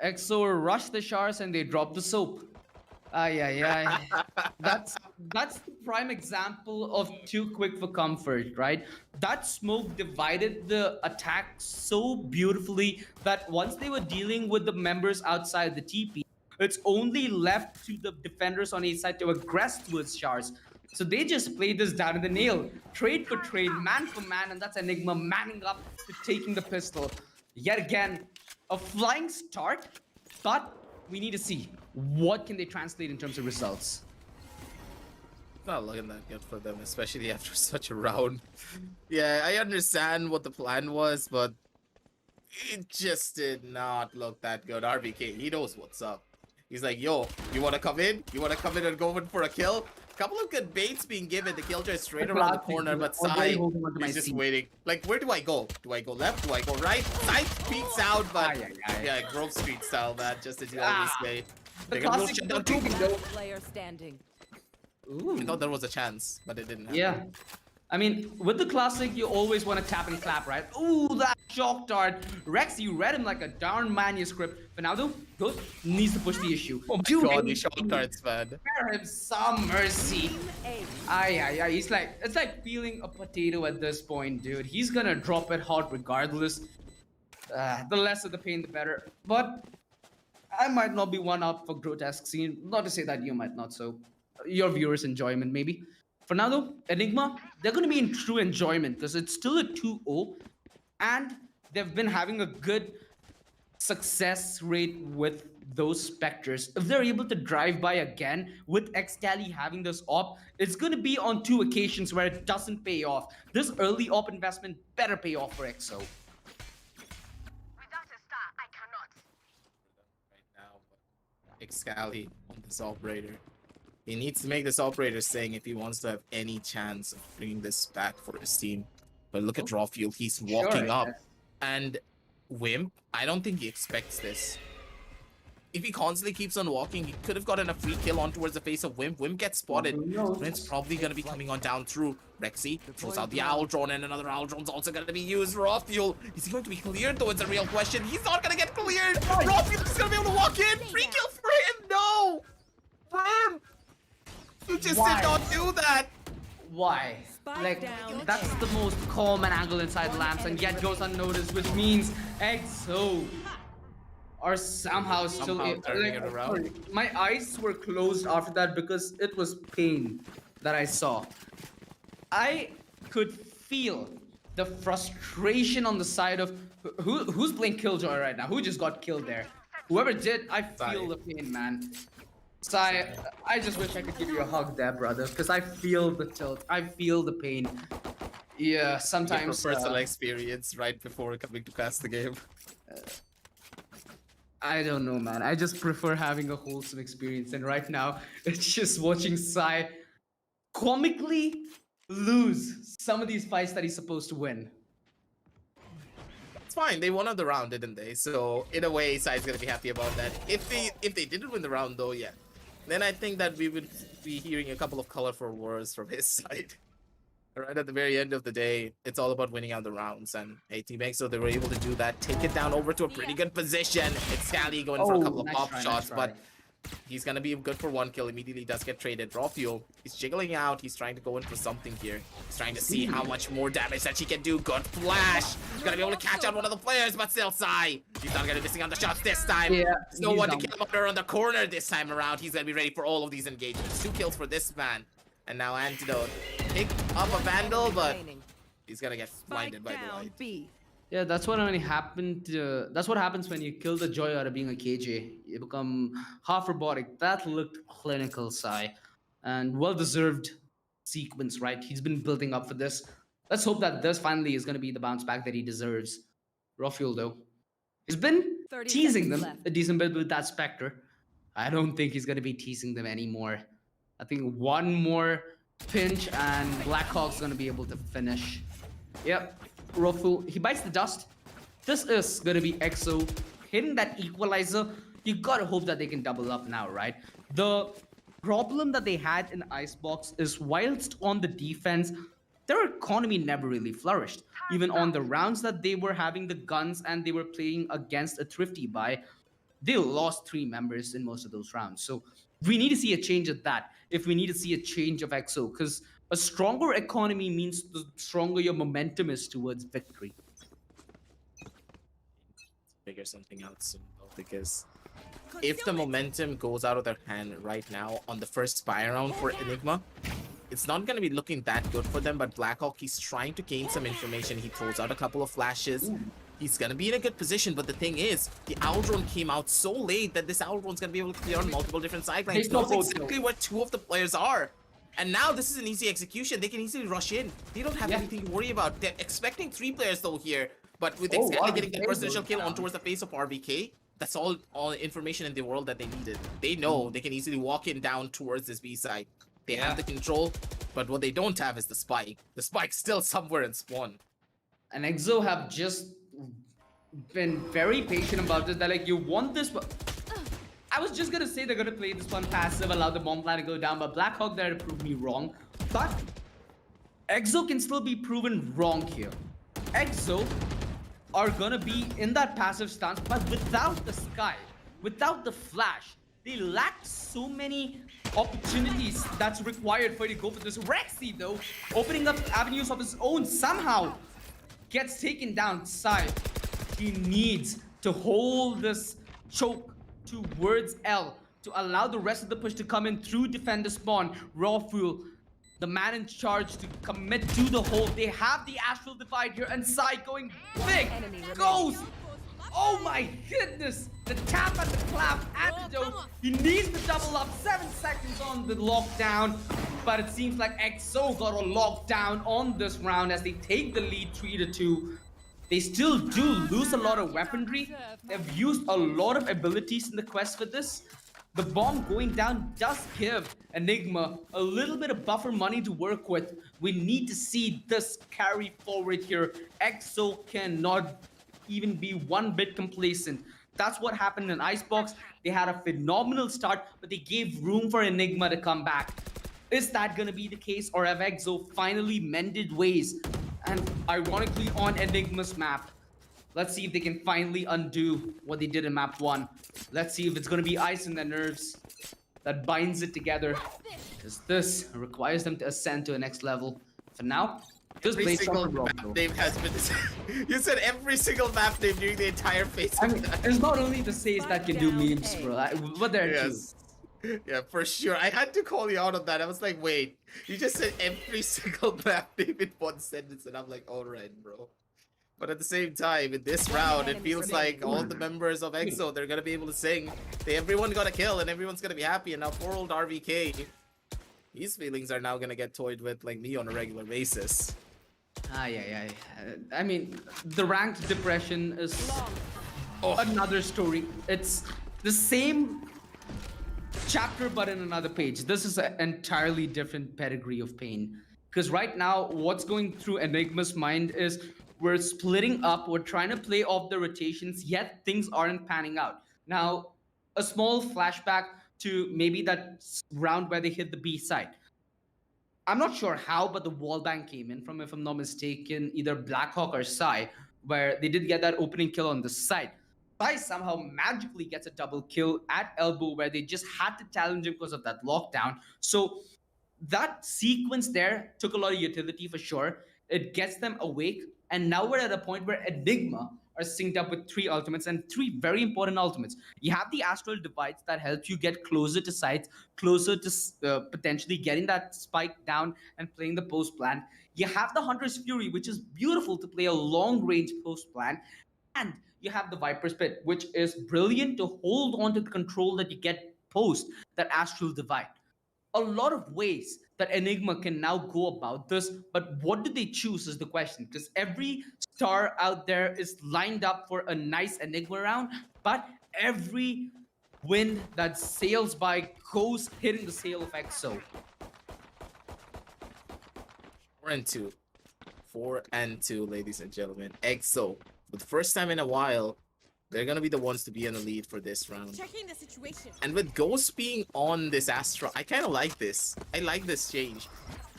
EXO rushed the showers and they dropped the soap. Ay. That's the prime example of too quick for comfort, right? That smoke divided the attack so beautifully that once they were dealing with the members outside the TP, it's only left to the defenders on each side to aggress towards showers. So they just played this down in the nail. Trade for trade, man for man, and that's Enigma manning up to taking the pistol. Yet again, a flying start, but we need to see what can they translate in terms of results. Not looking that good for them, especially after such a round. Yeah, I understand what the plan was, but it just did not look that good. RBK, he knows what's up. He's like, yo, you want to come in? You want to come in and go in for a kill? Couple of good baits being given. The Killjoy is straight around the corner, but Sai is just waiting. Like, where do I go? Do I go left? Do I go right? Sai peeks out, but yeah, Grove Street style, man, just as you always say. They're gonna go shut down two player standing. Ooh. I thought there was a chance, but it didn't happen. Yeah. I mean, with the classic, you always want to tap and clap, right? Ooh, that shock dart. Rex, you read him like a darn manuscript. But now, though, needs to push the issue. Oh my god, these shock darts, man. Spare him some mercy. Ay. He's like, it's like peeling a potato at this point, dude. He's gonna drop it hot regardless. The less of the pain, the better. But I might not be one up for grotesque scene. Not to say that you might not, so your viewers' enjoyment, maybe. For now, though, Enigma, they're going to be in true enjoyment because it's still a 2-0 and they've been having a good success rate with those Spectres. If they're able to drive by again with Excali having this op, it's going to be on 2 occasions where it doesn't pay off. This early op investment better pay off for EXO. Without a star, I cannot. Right now, Excali on this operator. He needs to make this operator saying if he wants to have any chance of bringing this back for his team. But look at Rawfield, he's walking up. And Wimp, I don't think he expects this. If he constantly keeps on walking, he could have gotten a free kill on towards the face of Wimp. Wimp gets spotted. It's probably going to be coming on down through. Rexy throws out the Owl Drone, and another Owl Drone's also going to be used. Rawfield, is he going to be cleared though? It's a real question. He's not going to get cleared. Rawfield is going to be able to walk in. Free kill for him. No. Wimp. You just did not do that! Why? Like, that's the most common angle inside lamps and yet goes unnoticed, which means EXO are somehow still turning it around. Sorry, my eyes were closed after that because it was pain that I saw. I could feel the frustration on the side of who's playing Killjoy right now? Who just got killed there? Whoever did, I feel the pain, man. Sai, I just wish I could give you a hug there, brother, because I feel the tilt. I feel the pain. Yeah, sometimes... personal experience right before coming to cast the game. I don't know, man. I just prefer having a wholesome experience, and right now, it's just watching Sai comically lose some of these fights that he's supposed to win. It's fine. They won on the round, didn't they? So in a way, Sai's gonna be happy about that. If they didn't win the round, though, yeah, then I think that we would be hearing a couple of colorful words from his side. Right at the very end of the day, it's all about winning out the rounds, and hey, Team EXO, they were able to do that. Take it down over to a pretty good position. It's Scally going for a couple of pop shots, but he's gonna be good for 1 kill. Immediately does get traded. Raw Fuel, he's jiggling out. He's trying to go in for something here. He's trying to see how much more damage that she can do. Good flash. He's gonna be able to catch out one of the players, but still Sai. He's not gonna be missing on the shots this time. Yeah, there's no one to kill him up there on the corner this time around. He's gonna be ready for all of these engagements. 2 kills for this man. And now Antidote pick up a Vandal, but he's gonna get blinded by the light. Yeah, that's what only happened. That's what happens when you kill the joy out of being a KJ. You become half robotic. That looked clinical, Sai, and well deserved sequence. Right, he's been building up for this. Let's hope that this finally is going to be the bounce back that he deserves. Rafael, though, he's been 30 teasing seconds them left. a decent bit with that Spectre. I don't think he's going to be teasing them anymore. I think one more pinch and Blackhawk's going to be able to finish. Yep, Rafael, he bites the dust. This is going to be EXO hitting that equalizer. You got to hope that they can double up now, right? The problem that they had in Icebox is whilst on the defense, their economy never really flourished. Even on the rounds that they were having the guns and they were playing against a thrifty buy, they lost 3 members in most of those rounds. So we need to see a change of that if we need to see a change of EXO, because a stronger economy means the stronger your momentum is towards victory. Figure something out soon though, because if the momentum goes out of their hand right now on the first buy round for Enigma, it's not going to be looking that good for them. But Blackhawk, he's trying to gain some information. He throws out a couple of flashes. He's going to be in a good position. But the thing is, the Outrun came out so late that this Outrun's going to be able to clear on multiple different side lanes. He knows exactly where 2 of the players are. And now this is an easy execution. They can easily rush in. They don't have anything to worry about. They're expecting 3 players though here. But with Excalibur getting that presidential kill on towards the face of RBK, that's all information in the world that they needed. They know they can easily walk in down towards this B side. They have the control, but what they don't have is the spike. The spike's still somewhere in spawn. And EXO have just been very patient about this. They're like, you want this, but I was just gonna say they're gonna play this one passive, allow the bomb plan to go down, but Blackhawk there to prove me wrong. But EXO can still be proven wrong here. EXO are gonna be in that passive stance, but without the sky, without the flash, they lacked so many opportunities that's required for you to go for this. Rexy, though, opening up avenues of his own, somehow gets taken down. Side, he needs to hold this choke towards L to allow the rest of the push to come in through defender spawn. Raw Fuel, the man in charge, to commit to the hold. They have the Astral Divide here, and Sai going big. Goes! Oh my goodness! The tap and the clap antidote. He needs to double up. 7 seconds on the lockdown. But it seems like EXO got a lockdown on this round as they take the lead 3-2. They still do lose a lot of weaponry. They've used a lot of abilities in the quest for this. The bomb going down does give Enigma a little bit of buffer money to work with. We need to see this carry forward here. EXO cannot even be one bit complacent. That's what happened in Icebox. They had a phenomenal start, but they gave room for Enigma to come back. Is that going to be the case, or have EXO finally mended ways? And ironically, on Enigma's map, let's see if they can finally undo what they did in map 1. Let's see if it's going to be ice in their nerves that binds it together, because this requires them to ascend to a next level. For now, just Every play single map name has been you said every single map name during the entire phase. I mean, it's not only the Says that can do memes, bro. But there are two. Yeah, for sure. I had to call you out on that. I was like, wait, you just said every single map name in one sentence, and I'm like, all right, bro. But at the same time, in this round, it feels like all the members of EXO, they're gonna be able to sing. Everyone got a kill, and everyone's gonna be happy. And now poor old RVK, his feelings are now gonna get toyed with like me on a regular basis. Yeah. I mean, the ranked depression is another story. It's the same chapter, but in another page. This is an entirely different pedigree of pain. Because right now, what's going through Enigma's mind is we're splitting up, we're trying to play off the rotations, yet things aren't panning out. Now, a small flashback to maybe that round where they hit the B side. I'm not sure how, but the wall bang came in from, if I'm not mistaken, either Blackhawk or Sai, where they did get that opening kill on the side. Sai somehow magically gets a double kill at elbow, where they just had to challenge him because of that lockdown. So that sequence there took a lot of utility for sure. It gets them awake, and now we're at a point where Enigma are synced up with 3 ultimates and 3 very important ultimates. You have the Astral Divides that helps you get closer to sites, closer to potentially getting that spike down and playing the post plan. You have the Hunter's Fury, which is beautiful to play a long range post plan. And you have the Viper's Pit, which is brilliant to hold on to the control that you get post that Astral Divide. A lot of ways that Enigma can now go about this, but what do they choose is the question. Because every star out there is lined up for a nice Enigma round, but every wind that sails by goes hitting the sail of EXO. 4-2. 4-2, ladies and gentlemen. EXO, for the first time in a while, they're gonna be the ones to be in the lead for this round. Checking the situation. And with Ghost being on this Astra, I kind of like this. I like this change.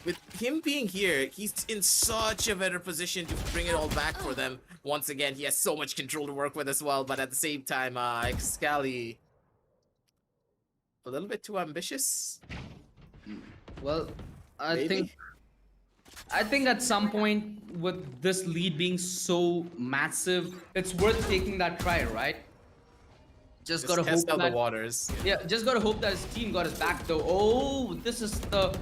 With him being here, he's in such a better position to bring it all back for them. Once again, he has so much control to work with as well, but at the same time, Excali, a little bit too ambitious. Well, I Maybe? think at some point with this lead being so massive, it's worth taking that try, right? Just gotta hope test out that the waters. yeah, just gotta hope that his team got his back though. Oh, this is the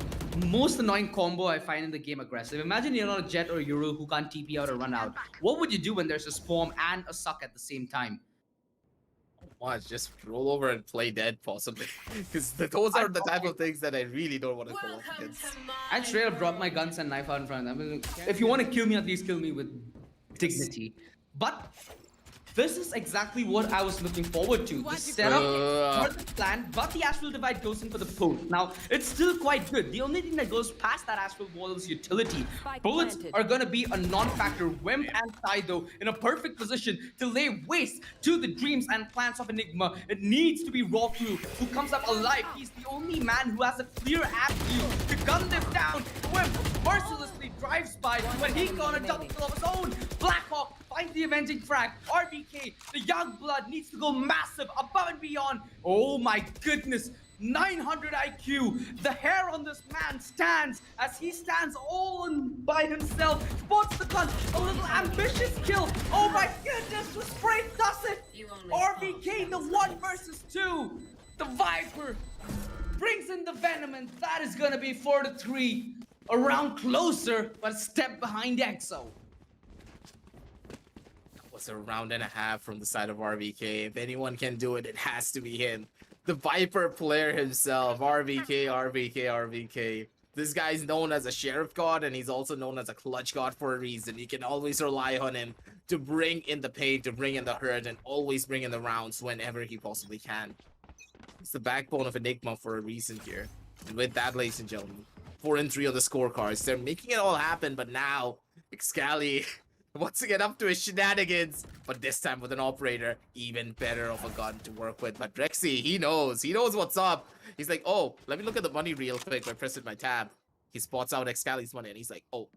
most annoying combo I find in the game aggressive. Imagine you're on a Jet or Euro who can't TP out or run out. What would you do when there's a Swarm and a Suck at the same time? Watch, just roll over and play dead, possibly. Because those are the type of things that I really don't want to go up against. I'd straight up drop my guns and knife out in front of them. If you want to kill me, at least kill me with dignity. But this is exactly what I was looking forward to. The setup for the plan, but the Astral Divide goes in for the post. Now, it's still quite good. The only thing that goes past that Astral Wall is utility. Bullets are going to be a non-factor. Wimp and Sido in a perfect position to lay waste to the dreams and plans of Enigma. It needs to be Rawflu, who comes up alive. He's the only man who has a clear avenue to gun them down. Wimp mercilessly drives by, but he got a double kill of his own. Blackhawk finds the avenging frag. RBK, the young blood, needs to go massive, above and beyond. Oh my goodness. 900 IQ. The hair on this man stands as he stands all by himself. Spots the gun. A little ambitious kill. Oh my goodness. The spray does it. RBK, the 1 versus 2. The Viper brings in the Venom, and that is going to be 4-3. A round closer, but a step behind EXO. Was a round and a half from the side of RVK. If anyone can do it, it has to be him. The Viper player himself. RVK. This guy's known as a Sheriff God, and he's also known as a Clutch God for a reason. You can always rely on him to bring in the pain, to bring in the hurt, and always bring in the rounds whenever he possibly can. It's the backbone of Enigma for a reason here. And with that, ladies and gentlemen, 4-3 on the scorecards. They're making it all happen, but now, Excali once again up to his shenanigans, but this time with an operator, even better of a gun to work with. But Rexy, he knows what's up. He's like, oh, let me look at the money real quick by pressing my tab. He spots out Excali's money and he's like, oh,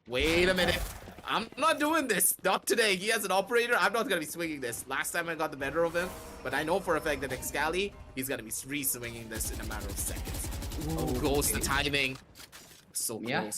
wait a minute. I'm not doing this. Not today. He has an operator. I'm not going to be swinging this. Last time I got the better of him, but I know for a fact that Excali, he's going to be re-swinging this in a matter of seconds. Oh, Ghost, the timing. So close. Yeah.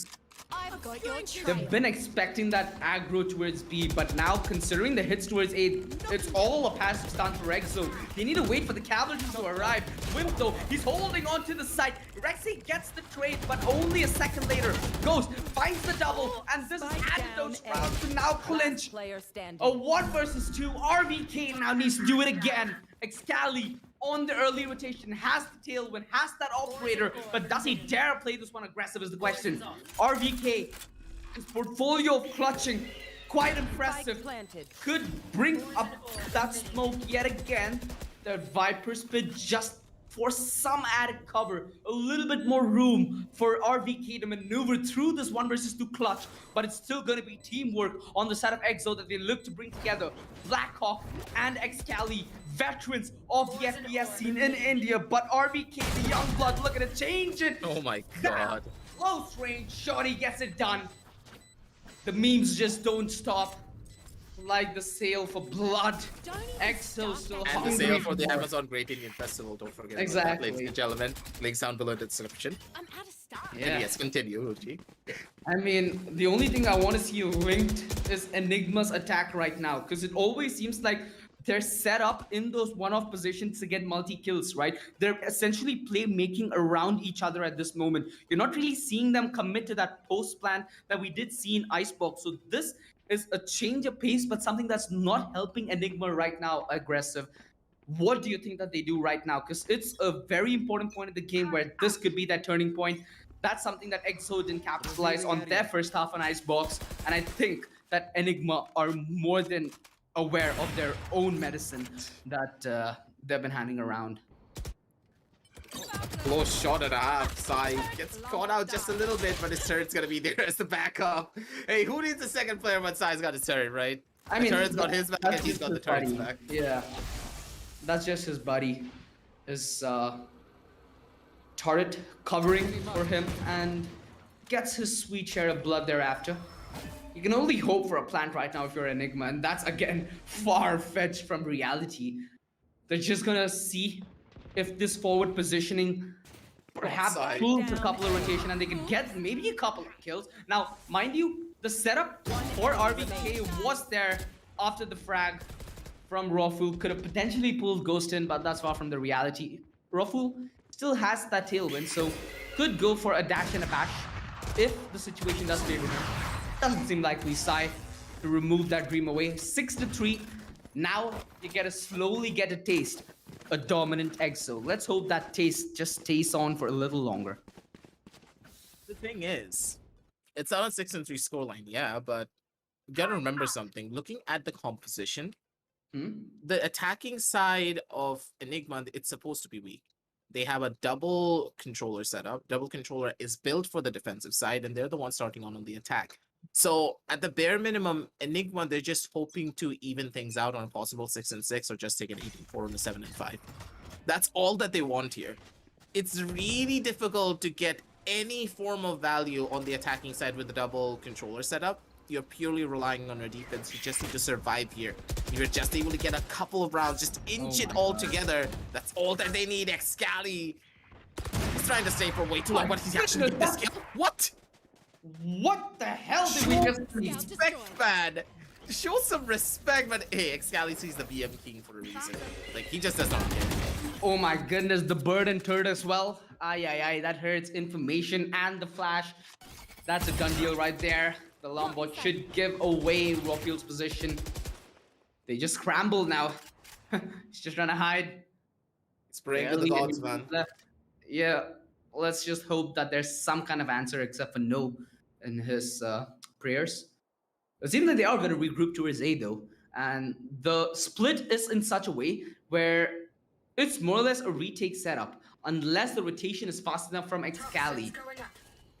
I've got your trail. They've been expecting that aggro towards B, but now considering the hits towards A, it's all a passive stun for EXO. They need to wait for the cavalry to arrive. Wimp though, he's holding on to the site. Rexy gets the trade, but only a second later. Ghost finds the double, and this is Antidote's round to now clinch. Player standing. A 1 versus 2. RVK now needs to do it again. Excali on the early rotation, has the tailwind, has that operator, but does he dare play this one aggressive is the question. RVK, his portfolio of clutching, quite impressive. Could bring up that smoke yet again. The Viper's Pit just for some added cover, a little bit more room for RVK to maneuver through this 1 versus 2 clutch, but it's still going to be teamwork on the side of EXO that they look to bring together. Blackhawk and Excali, veterans of the FPS scene in India, but RVK, the young blood, looking to change it. Oh my god. Close range, Shorty gets it done. The memes just don't stop. Like the sale for blood. EXO still And the hungry sale for the more. Amazon Great Indian Festival, don't forget about Exactly. that, ladies and gentlemen. Links down below the description. I'm out of stock. Yeah. Yes, continue, Uchi. I mean, the only thing I want to see linked is Enigma's attack right now, because it always seems like they're set up in those one-off positions to get multi-kills, right? They're essentially playmaking around each other at this moment. You're not really seeing them commit to that post plan that we did see in Icebox. So this is a change of pace, but something that's not helping Enigma right now aggressive. What do you think that they do right now? Because it's a very important point in the game where this could be that turning point. That's something that EXO didn't capitalize on their first half on Icebox. And I think that Enigma are more than aware of their own medicine that they've been handing around. Close shot and a half. Sai gets caught out just a little bit, but his turret's gonna be there as the backup. Hey, who needs a second player when Sai's got his turret, right? I mean, the turret's got his back and he's got the his turret's buddy. back. Yeah, that's just his buddy. His turret covering for him and gets his sweet share of blood thereafter. You can only hope for a plant right now if you're Enigma, and that's again far-fetched from reality. They're just gonna see if this forward positioning perhaps Outside. pulls a couple of rotation and they can get maybe a couple of kills. Now, mind you, the setup for RBK was there after the frag from Rafu. Could have potentially pulled Ghost in, but that's far from the reality. Rafu still has that tailwind, so could go for a dash and a bash if the situation does favor him. Doesn't seem likely. Sai to remove that dream away. 6-3. Now you get to slowly get a taste. A dominant EXO. Let's hope that taste just stays on for a little longer. The thing is, it's on a 6-3 scoreline, yeah, but you gotta remember something. Looking at the composition, the attacking side of Enigma, it's supposed to be weak. They have a double controller setup. Double controller is built for the defensive side, and they're the ones starting on the attack. So at the bare minimum, Enigma, they're just hoping to even things out on a possible 6-6 or just take an 8-4 on the 7-5. That's all that they want here. It's really difficult to get any form of value on the attacking side with the double controller setup. You're purely relying on your defense. You just need to survive here. You're just able to get a couple of rounds, just inch it all together. That's all that they need. Excali. He's trying to stay for way too long, but he's actually doing this kill. What? What the hell did we just see? Respect, man. Show some respect, but hey, Excali sees the BM King for a reason. Like, he just does not care. Oh my goodness, the bird and turret as well. Ay, that hurts. Information and the flash. That's a done deal right there. The Lombot should give away Rawfield's position. They just scramble now. He's just trying to hide. It's praying to the Barely gods, any man. left. Yeah, let's just hope that there's some kind of answer except for no in his prayers. It seems like they are going to regroup towards A though. And the split is in such a way where it's more or less a retake setup. Unless the rotation is fast enough from Excali.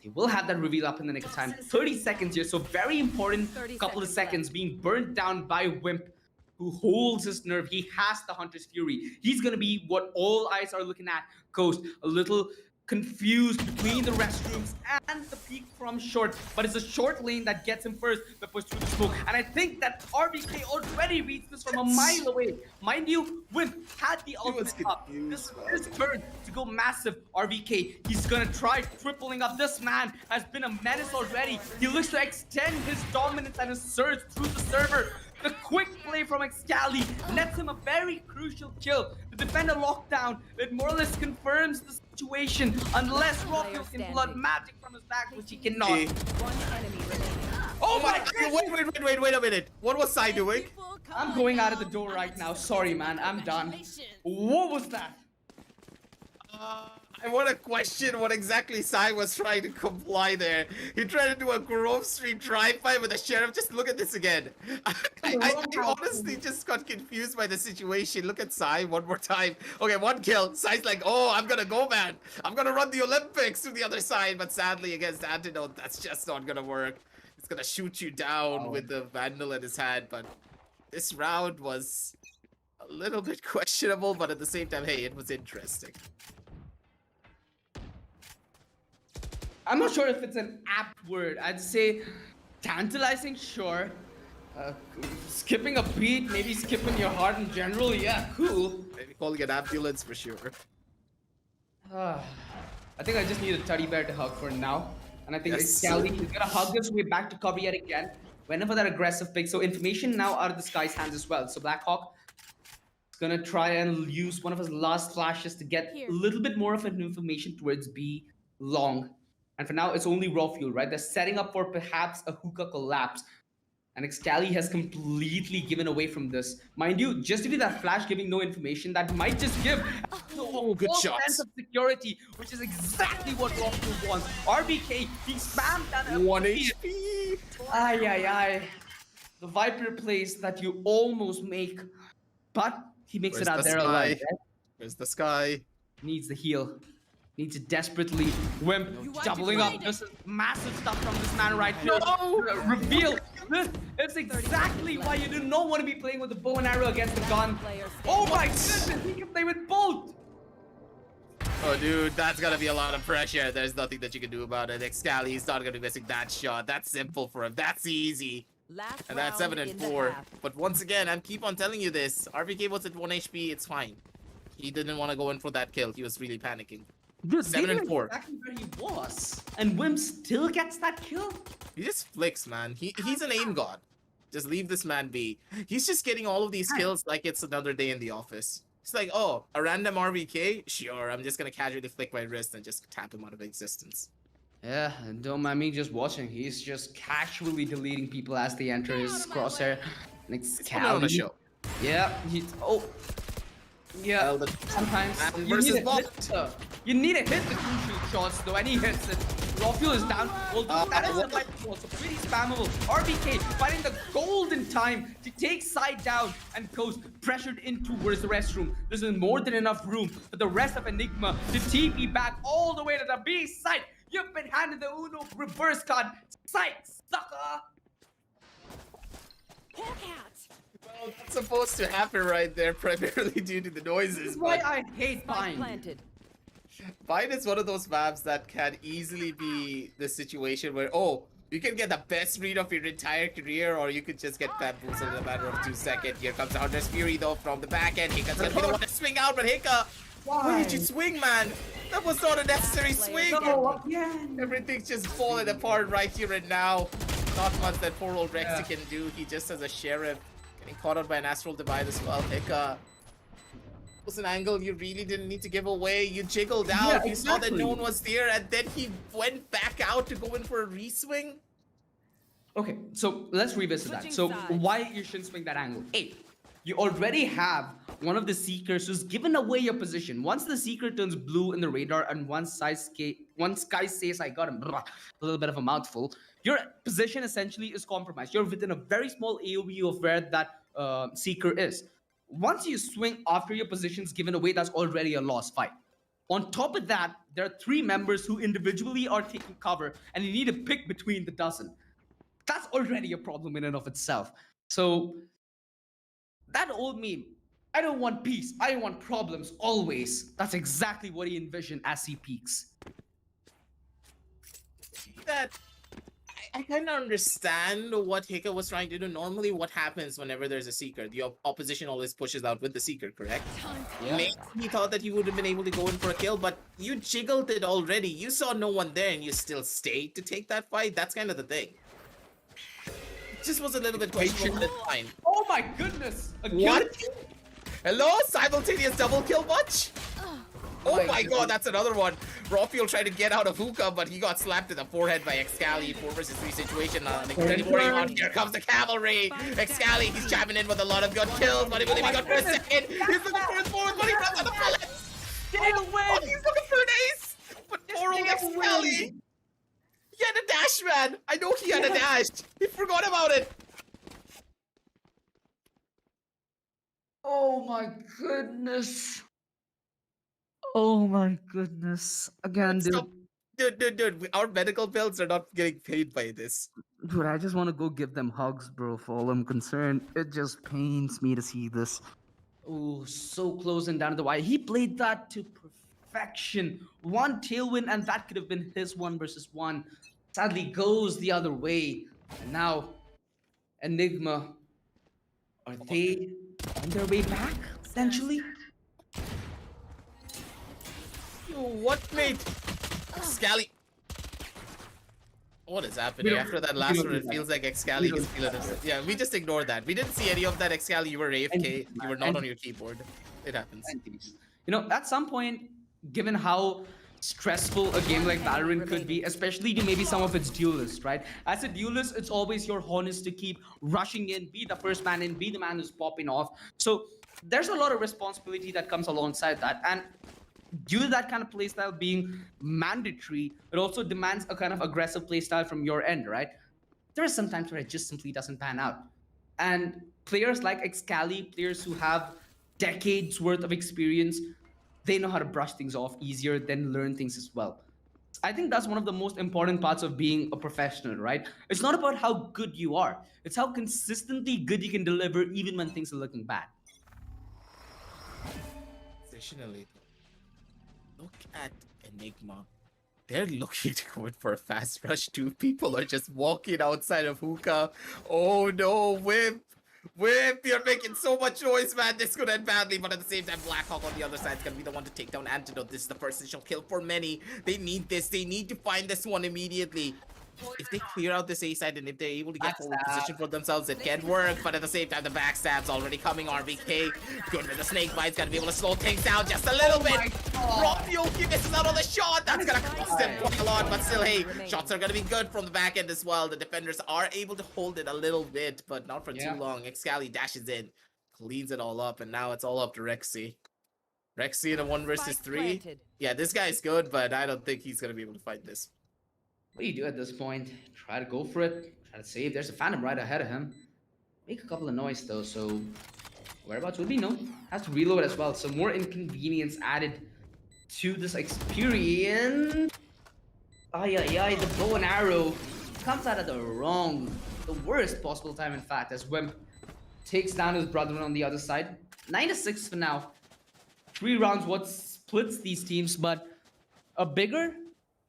They will have that reveal up in the nick of time. 30 seconds here, so very important couple of seconds being burnt down by Wimp, who holds his nerve. He has the Hunter's Fury. He's going to be what all eyes are looking at. Ghost, a little confused between the restrooms and the peak from short, but it's a short lane that gets him first, the push through the smoke. And I think that RBK already reads this from a mile away. Mind you, Wimp had the ultimate up. This is his turn to go massive. RBK, he's gonna try tripling up. This man has been a menace already. He looks to extend his dominance and his surge through the server. The quick play from Excali nets him a very crucial kill. The defender lockdown, it more or less confirms the situation unless Rafield can blood magic from his back, which he cannot. One enemy remaining. Oh my god! Wait a minute. What was Sai doing? I'm going out of the door right now. Sorry, man. I'm done. What was that? I want to question what exactly Sai was trying to comply there. He tried to do a Grove Street drive-by with the sheriff. Just look at this again. I honestly just got confused by the situation. Look at Sai one more time. Okay, one kill. Sai's like, oh, I'm gonna go, man. I'm gonna run the Olympics to the other side. But sadly, against Antidote, that's just not gonna work. It's gonna shoot you down with the Vandal in his hand. But this round was a little bit questionable, but at the same time, hey, it was interesting. I'm not sure if it's an apt word. I'd say tantalizing, sure. Skipping a beat, maybe skipping your heart in general, yeah, cool. Maybe calling an ambulance for sure. I think I just need a teddy bear to hug for now. And I think Yes. Scally is gonna hug his way back to cover yet again. Whenever that aggressive pick. So information now out of the Sky's hands as well. So Blackhawk is gonna try and use one of his last flashes to get Here. a little bit more of an information towards B long. And for now, it's only raw fuel, right? They're setting up for perhaps a hookah collapse. And Excali has completely given away from this. Mind you, just to be that flash giving no information, that might just give Oh, good false shots. sense of security, which is exactly what Rockfield wants. RBK, he spammed that 1 HP. Ay, ay, ay. The Viper plays that you almost make, but he makes Where's it out the there sky? alive. Right? Where's the sky? Needs the heal. Needs it desperately. Wimp You want doubling to up. find it? This is massive stuff from this man right here. No! Reveal. This is exactly why you do not want to be playing with a bow and arrow against the gun. Player Oh my goodness, he can play with both. Oh, dude, that's gonna be a lot of pressure. There's nothing that you can do about it. Excali is not gonna be missing that shot. That's simple for him. That's easy. Last And that's round 7 and in the 4. half. But once again, I keep on telling you this. RBK was at 1 HP. It's fine. He didn't want to go in for that kill. He was really panicking. Dude, 7 they and knew 4. exactly where he was. And Wim still gets that kill. He just flicks, man. He's an aim god. Just leave this man be. He's just getting all of these kills like it's another day in the office. It's like, oh, a random RBK? Sure, I'm just gonna casually flick my wrist and just tap him out of existence. Yeah, and don't mind me just watching. He's just casually deleting people as they enter his crosshair. He's putting on a show. Yeah, yeah. Well, the Sometimes man you versus need, bot. you need to hit the crucial shots though, and he hits it. Raw is down. Although that is a what- light ball, so pretty spammable. RBK finding the golden time to take side down and goes pressured in towards the restroom. This is more than enough room for the rest of Enigma to TP back all the way to the B side. You've been handed the Uno reverse card. Psych, sucker! Well, that's supposed to happen right there, primarily due to the This noises. is why But I hate Spike Bind. planted. Bind is one of those maps that can easily be the situation where, oh, you can get the best read of your entire career, or you could just get bamboozled in a matter of 2 seconds. Here comes Hunter's Fury, though, from the back end. Hika's gonna be the one to swing out, but Hika, why did you swing, man? That was not a necessary swing. No, again. Everything's just falling apart right here and now. Not much that poor old Rexy Yeah. can do. He just has a sheriff getting caught out by an astral divide as well. Hika was an angle you really didn't need to give away. You jiggled out. Yeah, You saw that exactly. no one was there, and then he went back out to go in for a reswing. Okay, so let's revisit that. Switching So sides. why you shouldn't swing that angle? A, you already have one of the Seekers who's given away your position. Once the Seeker turns blue in the radar and once Sky says, I got him, a little bit of a mouthful, your position essentially is compromised. You're within a very small AoE of where that Seeker is. Once you swing after your position's given away, that's already a lost fight. On top of that, there are 3 members who individually are taking cover, and you need to pick between the dozen. That's already a problem in and of itself. So that old meme, I don't want peace, I want problems always. That's exactly what he envisioned as he peaks. That I kind of understand what Hika was trying to do. Normally, what happens whenever there's a Seeker? The opposition always pushes out with the Seeker, correct? Maybe he thought that he would have been able to go in for a kill, but you jiggled it already. You saw no one there and you still stayed to take that fight. That's kind of the thing. It just was a little bit questionable, but it's fine. Oh my goodness! A What? kill? Hello? Simultaneous double kill much? Oh my my goodness. god, that's another one. Rawfield tried to get out of hookah, but he got slapped in the forehead by Excali. 4 versus 3 situation. Here comes the cavalry. Excali, he's jamming in with a lot of good kills, but he will be good for a second. He's looking for his forward, but he runs out of bullets. Get Oh, away! he's looking for an ace. But poor old Get away. Excali. He had a dash, man. I know he had a dash. He forgot about it. Oh my goodness. Oh my goodness. Again, dude. Stop. Dude, our medical bills are not getting paid by this. Dude, I just want to go give them hugs, bro, for all I'm concerned. It just pains me to see this. Oh, so close and down to the wire. He played that to perfection. One tailwind, and that could have been his 1 versus 1. Sadly, goes the other way. And now, Enigma. Are they on their way back, essentially? Yo, what, mate? Scally. What is happening? After that last one, it feels like Excali is feeling it. Yeah, we just ignored that. We didn't see any of that Excali. You were AFK. You were not on your keyboard. It happens. You know, at some point, given how stressful a game like Valorant could be, especially to maybe some of its duelists, right? As a duelist, it's always your honest to keep rushing in, be the first man in, be the man who's popping off. So there's a lot of responsibility that comes alongside that. And due to that kind of playstyle being mandatory, it also demands a kind of aggressive playstyle from your end, right? There are some times where it just simply doesn't pan out. And players like Excali, players who have decades worth of experience, they know how to brush things off easier than learn things as well. I think that's one of the most important parts of being a professional, right? It's not about how good you are, it's how consistently good you can deliver even when things are looking bad. Additionally, look at Enigma. They're looking to go in for a fast rush too. People are just walking outside of hookah. Oh no, whip! Whip! You're making so much noise, man. This could end badly, but at the same time, Blackhawk on the other side is gonna be the one to take down Antidote. This is the first initial kill for many. They need this. They need to find this one immediately. If they clear out this A side and if they're able to get forward position for themselves, it can work. But at the same time, the backstab's already coming. RBK, good with the snake bite's gonna be able to slow things down just a little bit. He misses out on the shot. That's gonna cost him quite a lot. But still, hey, shots are gonna be good from the back end as well. The defenders are able to hold it a little bit, but not for too long. Excali dashes in, cleans it all up, and now it's all up to Rexy. Rexy in a 1 versus 3. Yeah, this guy's good, but I don't think he's gonna be able to fight this. What do you do at this point? Try to go for it, try to save. There's a Phantom right ahead of him. Make a couple of noise though, so whereabouts would be known. Has to reload as well, so more inconvenience added to this experience. The bow and arrow comes out at the worst possible time in fact, as Wimp takes down his brother on the other side. 9-6 for now. 3 rounds, what splits these teams, but a bigger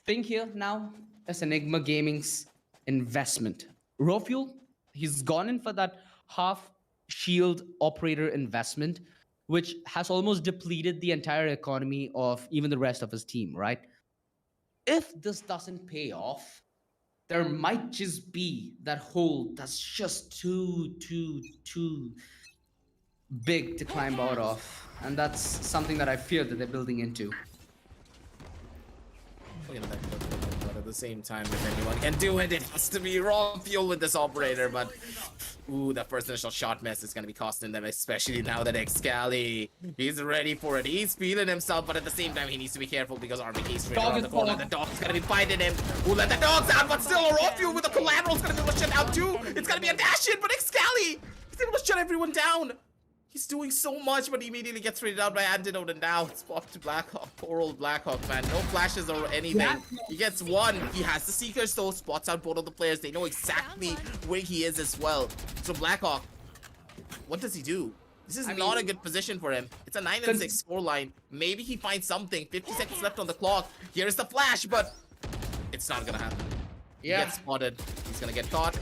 thing here now is Enigma Gaming's investment. Rofuel, he's gone in for that half shield operator investment, which has almost depleted the entire economy of even the rest of his team, right? If this doesn't pay off, there might just be that hole that's just too big to climb out of. And that's something that I fear that they're building into. Look at that. But at the same time, if anyone can do it, it has to be raw fuel with this operator. But ooh, that first initial shot miss is gonna be costing them, especially now that Excali, he's ready for it. He's feeling himself, but at the same time, he needs to be careful because RBK's straight around the corner. The dog's gonna be biting him. Ooh, let the dogs out, but still a raw fuel with the collateral's gonna be able to shut out too. It's gonna be a dash in, but Excali, he's able to shut everyone down. He's doing so much, but he immediately gets traded out by Antidote, and now it's off to Blackhawk. Poor old Blackhawk, man. No flashes or anything. He gets one. He has the Seekers, though. Spots out both of the players. They know exactly where he is as well. So Blackhawk, what does he do? This is not a good position for him. It's a 9-6 scoreline. Maybe he finds something. 50 seconds left on the clock. Here's the flash, but it's not gonna happen. Yeah. He gets spotted. He's gonna get caught.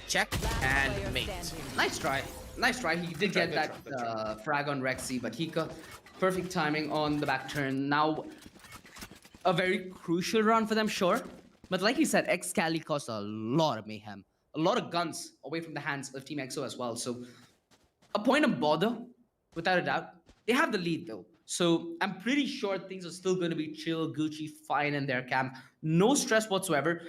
Check and mate. Nice try. Nice try. He did get that frag on Rexy, but he got perfect timing on the back turn. Now, a very crucial round for them, sure. But like you said, Excali caused a lot of mayhem. A lot of guns away from the hands of Team EXO as well. So, a point of bother, without a doubt. They have the lead, though. So, I'm pretty sure things are still going to be chill, Gucci, fine in their camp. No stress whatsoever.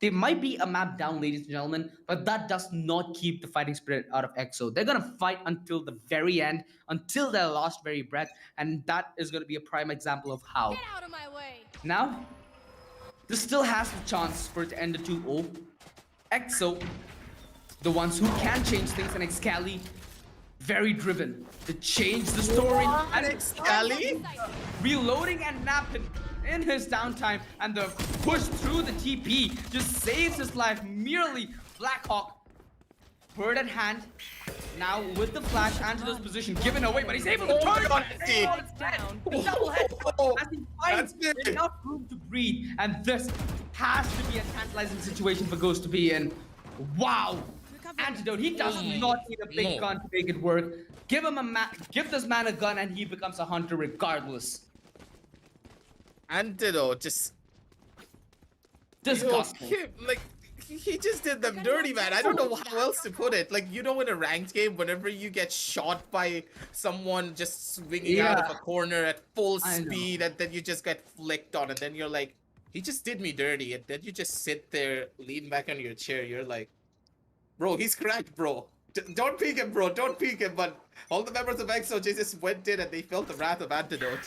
They might be a map down, ladies and gentlemen, but that does not keep the fighting spirit out of EXO. They're going to fight until the very end, until their last very breath, and that is going to be a prime example of how. Get out of my way. Now, this still has the chance for it to end a 2-0. EXO, the ones who can change things, and Excali, very driven to change the story. And Excali reloading and napping in his downtime, and the push through the TP just saves his life merely. Blackhawk, bird at hand, now with the flash, Antidote's position given away, but he's able to turn it on. It's down. The double headshot as he finds enough room to breathe, and this has to be a tantalizing situation for Ghost to be in. Wow. Antidote, he does not need a big gun to make it work. Give this man a gun and he becomes a hunter regardless. Antidote just disgusting. Like He just did them dirty, man. I don't know how else to put it. Like, you know, in a ranked game, whenever you get shot by someone just swinging out of a corner at full I know. speed, and then you just get flicked on, and then you're like, he just did me dirty. And then you just sit there, lean back on your chair. You're like, bro, he's cracked, bro. Don't peek him, bro. Don't peek him. But all the members of EXO just went in and they felt the wrath of Antidote.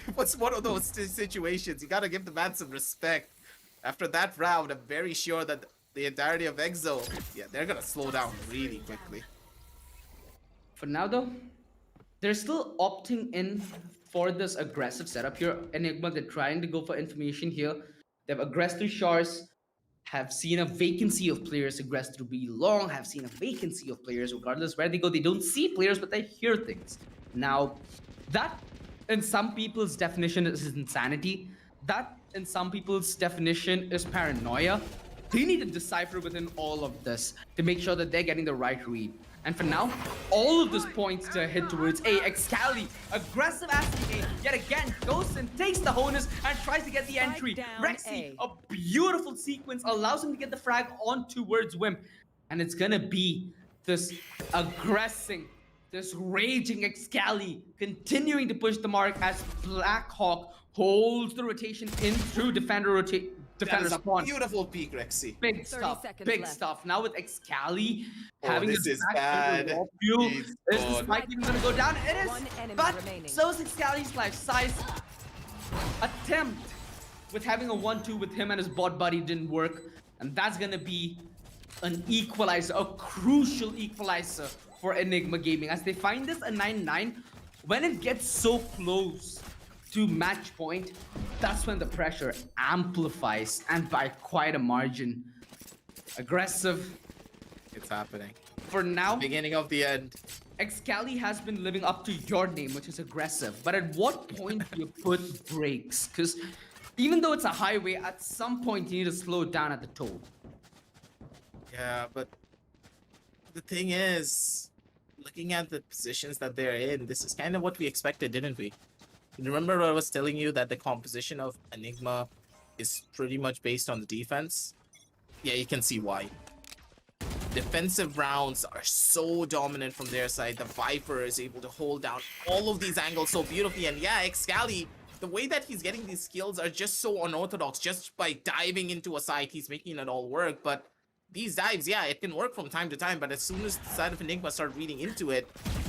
It was one of those situations. You gotta give the man some respect. After that round, I'm very sure that the entirety of EXO, yeah, they're gonna slow down really quickly. For now, though, they're still opting in for this aggressive setup here. Enigma, they're trying to go for information here. They've aggressed through Shars, have seen a vacancy of players aggress through B long, have seen a vacancy of players regardless where they go. They don't see players, but they hear things. Now, that in some people's definition is insanity. That in some people's definition is paranoia. They need to decipher within all of this to make sure that they're getting the right read. And for now, all of this points to hit towards A. Excali, aggressive as A, yet again, goes and takes the honus and tries to get the entry. down Rexy, A. a beautiful sequence, allows him to get the frag on towards Wimp. And it's gonna be this aggressing, this raging Excali, continuing to push the mark as Blackhawk holds the rotation in through defender That defender is a spawn. beautiful peek, Rexy. Big 30 stuff, seconds big left. stuff. Now with Excali Oh, having this his is back to the bad. raw fuel, He's is the gone. spike even gonna go down? It is, One enemy but remaining. so is Excali's life size attempt with having a 1-2 with him and his bot buddy didn't work, and that's gonna be an equalizer, a crucial equalizer for Enigma Gaming as they find this a 9-9. When it gets so close to match point, that's when the pressure amplifies, and by quite a margin. Aggressive It's happening. for now. Beginning of the end. Excali has been living up to your name, which is aggressive. But at what point do you put brakes? Because even though it's a highway, at some point you need to slow down at the toll. Yeah, but the thing is, looking at the positions that they're in, this is kind of what we expected, didn't we? Remember I was telling you that the composition of Enigma is pretty much based on the defense? Yeah, you can see why. Defensive rounds are so dominant from their side. The Viper is able to hold down all of these angles so beautifully. And yeah, Excali, the way that he's getting these skills are just so unorthodox. Just by diving into a site, he's making it all work. But these dives, yeah, it can work from time to time. But as soon as the side of Enigma start reading into it,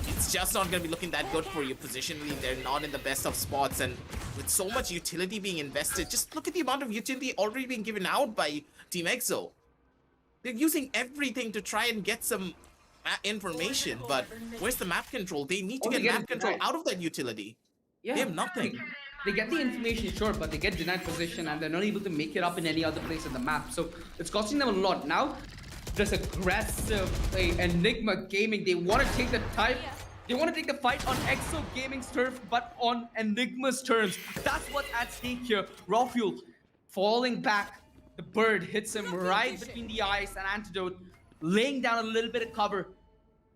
it's just not going to be looking that good for you. Positionally, they're not in the best of spots. And with so much utility being invested, just look at the amount of utility already being given out by Team EXO. They're using everything to try and get some information, but where's the map control? They need to Oh, they get get map it control denied. out of that utility. Yeah. They have nothing. They get the information, sure, but they get denied position and they're not able to make it up in any other place in the map. So it's costing them a lot. Now, this aggressive Enigma Gaming, they want to take the type. They want to take the fight on EXO Gaming's turf, but on Enigma's terms. That's what's at stake here. Raw Fuel falling back. The bird hits him right between the eyes, and Antidote laying down a little bit of cover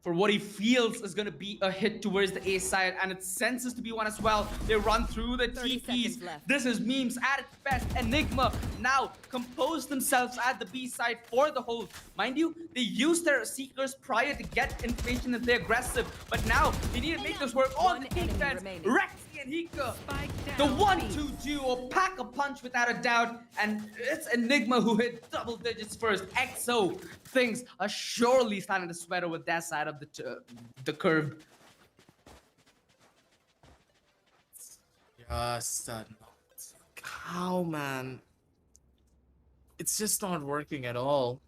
for what he feels is going to be a hit towards the A side, and it senses to be one as well. They run through the 30 TPs. seconds left. This is memes at its best. Enigma now compose themselves at the B side for the hold. Mind you, they used their seekers prior to get information that they're aggressive, but now they need to make this work on One the enemy defense. remaining. Rexy and Hika. Spike The down 1-2 duo pack a punch without a doubt, and it's Enigma who hit double digits first. EXO things are surely starting to sweat with that side of the curve. Just how, man? It's just not working at all.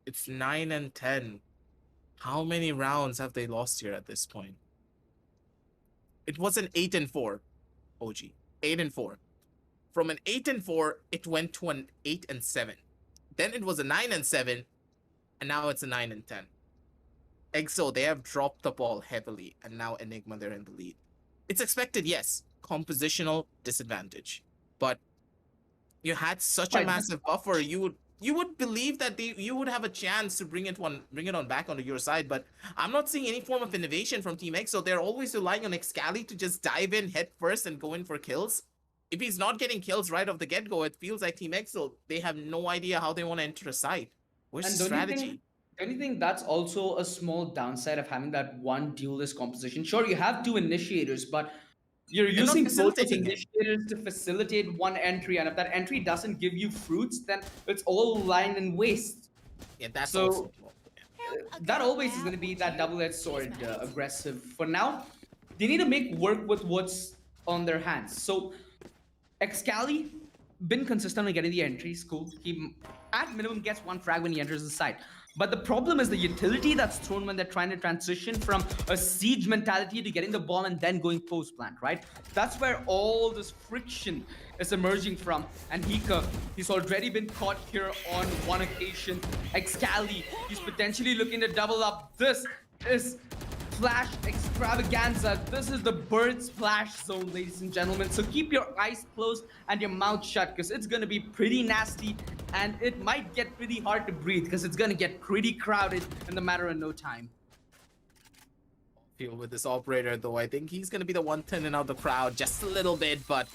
It's 9 and 10. How many rounds have they lost here at this point? It was an 8 and 4, OG. 8 and 4. From an 8 and 4, it went to an 8 and 7. Then it was a 9 and 7, and now it's a 9 and 10. EXO, they have dropped the ball heavily, and now Enigma, they're in the lead. It's expected, yes, compositional disadvantage, but you had such a Right. massive buffer. You would believe that you would have a chance to bring it on back onto your side, but I'm not seeing any form of innovation from Team EXO. They're always relying on Excali to just dive in head first and go in for kills. if he's not getting kills right off the get-go, it feels like Team Excel, they have no idea how they want to enter a site. Where's And the strategy? don't you think that's also a small downside of having that one duelist composition? Sure, you have two initiators, but you're They're not using both those facilitating it. initiators to facilitate one entry, and if that entry doesn't give you fruits, then it's all lying in waste. Yeah, that's So also. that always is going to be that double-edged sword, aggressive. For now, they need to make work with what's on their hands. So Excali been consistently getting the entries. Cool. He at minimum gets one frag when he enters the site. But the problem is the utility that's thrown when they're trying to transition from a siege mentality to getting the ball and then going post plant, right? That's where all this friction is emerging from. And Hika, he's already been caught here on one occasion. Excali, he's potentially looking to double up. This is Flash extravaganza. This is the bird splash zone, ladies and gentlemen. So keep your eyes closed and your mouth shut, because it's gonna be pretty nasty, and it might get pretty hard to breathe because it's gonna get pretty crowded in the matter of no time. Feel with this operator though, I think he's gonna be the one thinning out the crowd just a little bit, but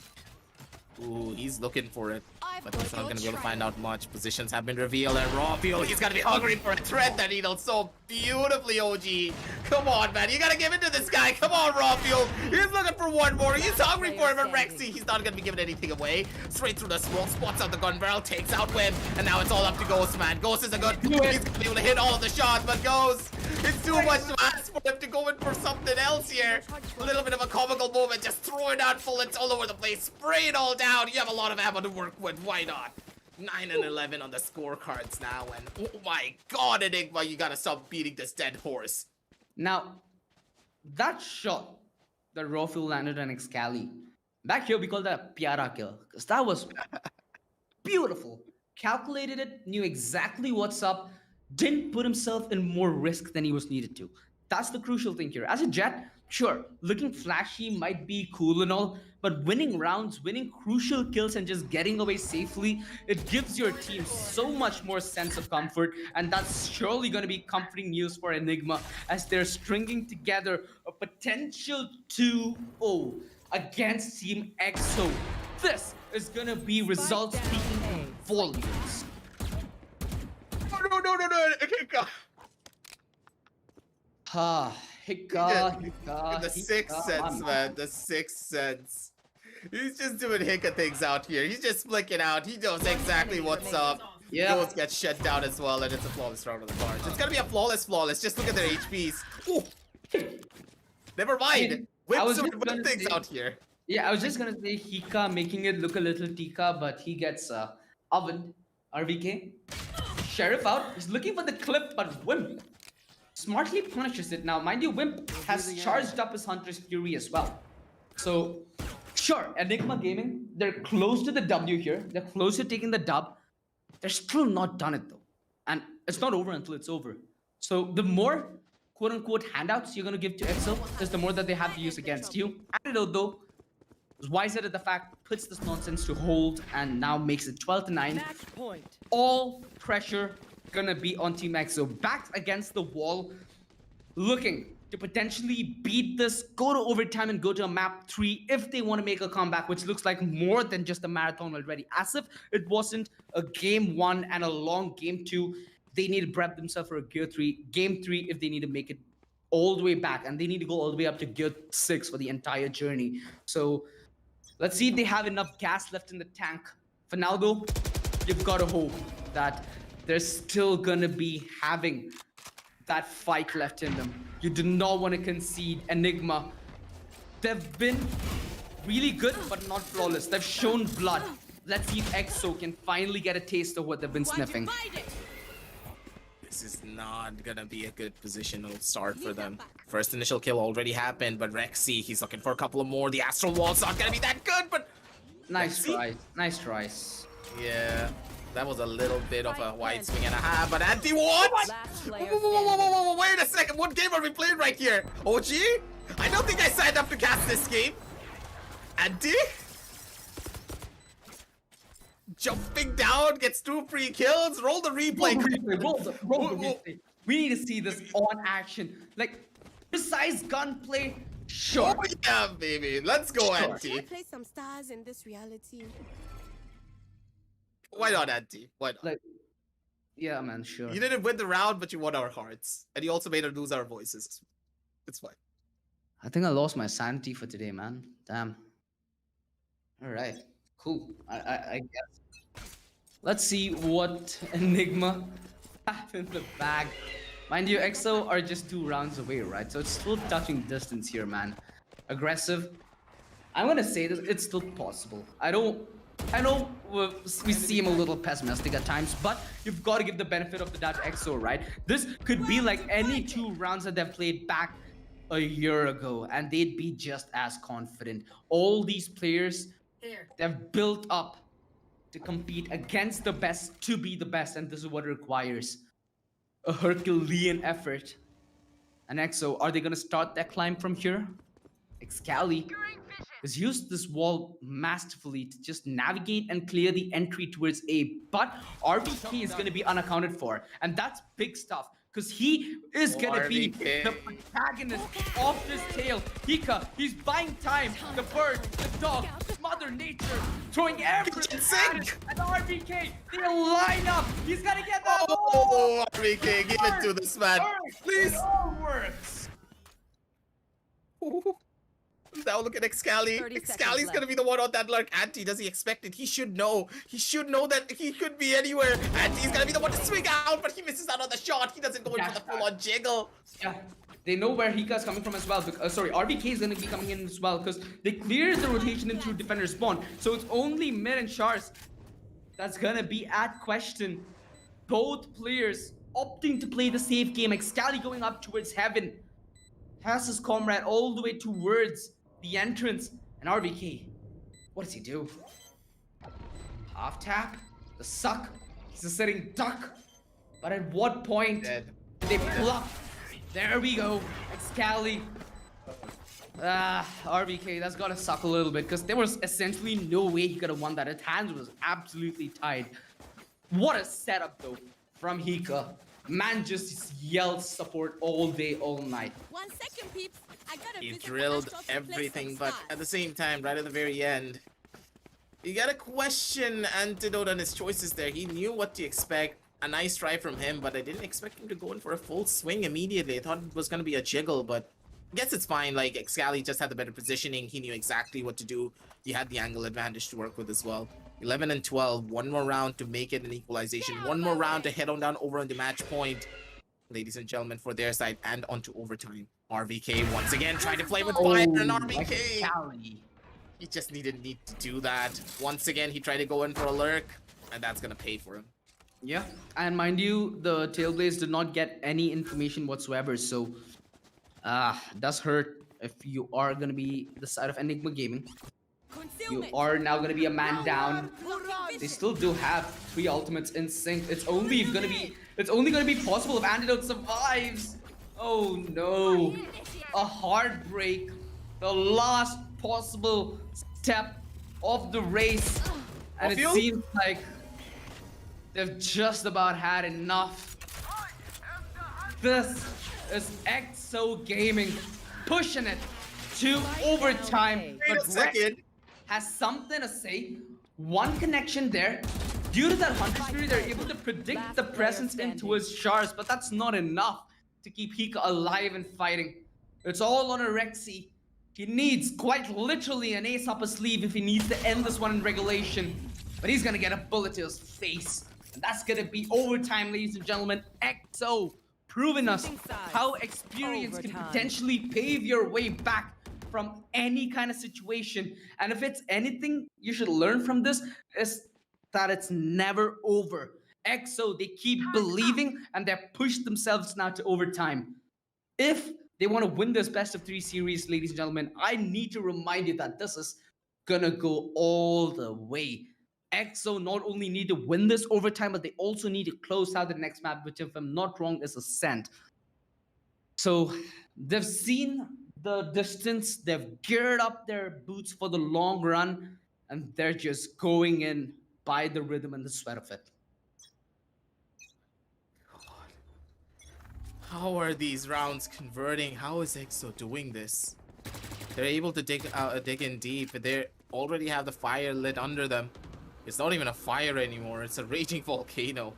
ooh, he's looking for it. But he's not gonna be able to find out much. Positions have been revealed, and Raw Fuel, he's gonna be hungry for a thread that needle so beautifully, OG. Come on, man, you gotta give it to this guy. Come on, Raw Fuel. He's looking for one more. He's hungry for it, but Rexy, he's not gonna be giving anything away. Straight through the smoke, spots out the gun barrel, takes out Wim, and now it's all up to Ghost, man. Ghost is a good. He's gonna be able to hit all of the shots, but Ghost, it's too much to ask for him to go in for something else here. A little bit of a comical moment, just throwing out bullets all over the place, spray it all down. You have a lot of ammo to work with. Why not? 9 and 11 on the scorecards now, and oh my god, Enigma, you gotta stop beating this dead horse. Now, that shot that Raw landed on Excali, back here we call that a Piara kill, because that was beautiful. Calculated it, knew exactly what's up, didn't put himself in more risk than he was needed to. That's the crucial thing here. As a Jet, sure, looking flashy might be cool and all, but winning rounds, winning crucial kills, and just getting away safely, it gives your team so much more sense of comfort, and that's surely going to be comforting news for Enigma as they're stringing together a potential 2-0 against Team EXO. This is going to be results speaking volumes. No, Hika. Hika. The sixth sense, man, the sixth sense. He's just doing Hika things out here. He's just flicking out. He knows exactly what's up. Yeah. Ghost gets shut down as well, and it's a flawless round of the cards. It's gonna be a flawless. Just look at their HPs. Ooh. Never mind. I was Whip just gonna things say- out here. Yeah, I was just gonna say Hika making it look a little Tika, but he gets ovened. RVK. Sheriff out. He's looking for the clip, but Wimp smartly punishes it. Now, mind you, Wimp has charged up his Hunter's Fury as well. So, sure, Enigma Gaming, they're close to the W here. They're close to taking the dub. They're still not done it though. And it's not over until it's over. So the more quote-unquote handouts you're going to give to Excel is the more that they have to use against you. Antidote though is wiser at the fact, puts this nonsense to hold, and now makes it 12-9. Match point. All pressure gonna be on Team EXO, backed against the wall, looking to potentially beat this, go to overtime and go to a map 3 if they want to make a comeback, which looks like more than just a marathon already. As if it wasn't a game 1 and a long game 2, they need to prep themselves for a game 3 if they need to make it all the way back, and they need to go all the way up to gear 6 for the entire journey. So let's see if they have enough gas left in the tank. For now though, you've got to hope that they're still gonna be having that fight left in them. You do not want to concede. Enigma, they've been really good, but not flawless. They've shown blood. Let's see if EXO can finally get a taste of what they've been sniffing. This is not gonna be a good positional start for them. First initial kill already happened, but Rexy, he's looking for a couple of more. The Astral Wall's not gonna be that good, but Nice Rexy? try. Nice tries. yeah, that was a little bit of a wide swing and a half, but Anti, what? Last player Whoa, wait a second, what game are we playing right here? OG? I don't think I signed up to cast this game. Anti? Jumping down, gets 2 free kills, roll the replay. Roll the replay. We need to see this on action. Like, precise gunplay, Sure. Oh yeah, baby. Let's go, Sure. Auntie. Play some stars in this reality. Why not, Auntie? Why not? Like, yeah, man, sure. You didn't win the round, but you won our hearts, and you also made us lose our voices. It's fine. I think I lost my sanity for today, man. Damn. All right, cool. I guess. Let's see what Enigma have in the bag. Mind you, EXO are just 2 rounds away, right? So it's still touching distance here, man. Aggressive. I'm gonna say that it's still possible. I know we seem a little pessimistic at times, but you've got to give the benefit of the doubt to EXO, right? This could be like any 2 rounds that they've played back a year ago, and they'd be just as confident. All these players, they've built up to compete against the best to be the best, and this is what it requires. A Herculean effort. And EXO, are they gonna start that climb from here? Excali has used this wall masterfully to just navigate and clear the entry towards A, but RBK is going to be unaccounted for, and that's big stuff because he is going to be RBK. the protagonist of this tale. Hika, he's buying time. The bird, the dog, Mother Nature, throwing everything at it. And RBK, they'll line up. He's going to get that. Oh, RBK, give it to this man, please. It all works. Now look at Excali. 30 seconds Excali's left. gonna be the one on that lurk. Auntie, does he expect it? He should know. He should know that he could be anywhere. Auntie's gonna be the one to swing out, but he misses out on the shot. He doesn't go in for the full-on jiggle. Yeah, they know where Hika's coming from as well. Sorry, RBK is going to be coming in as well because they cleared the rotation into defender spawn. So it's only Mid and Shars that's going to be at question. Both players opting to play the safe game. Excali going up towards heaven. Has his comrade all the way towards the entrance. And RBK, what does he do? Half tap? The suck? He's a sitting duck. But at what point Dead. did they pluck? There we go. Excali. RBK, that's gotta suck a little bit because there was essentially no way he could have won that. His hands was absolutely tied. What a setup though from Hika. Man just yelled support all day, all night. 1 second, peeps. I gotta He visit drilled Astros to play some everything, but stars. at the same time, right at the very end, you gotta question Antidote on his choices there. He knew what to expect. A nice try from him, but I didn't expect him to go in for a full swing immediately. I thought it was gonna be a jiggle, but I guess it's fine. Like, Excali just had the better positioning. He knew exactly what to do. He had the angle advantage to work with as well. 11 and 12. One more round to make it an equalization. One more round to head on down over on the match point. Ladies and gentlemen, for their side and onto overtime. RVK once again trying to play with fire and RVK. Excali. He just didn't need to do that. Once again, he tried to go in for a lurk, and that's gonna pay for him. Yeah, and mind you, the Tailblaze did not get any information whatsoever, so does hurt if you are gonna be the side of Enigma Gaming. You Concealment. are now gonna be a man down. Blocking They vision. still do have 3 ultimates in sync. It's only gonna be possible if Antidote survives. Oh no. A heartbreak. The last possible step of the race. And it Off you? seems like they've just about had enough. This is EXO Gaming pushing it to overtime. Wait But a second. has something to say. One connection there. Due to that hunter spirit, they're able to predict Last the player presence standing. into his shards, but that's not enough to keep Hika alive and fighting. It's all on Rexy. He needs quite literally an ace up his sleeve if he needs to end this one in regulation. But he's gonna get a bullet to his face. And that's gonna be overtime, ladies and gentlemen. EXO proving us Switching sides. how experience can Overtime. potentially pave your way back from any kind of situation. And if it's anything you should learn from this, is that it's never over. EXO, they keep believing and they've pushed themselves now to overtime. If they want to win this best of 3 series, ladies and gentlemen, I need to remind you that this is gonna go all the way. EXO not only need to win this overtime, but they also need to close out the next map, which, if I'm not wrong, is Ascent. So they've seen the distance, they've geared up their boots for the long run, and they're just going in by the rhythm and the sweat of it. How are these rounds converting? How is EXO doing this? They're able to dig in deep. They already have the fire lit under them. It's not even a fire anymore. It's a raging volcano.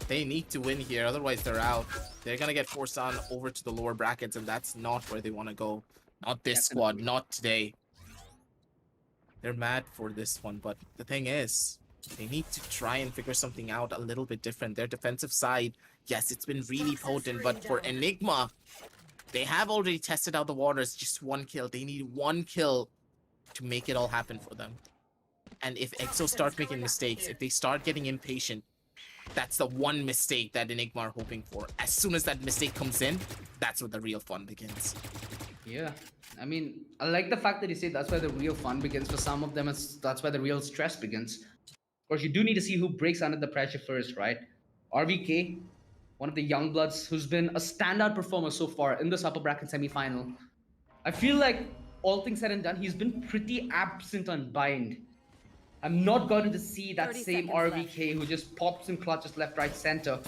They need to win here, otherwise they're out. They're gonna get forced on over to the lower brackets, and that's not where they want to go. Not this squad, not today. They're mad for this one, but the thing is, they need to try and figure something out a little bit different. Their defensive side, yes, it's been really potent, but for Enigma, they have already tested out the waters. Just one kill. They need one kill to make it all happen for them. And if EXO start making mistakes, if they start getting impatient, that's the one mistake that Enigma are hoping for. As soon as that mistake comes in, that's where the real fun begins. Yeah, I mean, I like the fact that you say that's where the real fun begins. For some of them, that's where the real stress begins. Of course, you do need to see who breaks under the pressure first, right? RVK, one of the young bloods who's been a standout performer so far in this upper bracket semi-final. I feel like, all things said and done, he's been pretty absent on Bind. I'm not going to see that 30 same seconds RVK who just pops and clutches left, right, center.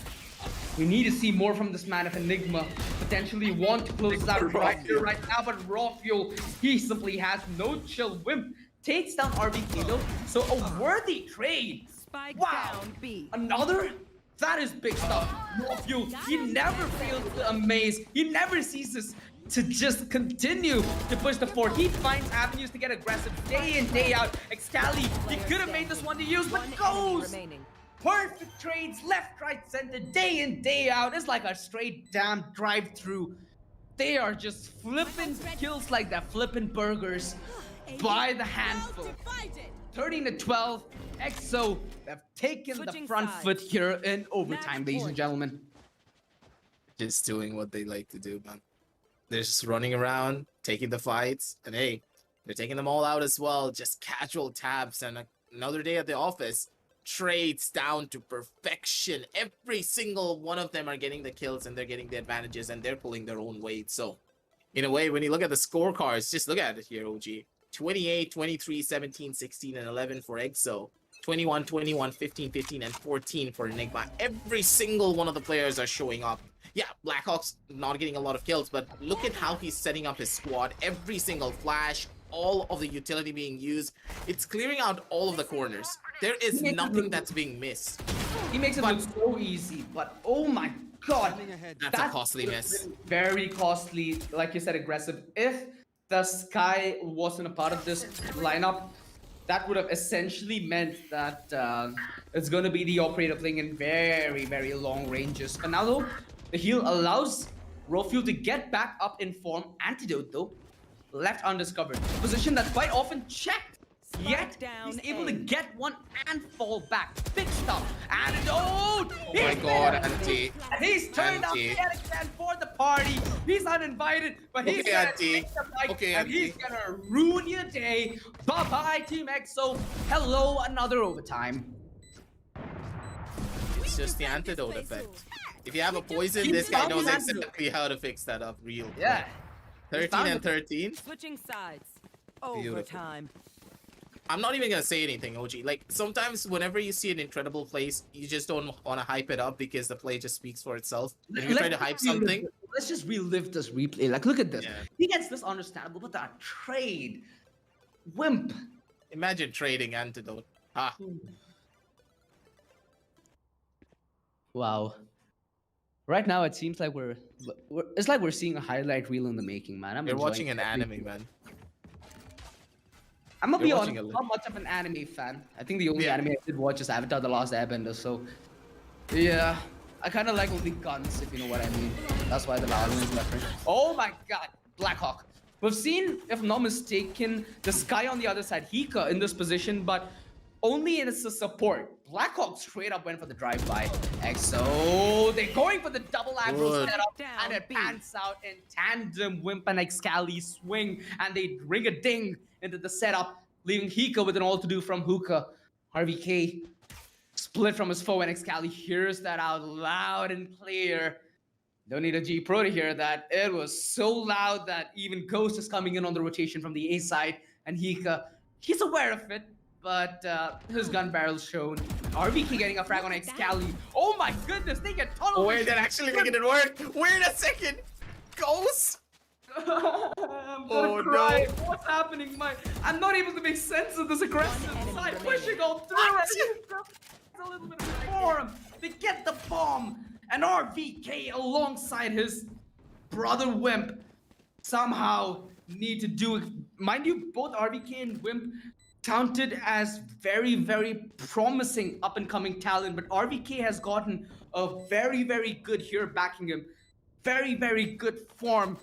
We need to see more from this man if Enigma potentially want to close that right here, right now, but Raw Fuel, he simply has no chill. Wimp takes down RVK though, so a worthy trade. Spike Wow, down B. another? That is big stuff. Raw Fuel, he never fails to amaze. He never ceases to just continue to push the forward. He finds avenues to get aggressive day in, day out. Excali, he could have made this one to use, but goes! Perfect trades, left, right, center, day in, day out. It's like a straight damn drive-through. They are just flipping kills like they're flipping burgers by the handful. 13-12, EXO have taken the Switching front sides. foot here in overtime, Match ladies and point. gentlemen. Just doing what they like to do, man. They're just running around, taking the fights, and hey, they're taking them all out as well. Just casual taps, and another day at the office. Trades down to perfection. Every single one of them are getting the kills, and they're getting the advantages, and they're pulling their own weight. So, in a way, when you look at the scorecards, just look at it here, OG. 28, 23, 17, 16, and 11 for EXO. 21, 21, 15, 15, and 14 for Enigma. Every single one of the players are showing up. Yeah, Blackhawk's not getting a lot of kills, but look at how he's setting up his squad. Every single flash, all of the utility being used. It's clearing out all of the corners. There is nothing that's being missed. He makes it look so easy, but oh my god. That's a costly miss. Very costly, like you said, aggressive. If the Sky wasn't a part of this lineup, that would have essentially meant that it's going to be the operator playing in very, very long ranges. But now though, the heal allows Rofuel to get back up in form. Antidote though, left undiscovered. Position that's quite often checked. Yet down he's able A. to get one and fall back. Big stuff. Antidote! Oh my god, Anti. And he's turned up Anti. yet again for the party. He's uninvited, but he's Okay, gonna Anti. take the mic Okay, and he's Anti. gonna ruin your day. Bye-bye, Team EXO. Hello, another overtime. It's just the antidote effect. If you have a poison, this guy knows exactly how to fix that up real quick. Yeah. 13 and 13. Switching sides. Beautiful. Overtime. I'm not even gonna say anything, OG. Like, sometimes whenever you see an incredible place, you just don't want to hype it up because the play just speaks for itself. If you try to hype something, Let's just relive this replay. Like, look at this. Yeah. He gets this understandable, but that trade. Wimp. imagine trading antidote. Ha. Wow. Right now, it seems like it's like we're seeing a highlight reel in the making, man. You're watching an anime, man. I'm gonna You're be watching honest, a not much of an anime fan. I think the only Yeah. anime I did watch is Avatar: The Last Airbender. So, yeah, I kind of like only guns, if you know what I mean. That's why the Valorant is referring. Oh my God, Blackhawk. We've seen, if I'm not mistaken, the Sky on the other side, Hika in this position, but only as a support. Blackhawk straight up went for the drive-by. EXO, they're going for the double aggro Good. setup, Down and it B. pans out in tandem. Wimp and Excali swing, and they ring a ding into the setup, leaving Hika with an all-to-do from Hookah. RVK split from his foe, and Excali hears that out loud and clear. Don't need a G Pro to hear that. It was so loud that even Ghost is coming in on the rotation from the A side, and Hika, he's aware of it, but his gun barrel's shown. RVK getting a frag on Excali. Oh my goodness, they get tunnel Oh, wait, vision. they're actually making it work. Wait a second. Ghost. I'm Oh, gonna cry. no. What's happening? I'm not able to make sense of this aggressive One enemy side remaining. pushing all through it. It's a little bit of form. They get the bomb, and RVK alongside his brother Wimp somehow need to do it. Mind you, both RVK and Wimp counted as very, very promising up and coming talent, but RVK has gotten a very, very good here backing him. Very, very good form.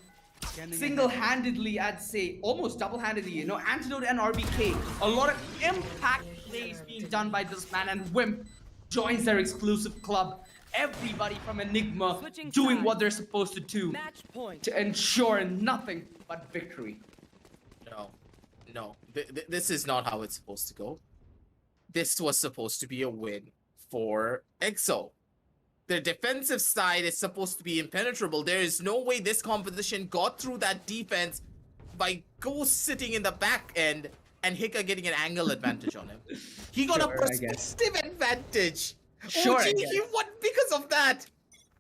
Single-handedly, I'd say, almost double-handedly, Antidote and RVK. A lot of impact plays being done by this man, and Wimp joins their exclusive club. Everybody from Enigma Switching doing sides. what they're supposed to do Match point. to ensure nothing but victory. No. This is not how it's supposed to go. This was supposed to be a win for EXO. Their defensive side is supposed to be impenetrable. There is no way this composition got through that defense by Ghost sitting in the back end and Hika getting an angle advantage on him. He got Sure, a I guess. perspective advantage. Sure, I OG, guess. he won because of that.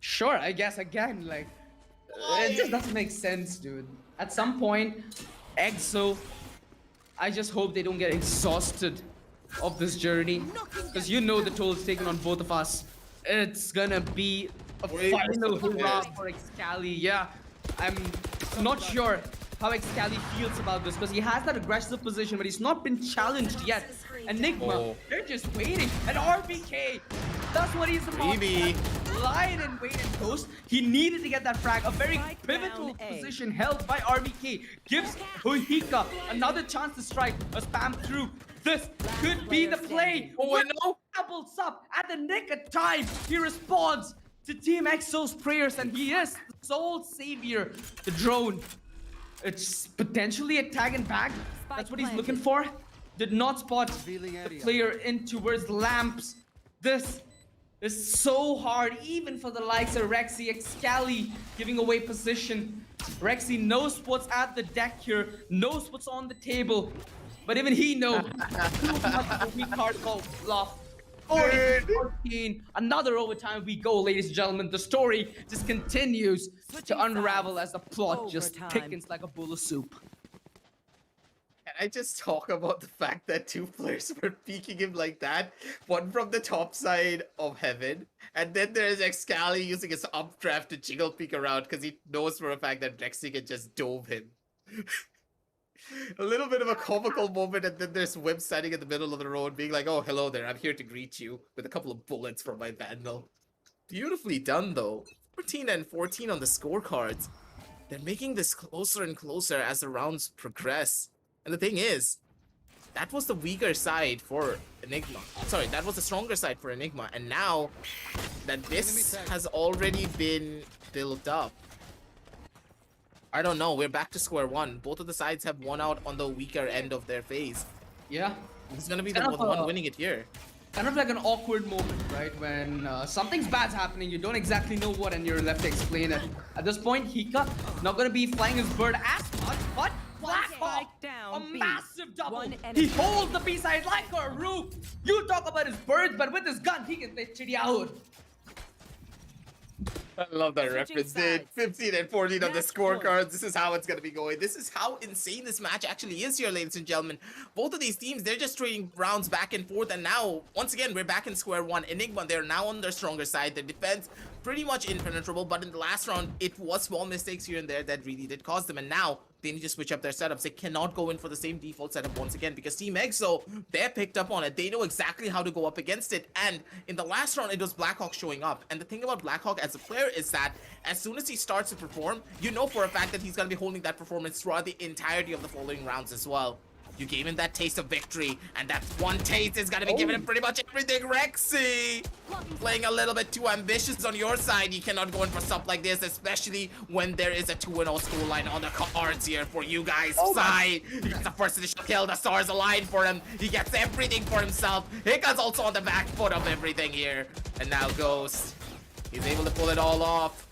Sure, I guess again, it just doesn't make sense, dude. At some point, EXO, I just hope they don't get exhausted of this journey, because the toll is taken on both of us. It's gonna be a Wait, final what's the hurrah best? for Excali. Yeah, I'm not sure how Excali feels about this, because he has that aggressive position, but he's not been challenged yet. Enigma, Oh. they're just waiting. And RBK, that's what he's about. Maybe. Lion and wait and Ghost. He needed to get that frag. A very Strike pivotal down A. position held by RBK. Gives Hika another chance to strike. A spam through. This could be the play. Oh, I know. Doubles up at the nick of time. He responds to Team EXO's prayers, and he is the sole savior. The drone. It's potentially a tag and bag. That's what he's looking for. Did not spot the player in towards lamps. This is so hard, even for the likes of Rexy. Excali giving away position. Rexy knows what's at the deck here, knows what's on the table, but even he knows too much of a weak card called bluff. 14, another overtime we go, ladies and gentlemen. The story just continues Switching to unravel sides. as the plot just Overtime. thickens like a bowl of soup. Can I just talk about the fact that two players were peeking him like that? One from the top side of heaven, and then there's Excali using his updraft to jiggle peek around because he knows for a fact that Rexy can just dove him. A little bit of a comical moment, and then there's Wimp standing in the middle of the road being like, oh, hello there, I'm here to greet you with a couple of bullets from my Vandal. Beautifully done, though. 14 and 14 on the scorecards. They're making this closer and closer as the rounds progress. And the thing is, that was the weaker side for Enigma. Sorry, that was the stronger side for Enigma. And now that this has already been built up, I don't know, we're back to square one. Both of the sides have won out on the weaker end of their phase. Yeah. It's gonna be the Kind of, one winning it here. Kind of like an awkward moment, right? When something's bad's happening, you don't exactly know what, and you're left to explain it. At this point, Hika not gonna be flying his bird as much, but Black Hawk, Strike down a B. massive double. One He enemy holds the B side like a roof. You talk about his birds, but with his gun, he can take chidi out. I love that Switching reference, dude. sides. 15 and 14 on the Match scorecards. This is how it's going to be going. This is how insane this match actually is here, ladies and gentlemen. Both of these teams, they're just trading rounds back and forth. And now, once again, we're back in square one. Enigma, they're now on their stronger side. Their defense, pretty much impenetrable. But in the last round, it was small mistakes here and there that really did cause them. And now, they need to switch up their setups. They cannot go in for the same default setup once again because Team EXO, they're picked up on it. They know exactly how to go up against it. And in the last round, it was Blackhawk showing up. And the thing about Blackhawk as a player is that as soon as he starts to perform, you know for a fact that he's going to be holding that performance throughout the entirety of the following rounds as well. You gave him that taste of victory, and that one taste is going to be giving him pretty much everything. Rexy, playing a little bit too ambitious on your side. You cannot go in for stuff like this, especially when there is a 2-0 scoreline on the cards here for you guys' side. He gets the first initial kill, the stars align for him. He gets everything for himself. Hika's also on the back foot of everything here. And now Ghost, he's able to pull it all off.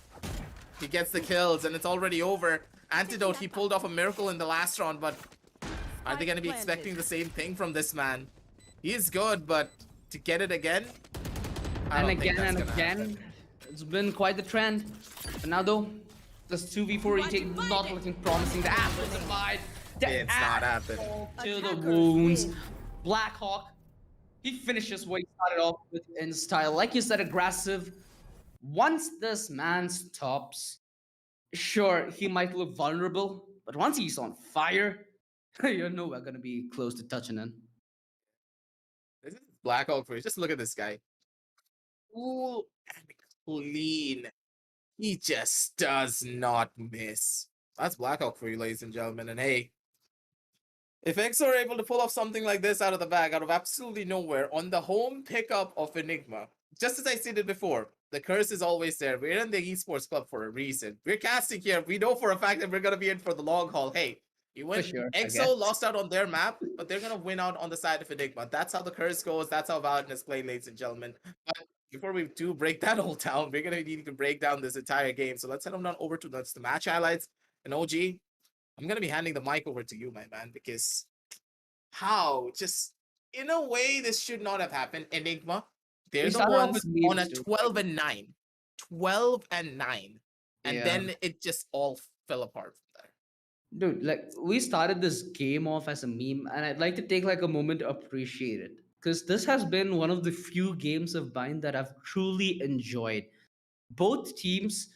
He gets the kills, and it's already over. Antidote, he pulled off a miracle in the last round, but are they going to be expecting the same thing from this man? He is good, but to get it again? I And don't think again that's and gonna again, happen. it's been quite the trend. But now though, This 2v4 retake not looking promising. The apple divide. The It's not happening. apple to the Attackers wounds. win. Blackhawk, he finishes what he started off with in style. Like you said, aggressive. Once this man stops, sure, he might look vulnerable, but once he's on fire, you know we're gonna be close to touching him. This is Black Hawk for you. Just look at this guy. Cool and clean. He just does not miss. That's Black Hawk for you, ladies and gentlemen. And hey, if X are able to pull off something like this out of the bag, out of absolutely nowhere, on the home pickup of Enigma, just as I stated before, the curse is always there. We're in the Esports Club for a reason. We're casting here. We know for a fact that we're going to be in for the long haul. Hey, you win. sure, I guess. EXO lost out on their map, but they're going to win out on the side of Enigma. That's how the curse goes. That's how Valorant is played, ladies and gentlemen. But before we do break that all down, we're going to need to break down this entire game. So let's head on over to the match highlights. And OG, I'm going to be handing the mic over to you, my man, because how just in a way this should not have happened. Enigma, they're We the started off ones with on a memes, too. 12 and 9. 12 and 9. And Yeah. then it just all fell apart from there. Dude, like we started this game off as a meme, and I'd like to take like a moment to appreciate it. Because this has been one of the few games of Bind that I've truly enjoyed. Both teams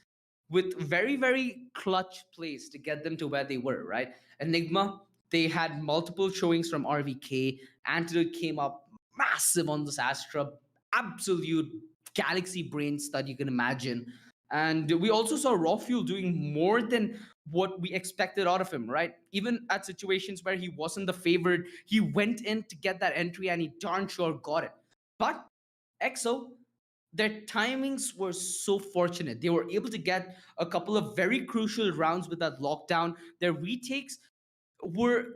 with very, very clutch plays to get them to where they were, right? Enigma, they had multiple showings from RVK. Antidote came up massive on this Astra, absolute galaxy brains that you can imagine. And we also saw Raw Fuel doing more than what we expected out of him, right? Even at situations where he wasn't the favorite, he went in to get that entry and he darn sure got it. But EXO, their timings were so fortunate. They were able to get a couple of very crucial rounds with that lockdown. Their retakes were,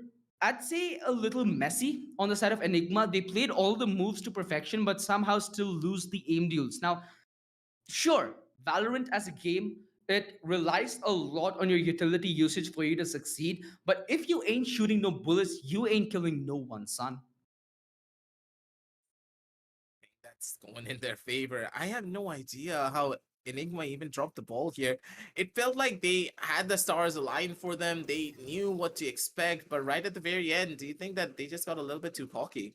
I'd say, a little messy on the side of Enigma. They played all the moves to perfection, but somehow still lose the aim deals. Now, sure, Valorant as a game, it relies a lot on your utility usage for you to succeed. But if you ain't shooting no bullets, you ain't killing no one, son. That's going in their favor. I have no idea how Enigma even dropped the ball here. It felt like they had the stars aligned for them. They knew what to expect, but right at the very end, do you think that they just got a little bit too cocky?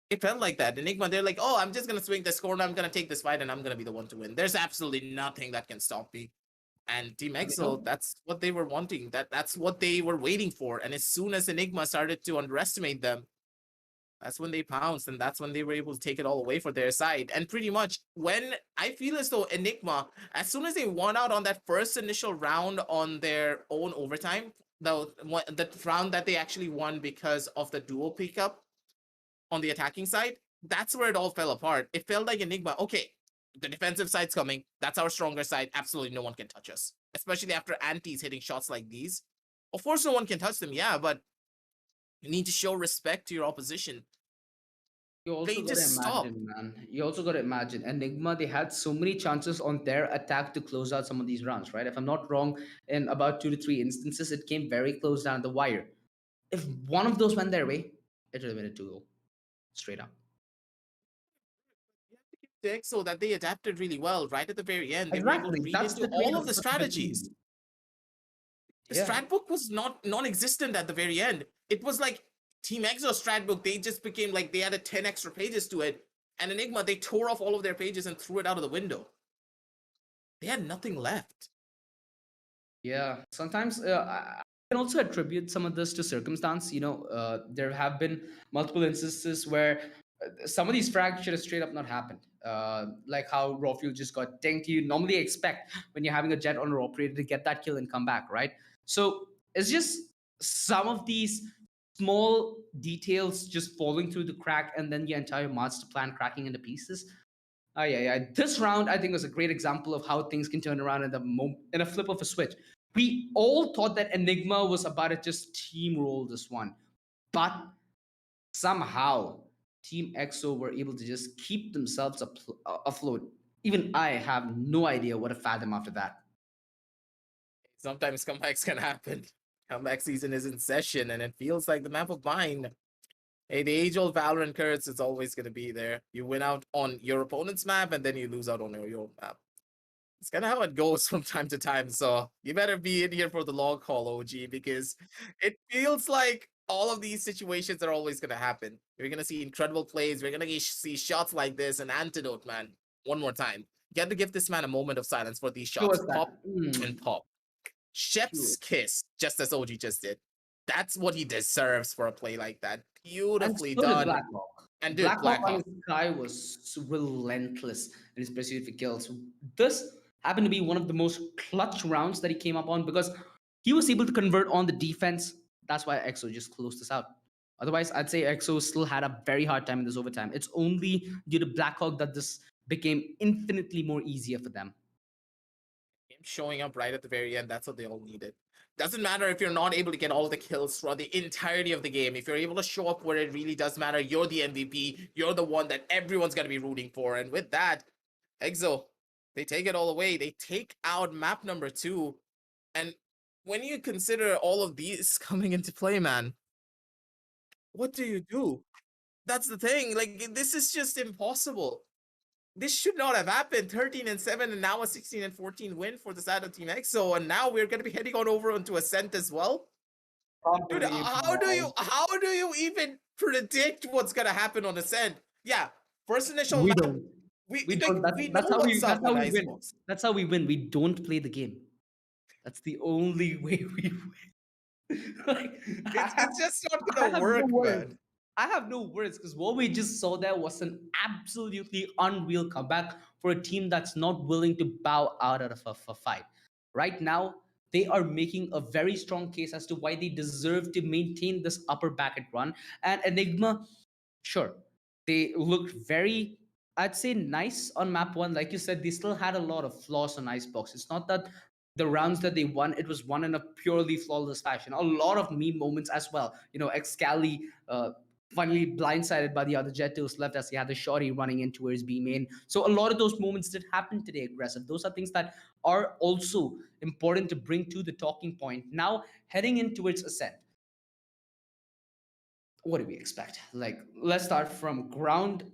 It felt like that. Enigma, they're like, oh, I'm just going to swing the score and I'm going to take this fight and I'm going to be the one to win. There's absolutely nothing that can stop me. And Team EXO, that's what they were wanting. That's what they were waiting for. And as soon as Enigma started to underestimate them, that's when they pounced, and that's when they were able to take it all away for their side. And pretty much when I feel as though Enigma, as soon as they won out on that first initial round on their own overtime, the round that they actually won because of the duo pickup on the attacking side, that's where it all fell apart. It felt like Enigma, okay, the defensive side's coming. That's our stronger side. Absolutely no one can touch us, especially after antis hitting shots like these. Of course, no one can touch them, yeah, but you need to show respect to your opposition. You also They gotta just stop. imagine, man. You also gotta imagine Enigma, they had so many chances on their attack to close out some of these rounds, right? If I'm not wrong, in about 2 to 3 instances, it came very close down the wire. If one of those went their way, it would have been a 2-0. Straight up. So that they adapted really well right at the very end. They were able to Exactly. read That's into the trait all of of the strategies. The Yeah. strat book was not non-existent at the very end. It was like Team EXO strat book, they just became like they added 10 extra pages to it. And Enigma, they tore off all of their pages and threw it out of the window. They had nothing left. Yeah, sometimes I can also attribute some of this to circumstance. There have been multiple instances where some of these frags should have straight up not happened. Like how Raw just got dinked. You normally expect when you're having a jet on a operator to get that kill and come back, right? So it's just some of these small details just falling through the crack and then the entire master plan cracking into pieces. Oh yeah. This round I think was a great example of how things can turn around in a flip of a switch. We all thought that Enigma was about to just steamroll this one, but somehow Team EXO were able to just keep themselves afloat. Even I have no idea what to fathom after that. Sometimes comebacks can happen. Comeback season is in session, and it feels like the map of mine. Hey, the age-old Valorant curse is always going to be there. You win out on your opponent's map, and then you lose out on your own map. It's kind of how it goes from time to time. So you better be in here for the long haul, OG, because it feels like all of these situations are always going to happen. You're going to see incredible plays. We're going to see shots like this. An antidote, man. One more time. You have to give this man a moment of silence for these Show shots. us that. Pop and pop. Chef's Cute. kiss, just as OG just did. That's what he deserves for a play like that. And Beautifully so did done. Blackhawk. And dude, Blackhawk on Blackhawk. his sky was relentless in his pursuit for kills. This happened to be one of the most clutch rounds that he came up on because he was able to convert on the defense. That's why EXO just closed this out. Otherwise, I'd say EXO still had a very hard time in this overtime. It's only due to Blackhawk that this became infinitely more easier for them. Him showing up right at the very end, that's what they all needed. Doesn't matter if you're not able to get all the kills throughout the entirety of the game. If you're able to show up where it really does matter, you're the MVP. You're the one that everyone's going to be rooting for. And with that, EXO, they take it all away. They take out map number 2. And when you consider all of these coming into play, man, what do you do? That's the thing. Like, this is just impossible. This should not have happened. 13-7, and now a 16-14 win for the side of Team EXO, and now we're gonna be heading on over onto Ascent as well. Dude, how do you even predict what's gonna happen on Ascent? Yeah, first initial We map, don't. we don't. know what's up That's how on we win. Icebox. That's how we win. We don't play the game. That's the only way we win. Like, It's just not I gonna have work, no words. man. I have no words because what we just saw there was an absolutely unreal comeback for a team that's not willing to bow out of a fight. Right now, they are making a very strong case as to why they deserve to maintain this upper bracket run. And Enigma, sure, they looked very, I'd say, nice on map 1. Like you said, they still had a lot of flaws on Icebox. It's not that the rounds that they won, it was won in a purely flawless fashion. A lot of meme moments as well. You know, Excali finally blindsided by the other jet to his left as he had the shorty running in towards B main. So a lot of those moments did happen today aggressive. Those are things that are also important to bring to the talking point. Now, heading in towards Ascent, what do we expect? Like, let's start from ground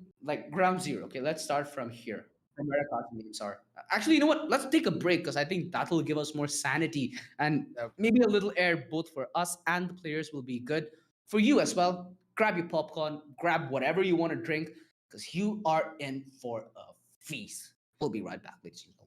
zero. Okay, let's start from here. From where our names are. Actually, you know what? Let's take a break because I think that will give us more sanity and Yep. maybe a little air both for us and the players will be good. For you as well, grab your popcorn, grab whatever you want to drink because you are in for a feast. We'll be right back, ladies and gentlemen.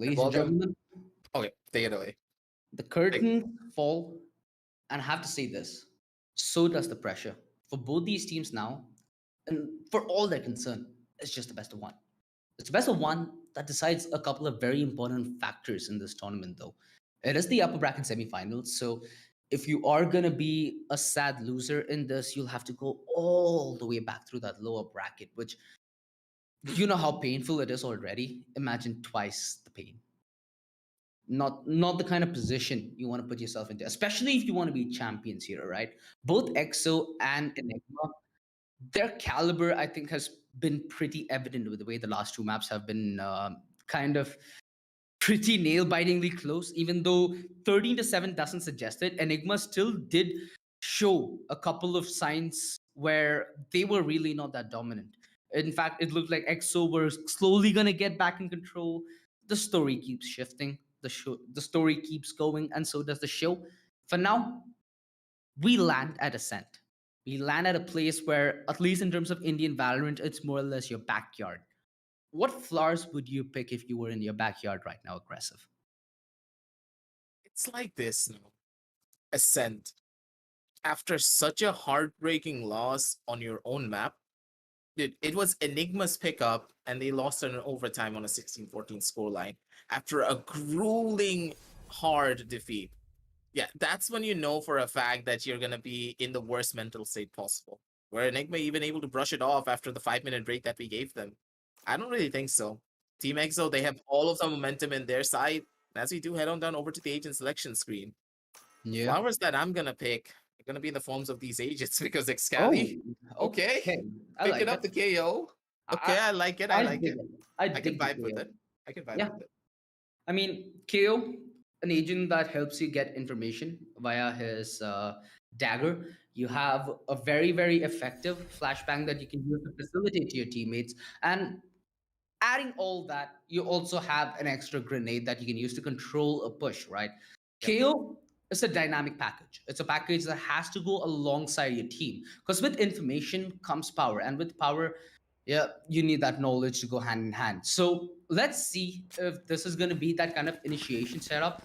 Ladies and Welcome. gentlemen, Okay, take it away. the curtains fall, and I have to say this, so does the pressure. For both these teams now, and for all they're concerned, it's just the best of one. It's the best of one that decides a couple of very important factors in this tournament, though. It is the upper bracket semifinals, so if you are going to be a sad loser in this, you'll have to go all the way back through that lower bracket, which you know how painful it is already. Imagine twice the pain. Not the kind of position you want to put yourself into, especially if you want to be champions here, right? Both EXO and Enigma, their caliber, I think, has been pretty evident with the way the last two maps have been kind of pretty nail-bitingly close. Even though 13-7 doesn't suggest it, Enigma still did show a couple of signs where they were really not that dominant. In fact, it looked like EXO were slowly gonna get back in control. The story keeps shifting. The story keeps going, and so does the show. For now, we land at Ascent. We land at a place where, at least in terms of Indian Valorant, it's more or less your backyard. What flowers would you pick if you were in your backyard right now, aggressive? It's like this now. Ascent. After such a heartbreaking loss on your own map, dude, it was Enigma's pickup, and they lost in overtime on a 16-14 scoreline after a grueling, hard defeat. Yeah, that's when you know for a fact that you're gonna be in the worst mental state possible. Were Enigma even able to brush it off after the 5-minute break that we gave them? I don't really think so. Team EXO, they have all of the momentum in their side. As we do head on down over to the agent selection screen. Yeah. Flowers that I'm gonna pick are gonna be in the forms of these agents because Excali. Okay. I Picking like up it. the KO. Okay, I like it. I like dig it. I I can dig the vibe with KO. it. I can vibe Yeah. with it. I mean, KO, an agent that helps you get information via his dagger. You have a very, very effective flashbang that you can use to facilitate to your teammates. And adding all that, you also have an extra grenade that you can use to control a push, right? Yep. KO is a dynamic package. It's a package that has to go alongside your team. Because with information comes power. And with power, yeah, you need that knowledge to go hand in hand. So let's see if this is going to be that kind of initiation setup.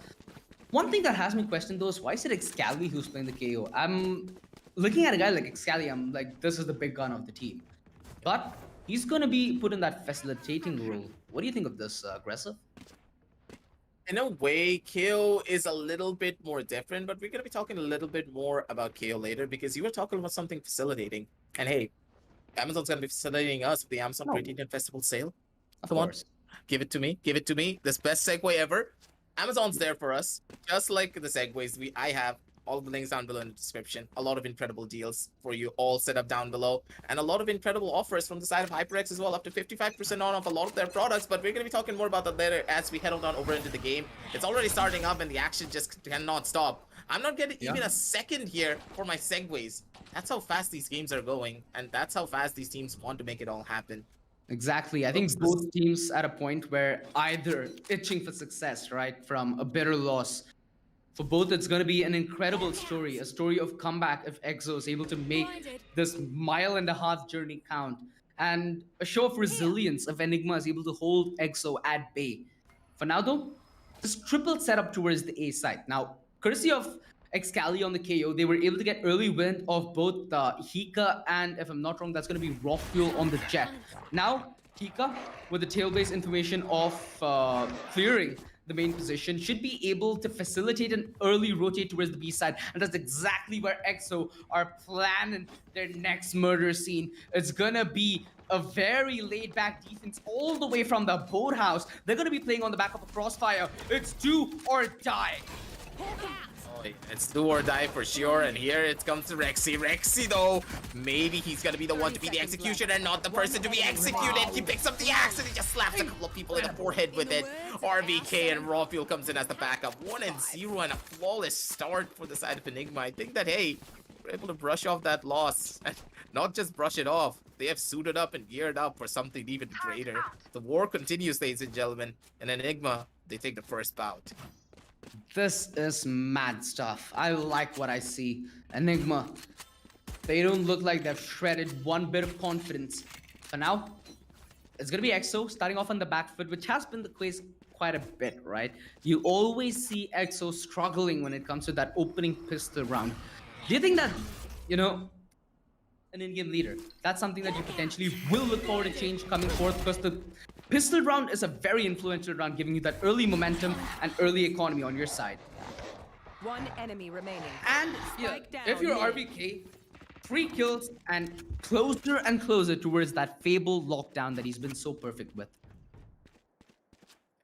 One thing that has me questioned though is why is it Excali who's playing the KO? I'm looking at a guy like Excali, I'm like, this is the big gun of the team. But he's going to be put in that facilitating role. What do you think of this, aggressive? In a way, KO is a little bit more different, but we're gonna be talking a little bit more about KO later because you were talking about something facilitating. And hey, Amazon's gonna be facilitating us with the Amazon No. Creative Festival sale. Of Come on. course. Give it to me. Give it to me. This best segue ever. Amazon's there for us. Just like the segues I have all the links down below in the description. A lot of incredible deals for you all set up down below. And a lot of incredible offers from the side of HyperX as well. Up to 55% off a lot of their products. But we're going to be talking more about that later as we head on over into the game. It's already starting up and the action just cannot stop. I'm not getting even a second here for my segues. That's how fast these games are going. And that's how fast these teams want to make it all happen. Exactly. I think both teams at a point where either itching for success, right, from a bitter loss. For both, it's going to be an incredible story, a story of comeback if EXO is able to make this 1.5-mile journey count, and a show of resilience if Enigma is able to hold EXO at bay. For now, though, this triple setup towards the A side. Now, courtesy of Excali on the KO, they were able to get early win of both Hika and, if I'm not wrong, that's going to be Raw Fuel on the Jet. Now, Hika, with the tail-based information of clearing the main position, should be able to facilitate an early rotate towards the B side, and that's exactly where EXO are planning their next murder scene. It's gonna be a very laid-back defense all the way from the boathouse. They're gonna be playing on the back of a crossfire. It's do or die. It's do or die for sure, and here it comes to Rexy. Rexy, though, maybe he's gonna be the one to be the executioner and not the person to be executed. He picks up the axe and he just slaps a couple of people in the forehead with it. RBK and Raw Fuel comes in as the backup. 1-0 and a flawless start for the side of Enigma. I think that, hey, we're able to brush off that loss. And not just brush it off, they have suited up and geared up for something even greater. The war continues, ladies and gentlemen, and Enigma, they take the first bout. This is mad stuff. I like what I see. Enigma, they don't look like they've shredded one bit of confidence. For now, it's gonna be EXO starting off on the back foot, which has been the case quite a bit, right? You always see EXO struggling when it comes to that opening pistol round. Do you think that, you know, an in-game leader, that's something that you potentially will look forward to change coming forth, because the pistol round is a very influential round, giving you that early momentum and early economy on your side. One enemy remaining. And yeah, Spike down if you're mid. RBK, 3 kills and closer towards that Fable lockdown that he's been so perfect with.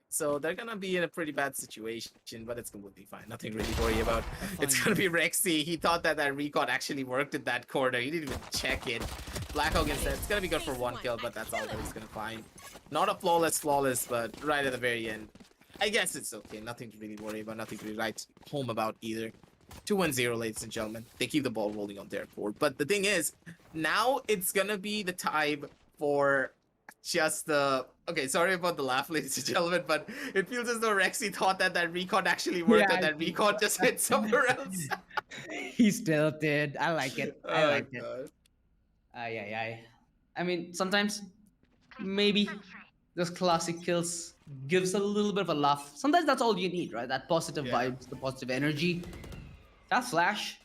So they're gonna be in a pretty bad situation, but it's completely fine. Nothing really to worry about. It's gonna be Rexy. He thought that that recon actually worked in that corner. He didn't even check it. Blackhawk instead. It's gonna be good for 1 kill, but that's all that he's gonna find. Not a flawless, but right at the very end. I guess it's okay. Nothing to really worry about. Nothing to really write home about either. 2-1-0, ladies and gentlemen. They keep the ball rolling on their court. But the thing is, now it's gonna be the time for just the... Okay, sorry about the laugh, ladies and gentlemen, but it feels as though Rexy thought that that recon actually worked Yeah, and that recon just hit somewhere else. He still did. I like it. I Oh, like it. God. Ay, ay, ay. I mean, sometimes maybe those classic kills gives a little bit of a laugh. Sometimes that's all you need, right? That positive Yeah. vibes, the positive energy. That flash,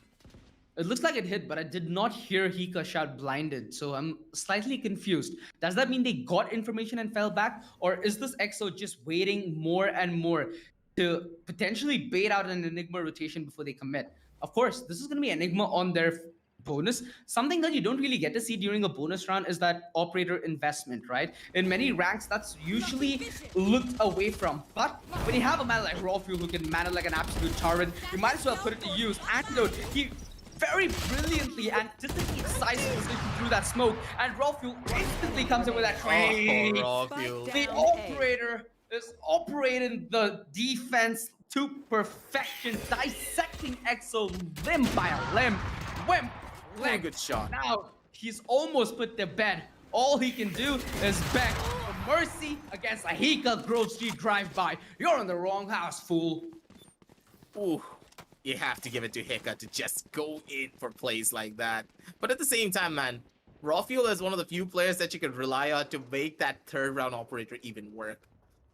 it looks like it hit, but I did not hear Hika shout blinded, so I'm slightly confused. Does that mean they got information and fell back? Or is this EXO just waiting more and more to potentially bait out an Enigma rotation before they commit? Of course, this is going to be Enigma on their bonus. Something that you don't really get to see during a bonus round is that operator investment, right? In many ranks, that's usually looked away from. But when you have a man like Rawfuel who can man it like an absolute tyrant, you might as well put it to use. Antidote, he very brilliantly anticipates Size's position through that smoke, and Rawfuel instantly comes in with that Oh, trade. raw Spike fuel. down. The Down operator is operating the defense to perfection, dissecting EXO limb by limb. Wimp, Very leg. good shot. Now he's almost put to bed. All he can do is beg for mercy against a Hika Grove Street drive-by. You're in the wrong house, fool. Ooh, you have to give it to Hika to just go in for plays like that. But at the same time, man, Rawfuel is one of the few players that you can rely on to make that third round operator even work.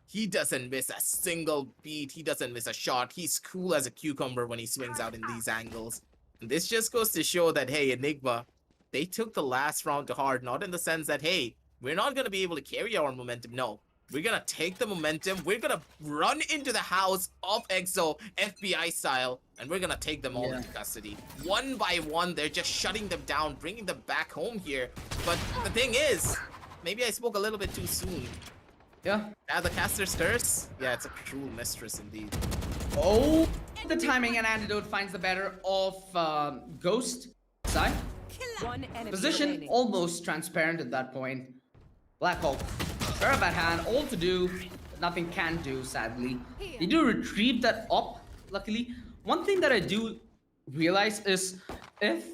He doesn't miss a single beat. He doesn't miss a shot. He's cool as a cucumber when he swings out in these angles. And this just goes to show that, hey, Enigma, they took the last round to heart, not in the sense that, hey, we're not going to be able to carry our momentum. No, we're going to take the momentum. We're going to run into the house of EXO, FBI style, and we're going to take them all into custody. One by one, they're just shutting them down, bringing them back home here. But the thing is, maybe I spoke a little bit too soon. Yeah. The caster's curse? Yeah, it's a cruel mistress indeed. Oh, the timing and Antidote finds the better of Ghost. Side. One enemy Position remaining. almost transparent at that point. Blackhawk, very bad hand, all to do, but nothing can do, sadly. They do retrieve that up, luckily. One thing that I do realize is if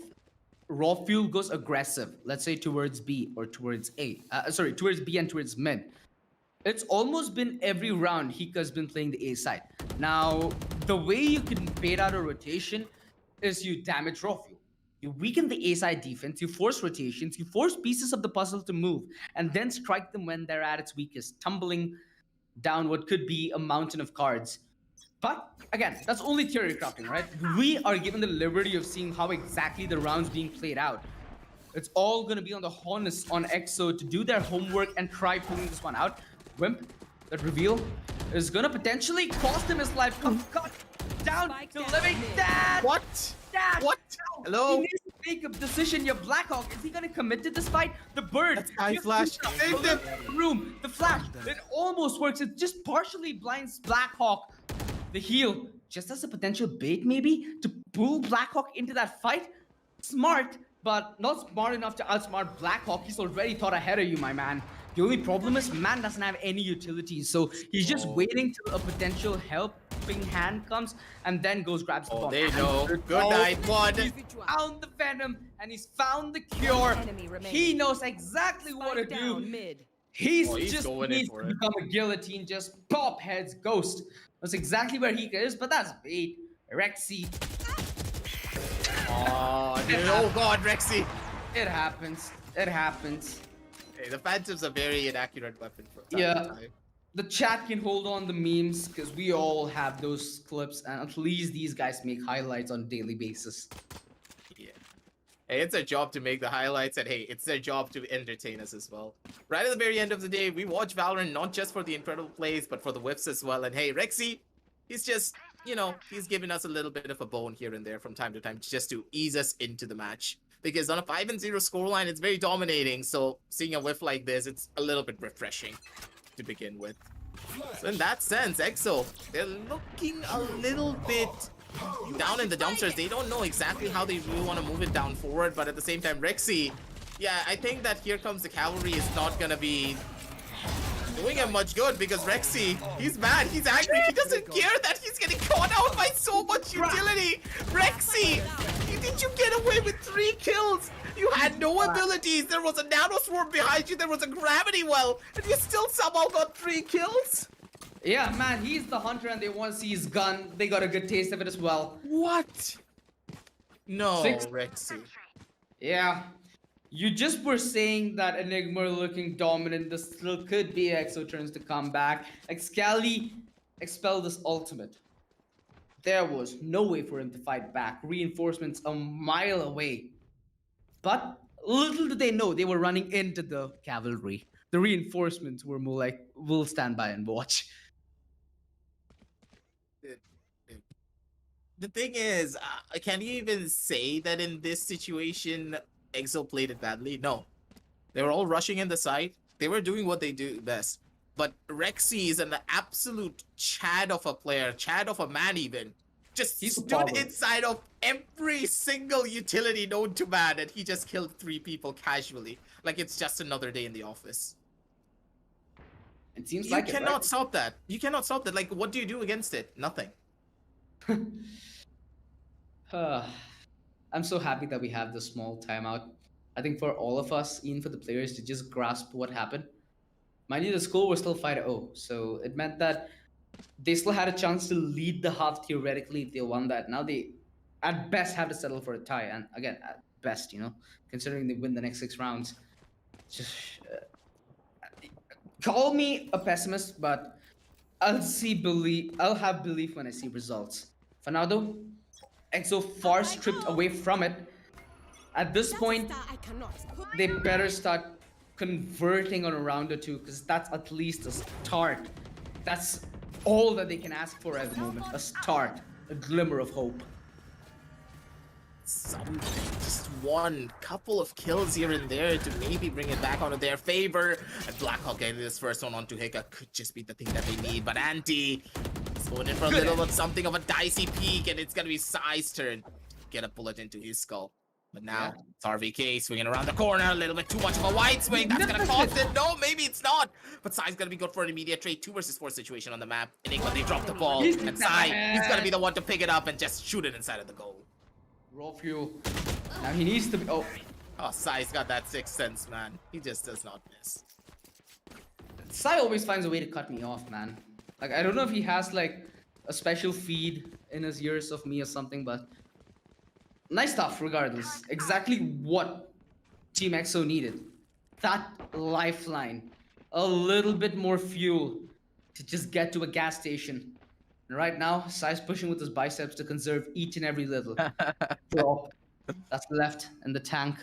Rawfuel goes aggressive, let's say towards B or towards A, towards B and towards mid, it's almost been every round Hika's been playing the A side. Now, the way you can bait out a rotation is you damage Rawfuel. You weaken the A side defense, you force rotations, you force pieces of the puzzle to move, and then strike them when they're at its weakest, tumbling down what could be a mountain of cards. But again, that's only theory crafting, right? We are given the liberty of seeing how exactly the round's being played out. It's all gonna be on the harness on EXO to do their homework and try pulling this one out. Wimp, that reveal is gonna potentially cost him his life. Cut down Spike to down living mid. dead. What? Dash. What? He Hello? needs to make a decision. Your Blackhawk, is he gonna commit to this fight? The bird. That's Sky gives Flash. Hika Saved a him. little room. The flash. It almost works. It just partially blinds Blackhawk. The heal, just as a potential bait, maybe to pull Blackhawk into that fight. Smart, but not smart enough to outsmart Blackhawk. He's already thought ahead of you, my man. The only problem is man doesn't have any utilities, so he's just waiting till a potential helping hand comes and then goes grabs the Oh, bomb. they know. And- Good night, one. He's found the venom and he's found the cure. Enemy remaining. He knows exactly what to Spike do. down mid. He's He's just going in needs for to it. become a guillotine, just pop heads, ghost. That's exactly where Hika is, but that's bait. Rexy, Oh, dude. Oh, God, Rexy. it happens. It happens. Hey, the Phantom's a very inaccurate weapon for time Yeah. to time. The chat can hold on the memes because we all have those clips, and at least these guys make highlights on a daily basis. Yeah. Hey, it's their job to make the highlights, and hey, it's their job to entertain us as well. Right at the very end of the day, we watch Valorant not just for the incredible plays, but for the whiffs as well. And hey, Rexy, he's just, you know, he's giving us a little bit of a bone here and there from time to time just to ease us into the match. Because on a 5-0 scoreline, it's very dominating. So seeing a whiff like this, it's a little bit refreshing to begin with. So in that sense, EXO, they're looking a little bit down in the dumpsters. They don't know exactly how they really want to move it down forward, but at the same time, Rexy, Yeah, I think that Here Comes the Cavalry is not gonna be doing him much good because Rexy, he's mad, he's angry, he doesn't care that he's getting caught out by so much utility. Rexy, did you get away with 3 kills? You had no abilities, there was a nano swarm behind you, there was a gravity well, and you still somehow got 3 kills? Yeah, man, he's the hunter and they want to see his gun. They got a good taste of it as well. What? No, 6. Rexy. Yeah. You just were saying that Enigma looking dominant. This still could be EXO turns to come back. Excali expelled this ultimate. There was no way for him to fight back. Reinforcements a mile away. But little did they know they were running into the cavalry. The reinforcements were more like, we'll stand by and watch. The thing is, can you even say that in this situation, EXO played it badly? No. They were all rushing in the side. They were doing what they do best. But Rexy is an absolute Chad of a player, Chad of a man even. Just He's a stood problem. inside of every single utility known to man, and he just killed 3 people casually. Like it's just another day in the office. It seems You like cannot stop that. You cannot stop that. Like, what do you do against it? Nothing. I'm so happy that we have this small timeout. I think for all of us, even for the players, to just grasp what happened. Mind you, the score was still 5-0, so it meant that they still had a chance to lead the half theoretically if they won that. Now they, at best, have to settle for a tie. And again, at best, considering they win the next 6 rounds. Just call me a pessimist, but I'll have belief when I see results. For now, though, EXO far stripped away from it. At this point, I cannot. they better start converting on a round or 2, because that's at least a start. That's all that they can ask for at the moment. A start, a glimmer of hope. Something, just one couple of kills here and there to maybe bring it back onto their favor. And Blackhawk getting this first one onto Hika could just be the thing that they need. But Anti is going in for a little bit something of a dicey peak, and it's gonna be Sai's turn to get a bullet into his skull. But now it's RVK swinging around the corner, a little bit too much of a wide swing. That's gonna cost it. No, maybe it's not. But Sai's gonna be good for an immediate trade. 2 versus 4 situation on the map. Enigma, they drop the ball, and Sai, he's gonna be the one to pick it up and just shoot it inside of the goal. Raw fuel. Now he needs to be. Oh, Sai's got that 6th sense, man. He just does not miss. Sai always finds a way to cut me off, man. Like, I don't know if he has like a special feed in his ears of me or something, but nice stuff regardless. Exactly what Team EXO needed. That lifeline. A little bit more fuel to just get to a gas station. And right now, Sai's pushing with his biceps to conserve each and every little drop that's left in the tank.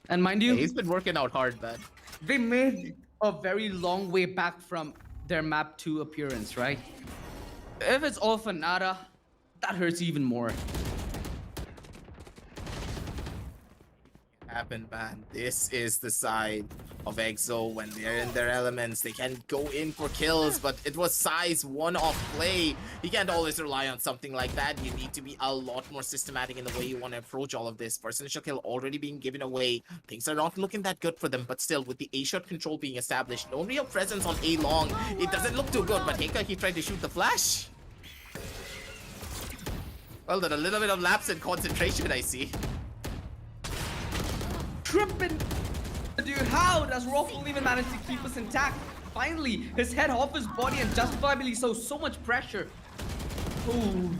And mind you, Yeah, he's been working out hard, man. they made a very long way back from their map 2 appearance, right? If it's all for nada, that hurts even more. Happened, man. This is the side of EXO when they're in their elements. They can go in for kills, but it was Sai's one-off play. You can't always rely on something like that. You need to be a lot more systematic in the way you want to approach all of this. First initial kill already being given away. Things are not looking that good for them, but still, with the A-shot control being established, no real presence on A long. It doesn't look too good, but Hika, he tried to shoot the flash. Well, then a little bit of lapse in concentration, I see. Tripping! Dude, how does Raffle even manage to keep us intact? Finally, his head off his body and justifiably so much pressure. Ooh.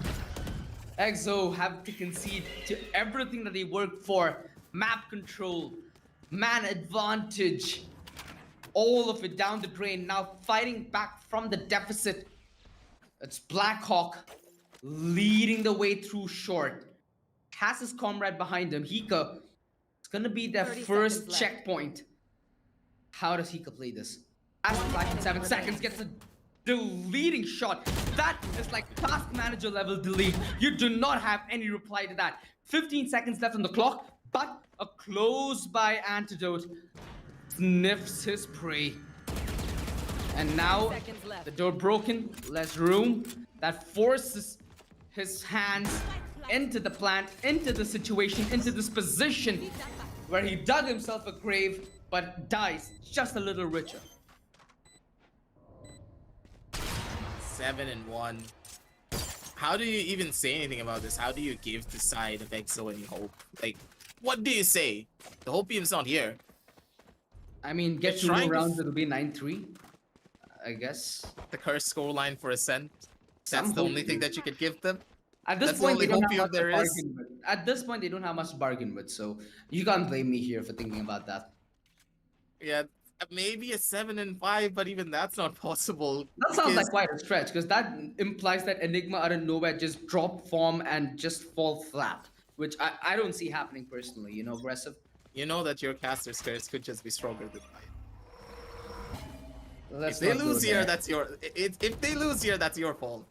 EXO have to concede to everything that they worked for. Map control, man advantage, all of it down the drain. Now fighting back from the deficit. It's Blackhawk leading the way through short. Has his comrade behind him, Hika. It's gonna be their 30 first seconds left. checkpoint. How does Hika play this? As the flash in 7 seconds gets a deleting shot. That is like task manager level delete. You do not have any reply to that. 15 seconds left on the clock, but a close by antidote sniffs his prey. And now Seconds left. the door broken, less room. That forces his hands into the plant, into the situation, into this position where he dug himself a grave but dies just a little richer. 7-1. How do you even say anything about this? How do you give the side of EXO any hope? Like, what do you say? The hopium's not here. I mean, get They're 2 more trying to rounds, it'll be 9-3, I guess. The cursed scoreline for Ascent. That's Some the only hope. thing that you could give them. At this That's the point, only they don't have hopium much to there is. bargain with. At this point, they don't have much to bargain with, so you can't blame me here for thinking about that. Yeah, maybe a 7-5, but even that's not possible. That sounds because- like quite a stretch, because that implies that Enigma out of nowhere just drop form and just fall flat, which I don't see happening personally, you know, aggressive. You know that your caster's curse could just be stronger than mine. Let's If they not go lose here, there. that's your. If they lose here, that's your fault.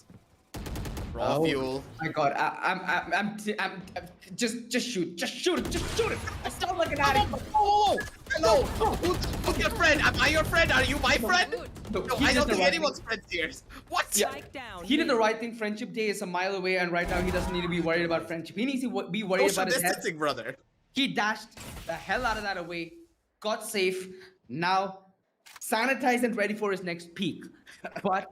Raw Oh fuel. my god, I'm just shoot it. I sound like an addict. Oh, hello. Who's your friend? Am I your friend? Are you my friend? No, No, he I did don't the think right anyone's friends here. What? Yeah. Strike down. He did the right thing. Friendship Day is a mile away, and right now he doesn't need to be worried about friendship. He needs to be worried Social about his head. distancing, brother. He dashed the hell out of that away, got safe, now sanitized and ready for his next peak. But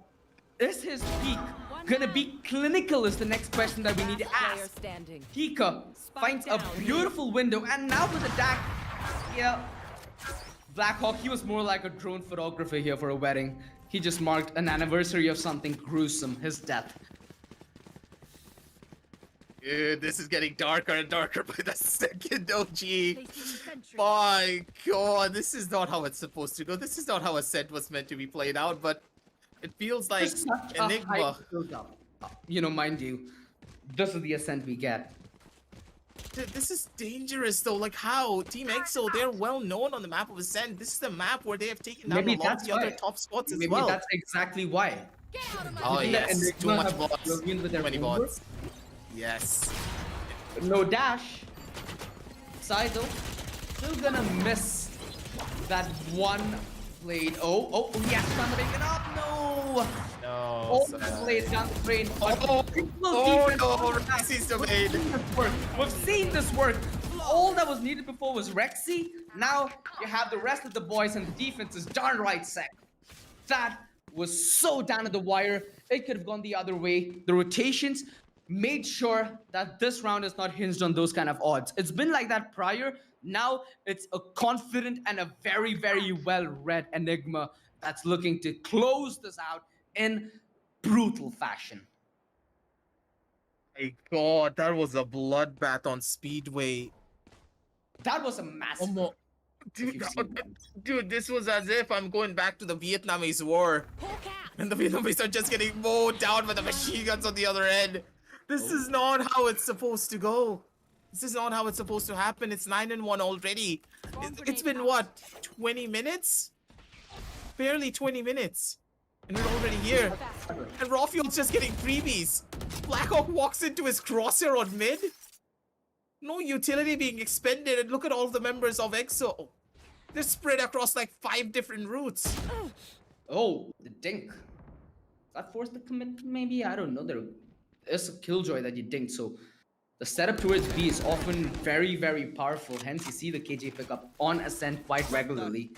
is his peak gonna be clinical is the next question that we need to Player ask. standing. Hika finds a down. beautiful window, and now with the DAC, yeah, Blackhawk, he was more like a drone photographer here for a wedding. He just marked an anniversary of something gruesome, his death. Dude, this is getting darker and darker by the second, OG. Placing sentry. My god, this is not how it's supposed to go. This is not how Ascent was meant to be played out, but it feels like There's such a Enigma. hype built up. You know, mind you, this is the Ascent we get. Dude, this is dangerous though. Like how? Team EXO, they're well known on the map of Ascent. This is the map where they have taken down Maybe a lot of that's the other why. top spots as Maybe well. that's exactly why. Get out of my Oh You think that yes, too Enigma much have bots. brilliant with Too their many homework? bots. Yes. No dash. Sidle still gonna miss that one blade. Oh, yes, trying to make it up. No. No. Oh, so- that blade down the drain. Oh, oh no, Rexy's domain. We've seen this work. All that was needed before was Rexy. Now you have the rest of the boys, and the defense is darn right set. That was so down to the wire. It could have gone the other way. The rotations made sure that this round is not hinged on those kind of odds. It's been like that prior. Now it's a confident and a very, very well-read Enigma that's looking to close this out in brutal fashion. My god, that was a bloodbath on Speedway. That was a massive. Dude, If you've seen that. dude, this was as if I'm going back to the Vietnamese war. Poke out. And the Vietnamese are just getting mowed down by the machine guns on the other end. This is not how it's supposed to go. This is not how it's supposed to happen. It's 9-1 already. It's been what, 20 minutes? Barely 20 minutes. And we're already here. And Rawfuel's just getting freebies. Blackhawk walks into his crosshair on mid. No utility being expended, and look at all of the members of EXO. They're spread across like 5 different routes. Oh, the dink. That forced the commit, maybe? I don't know. There is a killjoy that you dinked, so the setup towards B is often very, very powerful. Hence, you see the KJ pick up on Ascent quite regularly.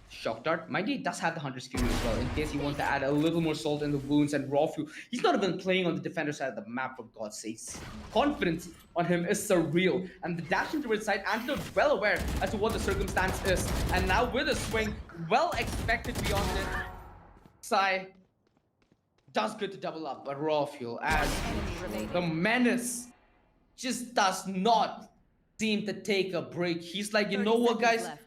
Shock Dart. Mind you, he does have the Hunter's Fury as well, in case you want to add a little more salt in the wounds and raw fuel. He's not even playing on the defender side of the map, for God's sakes. Confidence on him is surreal. And the dash into his side, Antidote well aware as to what the circumstance is. And now with a swing, well expected beyond it, Sai does good to double up, but raw fuel as Enemy remaining. the menace just does not seem to take a break. He's like, you 30 know what, seconds guys? left.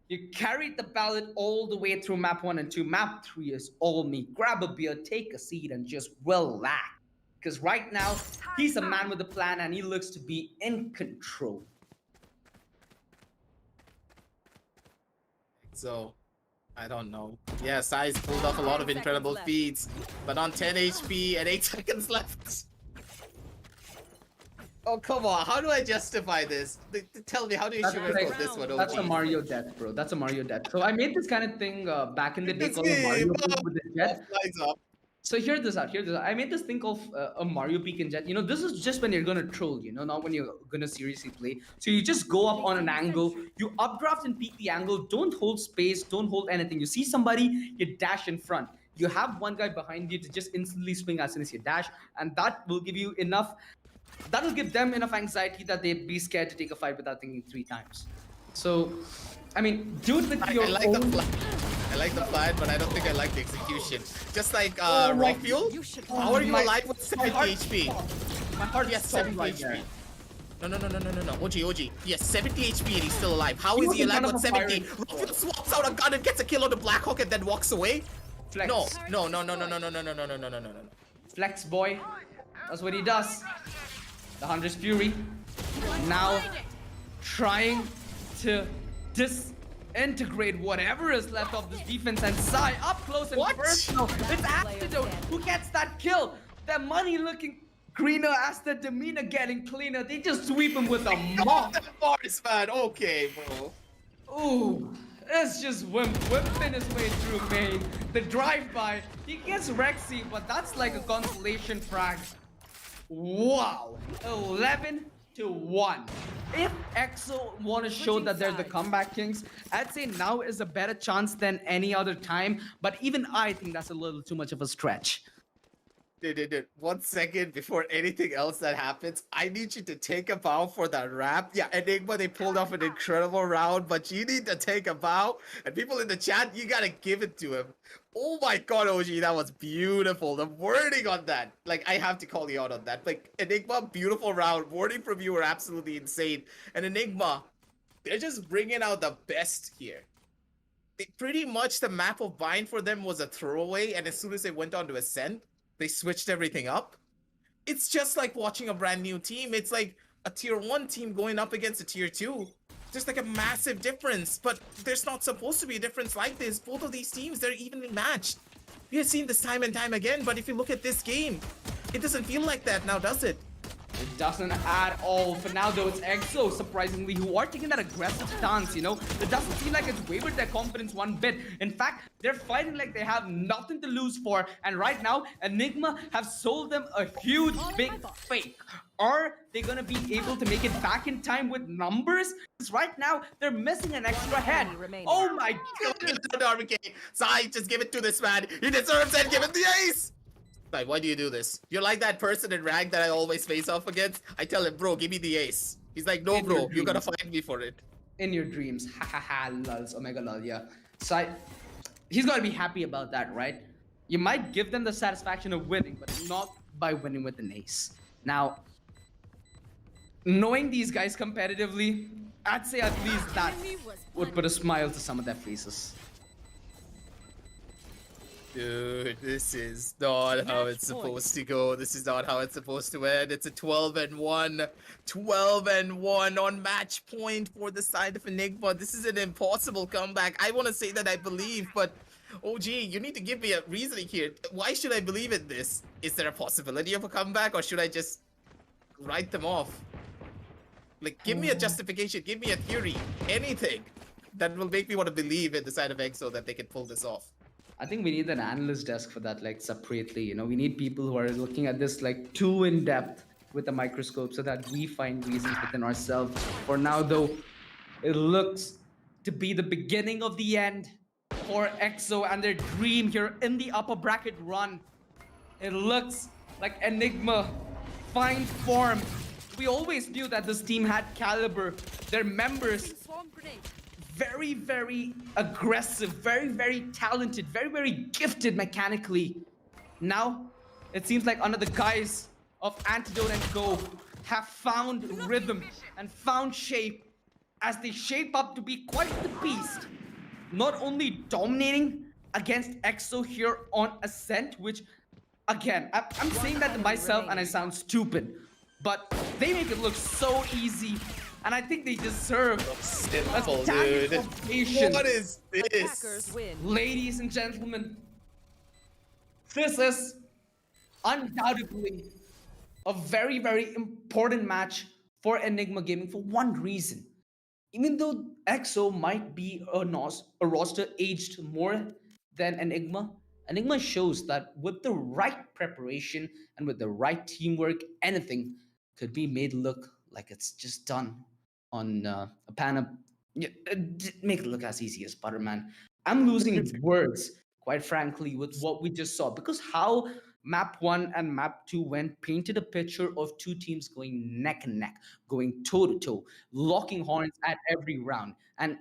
You carried the ballot all the way through map 1 and 2. Map 3 is all me. Grab a beer, take a seat, and just relax. Because right now, he's a man with a plan and he looks to be in control. So, I don't know. Yeah, Sai's pulled off a lot of incredible left. feats, but on 10 HP and 8 seconds left. Oh, come on. How do I justify this? Tell me, how do you That's sugarcoat like- this one, That's a OG? Mario death, bro. That's a Mario death. So I made this kind of thing back in the day This called the Mario game, Boost with the jet. Flies up. So hear this out. Hear this out. I made this thing of a Mario peek and jet. This is just when you're gonna troll. Not when you're gonna seriously play. So you just go up on an angle. You updraft and peek the angle. Don't hold space. Don't hold anything. You see somebody, you dash in front. You have one guy behind you to just instantly swing as soon as you dash, and that will give you enough. That'll give them enough anxiety that they'd be scared to take a fight without thinking 3 times. So, I mean, do it with your I like own. the plan. I like the plan, but I don't think I like the execution. Just like Oh my- Rockfuel, You should how are you my- alive with my 70 heart HP? stopped. My heart Yes, stopped 70 right HP. there. No. OG. Yes, 70 HP and he's still alive. How He is was he in alive front with of a 70? Rockfuel swaps out a gun and gets a kill on the Blackhawk and then walks away? Flex. No. Flex boy. That's what he does. The Hunter's Fury. Now trying to disintegrate whatever is left of this defense, and Sai up close and What? personal. It's Antidote who gets that kill. Their money looking greener as the demeanor getting cleaner. They just sweep him with a mop. Bars, man. Okay, bro. Ooh, it's just whipping his way through main. The drive-by, he gets Rexy, but that's like a consolation frag. Wow, 11-1. If EXO want to show that they're the comeback kings, I'd say now is a better chance than any other time. But even I think that's a little too much of a stretch. Dude. 1 second before anything else that happens, I need you to take a bow for that rap. Yeah, Enigma, they pulled off an incredible round, but you need to take a bow. And people in the chat, you gotta give it to him. Oh my god, OG, that was beautiful. The wording on that, like, I have to call you out on that. Like, Enigma, beautiful round. Wording from you were absolutely insane. And Enigma, they're just bringing out the best here. Pretty much the map of Bind for them was a throwaway, and as soon as they went on to Ascent, they switched everything up. It's just like watching a brand new team. It's like a tier 1 team going up against a tier 2. Just like a massive difference, but there's not supposed to be a difference like this. Both of these teams, they're evenly matched. We have seen this time and time again, but if you look at this game, it doesn't feel like that now, does it? It doesn't at all. For now, though, it's EXO, surprisingly, who are taking that aggressive stance, It doesn't seem like it's wavered their confidence one bit. In fact, they're fighting like they have nothing to lose for. And right now, Enigma have sold them a huge, big fake. Are they going to be able to make it back in time with numbers? Because right now, they're missing an extra head. Oh my goodness. RBK, Sai, just give it to this man. He deserves it. Give him the ace. Sai, why do you do this? You're like that person in rank that I always face off against. I tell him, bro, give me the ace. He's like, no, bro, you gotta fight me for it. In your dreams. Ha ha ha, lulz, omega lol, yeah. So he's gotta be happy about that, right? You might give them the satisfaction of winning, but not by winning with an ace. Now, knowing these guys competitively, I'd say at least that would put a smile to some of their faces. Dude, this is not how it's supposed to go. This is not how it's supposed to end. It's a 12-1. 12-1 on match point for the side of Enigma. This is an impossible comeback. I want to say that I believe, but OG, you need to give me a reasoning here. Why should I believe in this? Is there a possibility of a comeback, or should I just write them off? Like, give me a justification, give me a theory, anything that will make me want to believe in the side of EXO that they can pull this off. I think we need an analyst desk for that, like separately. We need people who are looking at this like too in depth with a microscope so that we find reasons within ourselves. For now, though, it looks to be the beginning of the end for EXO and their dream here in the upper bracket run. It looks like Enigma find form. We always knew that this team had caliber. Their members very, very aggressive, very, very talented, very, very gifted mechanically. Now, it seems like under the guise of Antidote and Go have found rhythm and found shape as they shape up to be quite the beast. Not only dominating against EXO here on Ascent, which, again, I'm saying that to myself and I sound stupid, but they make it look so easy. And I think they deserve Simple, a standard dude. ovation. What is this? Attackers win. Ladies and gentlemen, this is undoubtedly a very, very important match for Enigma Gaming for one reason. Even though EXO might be a roster aged more than Enigma, Enigma shows that with the right preparation and with the right teamwork, anything could be made look like it's just done on a pan of. Yeah, make it look as easy as butter, man. I'm losing words, quite frankly, with what we just saw because how map 1 and map 2 went painted a picture of two teams going neck and neck, going toe to toe, locking horns at every round. And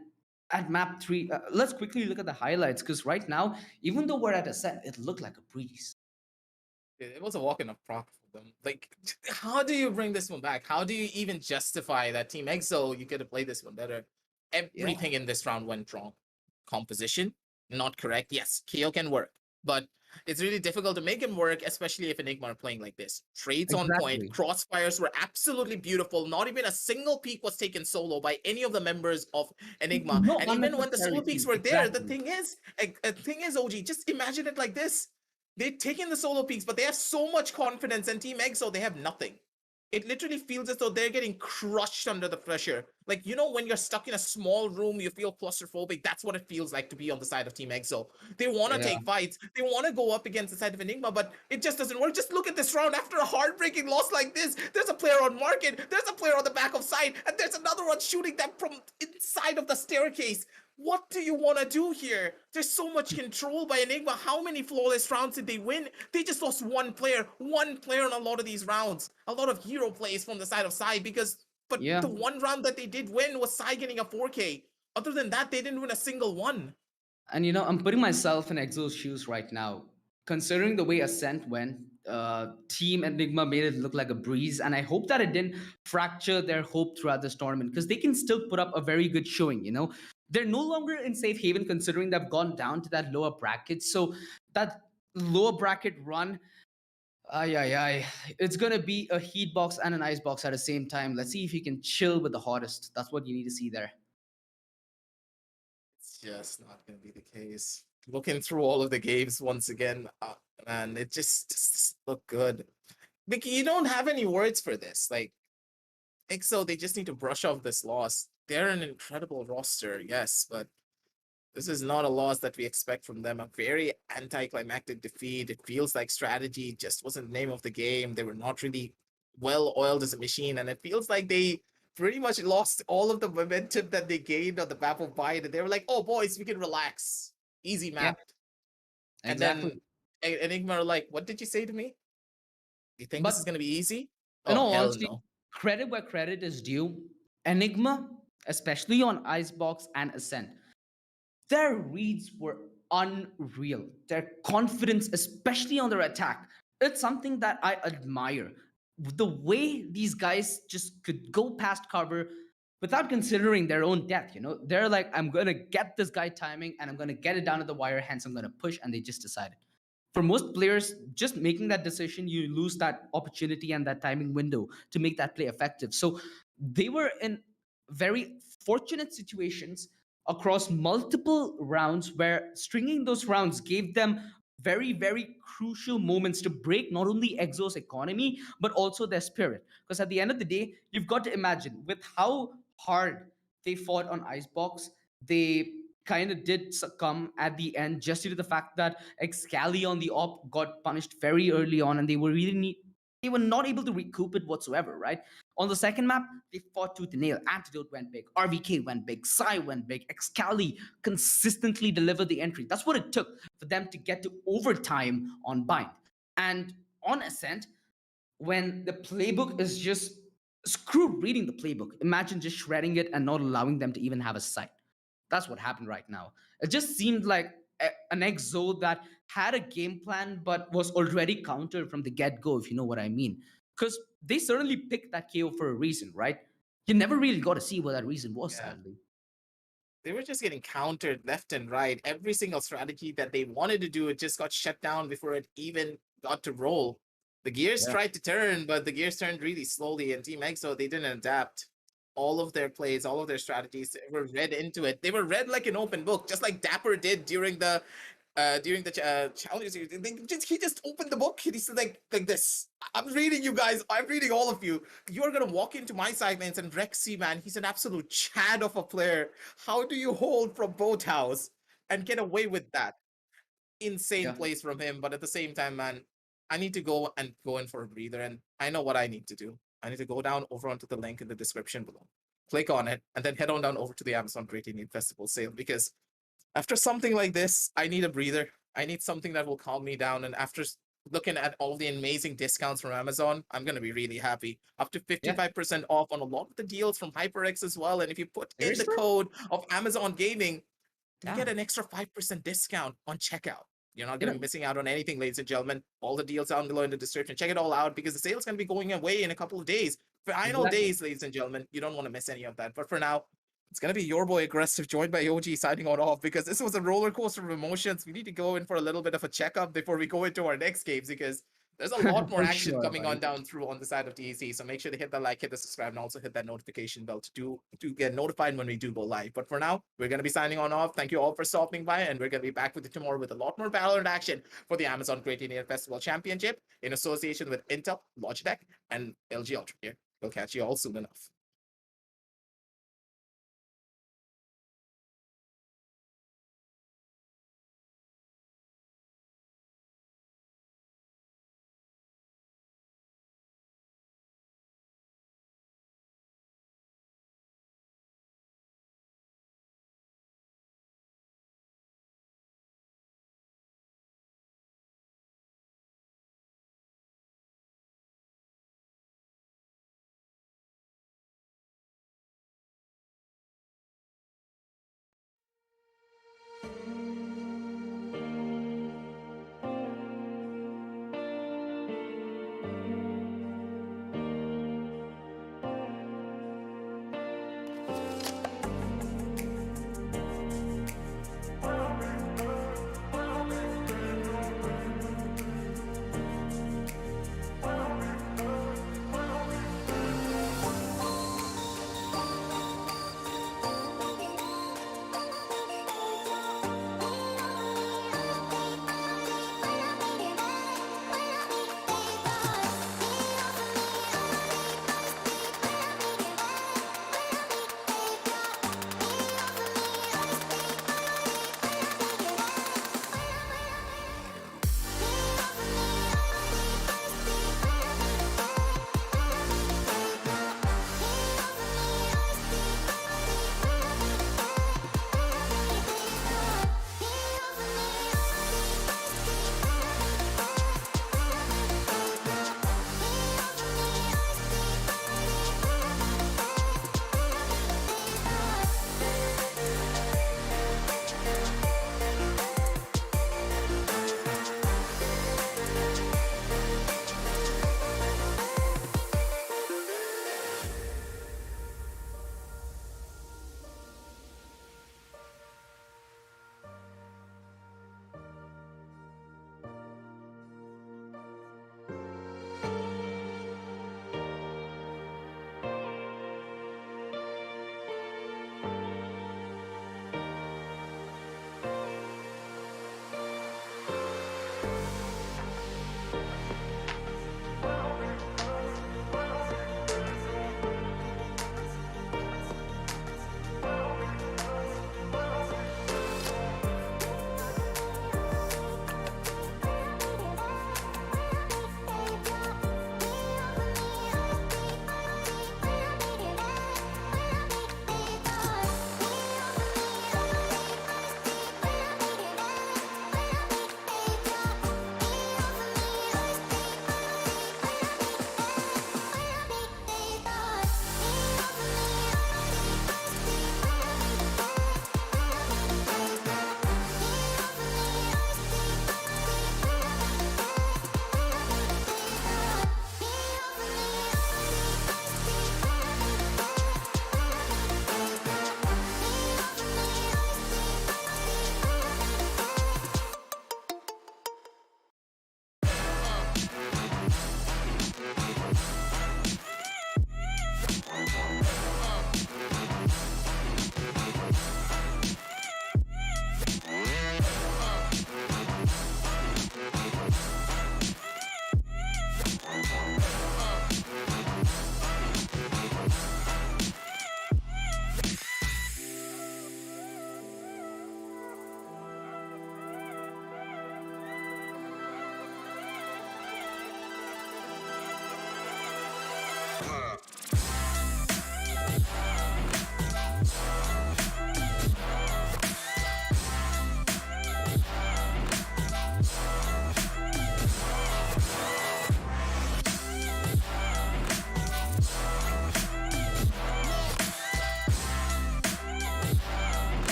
at map 3, let's quickly look at the highlights because right now, even though we're at Ascent, it looked like a breeze. It was a walk in the park for them. Like, how do you bring this one back? How do you even justify that Team Exo? You could have played this one better. Yeah, Everything in this round went wrong. Composition, not correct. Yes, KO can work, but it's really difficult to make him work, especially if Enigma are playing like this. Trades on point, exactly. crossfires were absolutely beautiful. Not even a single peak was taken solo by any of the members of Enigma. No And even when the unnecessary solo peaks peak. were there, Exactly. the thing is, OG, just imagine it like this. They're taking the solo peaks, but they have so much confidence, and Team EXO, they have nothing. It literally feels as though they're getting crushed under the pressure. Like, you know, when you're stuck in a small room, you feel claustrophobic. That's what it feels like to be on the side of Team EXO. They want to Yeah. take fights. They want to go up against the side of Enigma, but it just doesn't work. Just look at this round. After a heartbreaking loss like this, there's a player on market, there's a player on the back of side, and there's another one shooting them from inside of the staircase. What do you want to do here? There's so much control by Enigma. How many flawless rounds did they win? They just lost one player in a lot of these rounds. A lot of hero plays from the side of Sai but Yeah. the one round that they did win was Sai getting a 4K. Other than that, they didn't win a single one. And I'm putting myself in Exo's shoes right now. Considering the way Ascent went, Team Enigma made it look like a breeze, and I hope that it didn't fracture their hope throughout this tournament because they can still put up a very good showing. They're no longer in safe haven considering they've gone down to that lower bracket. So that lower bracket run, ay ay ay, it's gonna be a heat box and an ice box at the same time. Let's see if you can chill with the hottest. That's what you need to see there. It's just not going to be the case. Looking through all of the games once again, man, it just doesn't look good. Like, you don't have any words for this. Like, EXO, they just need to brush off this loss. They're an incredible roster, yes, but this is not a loss that we expect from them. A very anticlimactic defeat. It feels like strategy just wasn't the name of the game. They were not really well oiled as a machine, and it feels like they pretty much lost all of the momentum that they gained on the map of Bind. And they were like, "Oh, boys, we can relax, easy Yeah, map." And exactly. then Enigma are like, "What did you say to me? You think this is But gonna be easy? in Oh, all hell honesty, no." credit where credit is due. Enigma, especially on Icebox and Ascent, their reads were unreal. Their confidence, especially on their attack, it's something that I admire. The way these guys just could go past cover without considering their own death. They're like, I'm gonna get this guy timing and I'm gonna get it down to the wire, hence I'm gonna push, and they just decided. For most players, just making that decision, you lose that opportunity and that timing window to make that play effective. So they were in very fortunate situations across multiple rounds where stringing those rounds gave them very, very crucial moments to break not only Exo's economy, but also their spirit. Because at the end of the day, you've got to imagine with how hard they fought on Icebox, they kind of did succumb at the end just due to the fact that Excali on the op got punished very early on and they were not able to recoup it whatsoever, right? On the second map, they fought tooth and nail. Antidote went big, RVK went big, Psy went big, Excali consistently delivered the entry. That's what it took for them to get to overtime on Bind. And on Ascent, when the playbook is just screw reading the playbook. Imagine just shredding it and not allowing them to even have a sight. That's what happened right now. It just seemed like an exo that had a game plan but was already countered from the get-go, if you know what I mean. Because they certainly picked that KO for a reason, right? You never really got to see what that reason was, Yeah. sadly. They were just getting countered left and right. Every single strategy that they wanted to do, it just got shut down before it even got to roll. The gears Yeah. tried to turn, but the gears turned really slowly, and Team EXO, they didn't adapt. All of their plays, all of their strategies were read into it. They were read like an open book, just like Dapper did during the challenges. He just opened the book and he said like this. I'm reading you guys. I'm reading all of you. You're gonna walk into my sidelines and Rexy, man, he's an absolute chad of a player. How do you hold from both house and get away with that? insane Yeah. plays from him. But at the same time, man, I need to go in for a breather. And I know what I need to do. I need to go down over onto the link in the description below, click on it, and then head on down over to the Amazon Great Indian Festival sale because after something like this, I need a breather. I need something that will calm me down. And after looking at all the amazing discounts from Amazon, I'm going to be really happy. Up to Yeah. 55% off on a lot of the deals from HyperX as well. And if you put in the Seriously? code of Amazon Gaming, you get Damn. an extra 5% discount on checkout. You're not You going to know, be missing out on anything, ladies and gentlemen. All the deals down below in the description. Check it all out because the sale's going to be going away in a couple of days. Final exactly. days, ladies and gentlemen. You don't want to miss any of that. But for now, it's going to be your boy Aggressive, joined by OG, signing on off because this was a roller coaster of emotions. We need to go in for a little bit of a checkup before we go into our next games because there's a lot more For action sure, coming on buddy. down through on the side of DEC. So make sure to hit the like, hit the subscribe, and also hit that notification bell to get notified when we do go live. But for now, we're gonna be signing on off. Thank you all for stopping by, and we're gonna be back with you tomorrow with a lot more Valorant action for the Amazon Great Indian Festival Championship in association with Intel, Logitech, and LG Ultragear. We'll catch you all soon enough.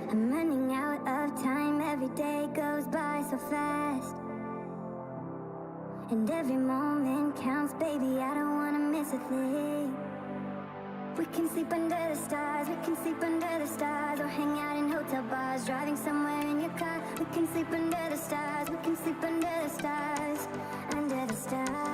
I'm running out of time, every day goes by so fast. And every moment counts, baby, I don't wanna miss a thing. We can sleep under the stars, we can sleep under the stars, or hang out in hotel bars, driving somewhere in your car. We can sleep under the stars, we can sleep under the stars, under the stars.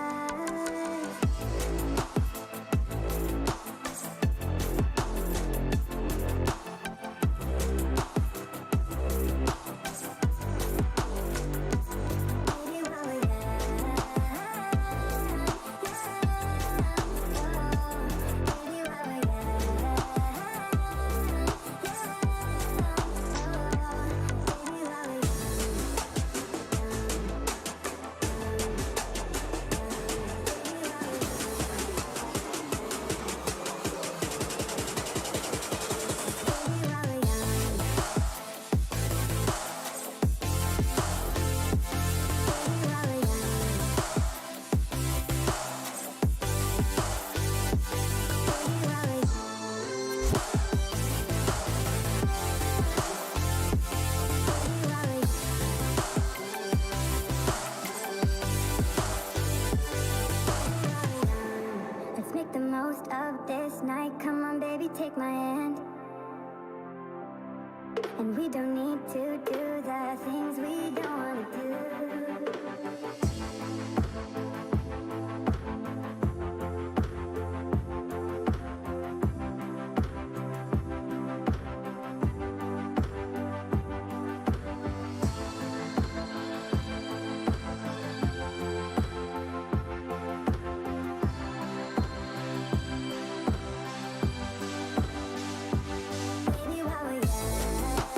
my hand. And we don't need to do the things we don't wanna do. Baby, while we're young,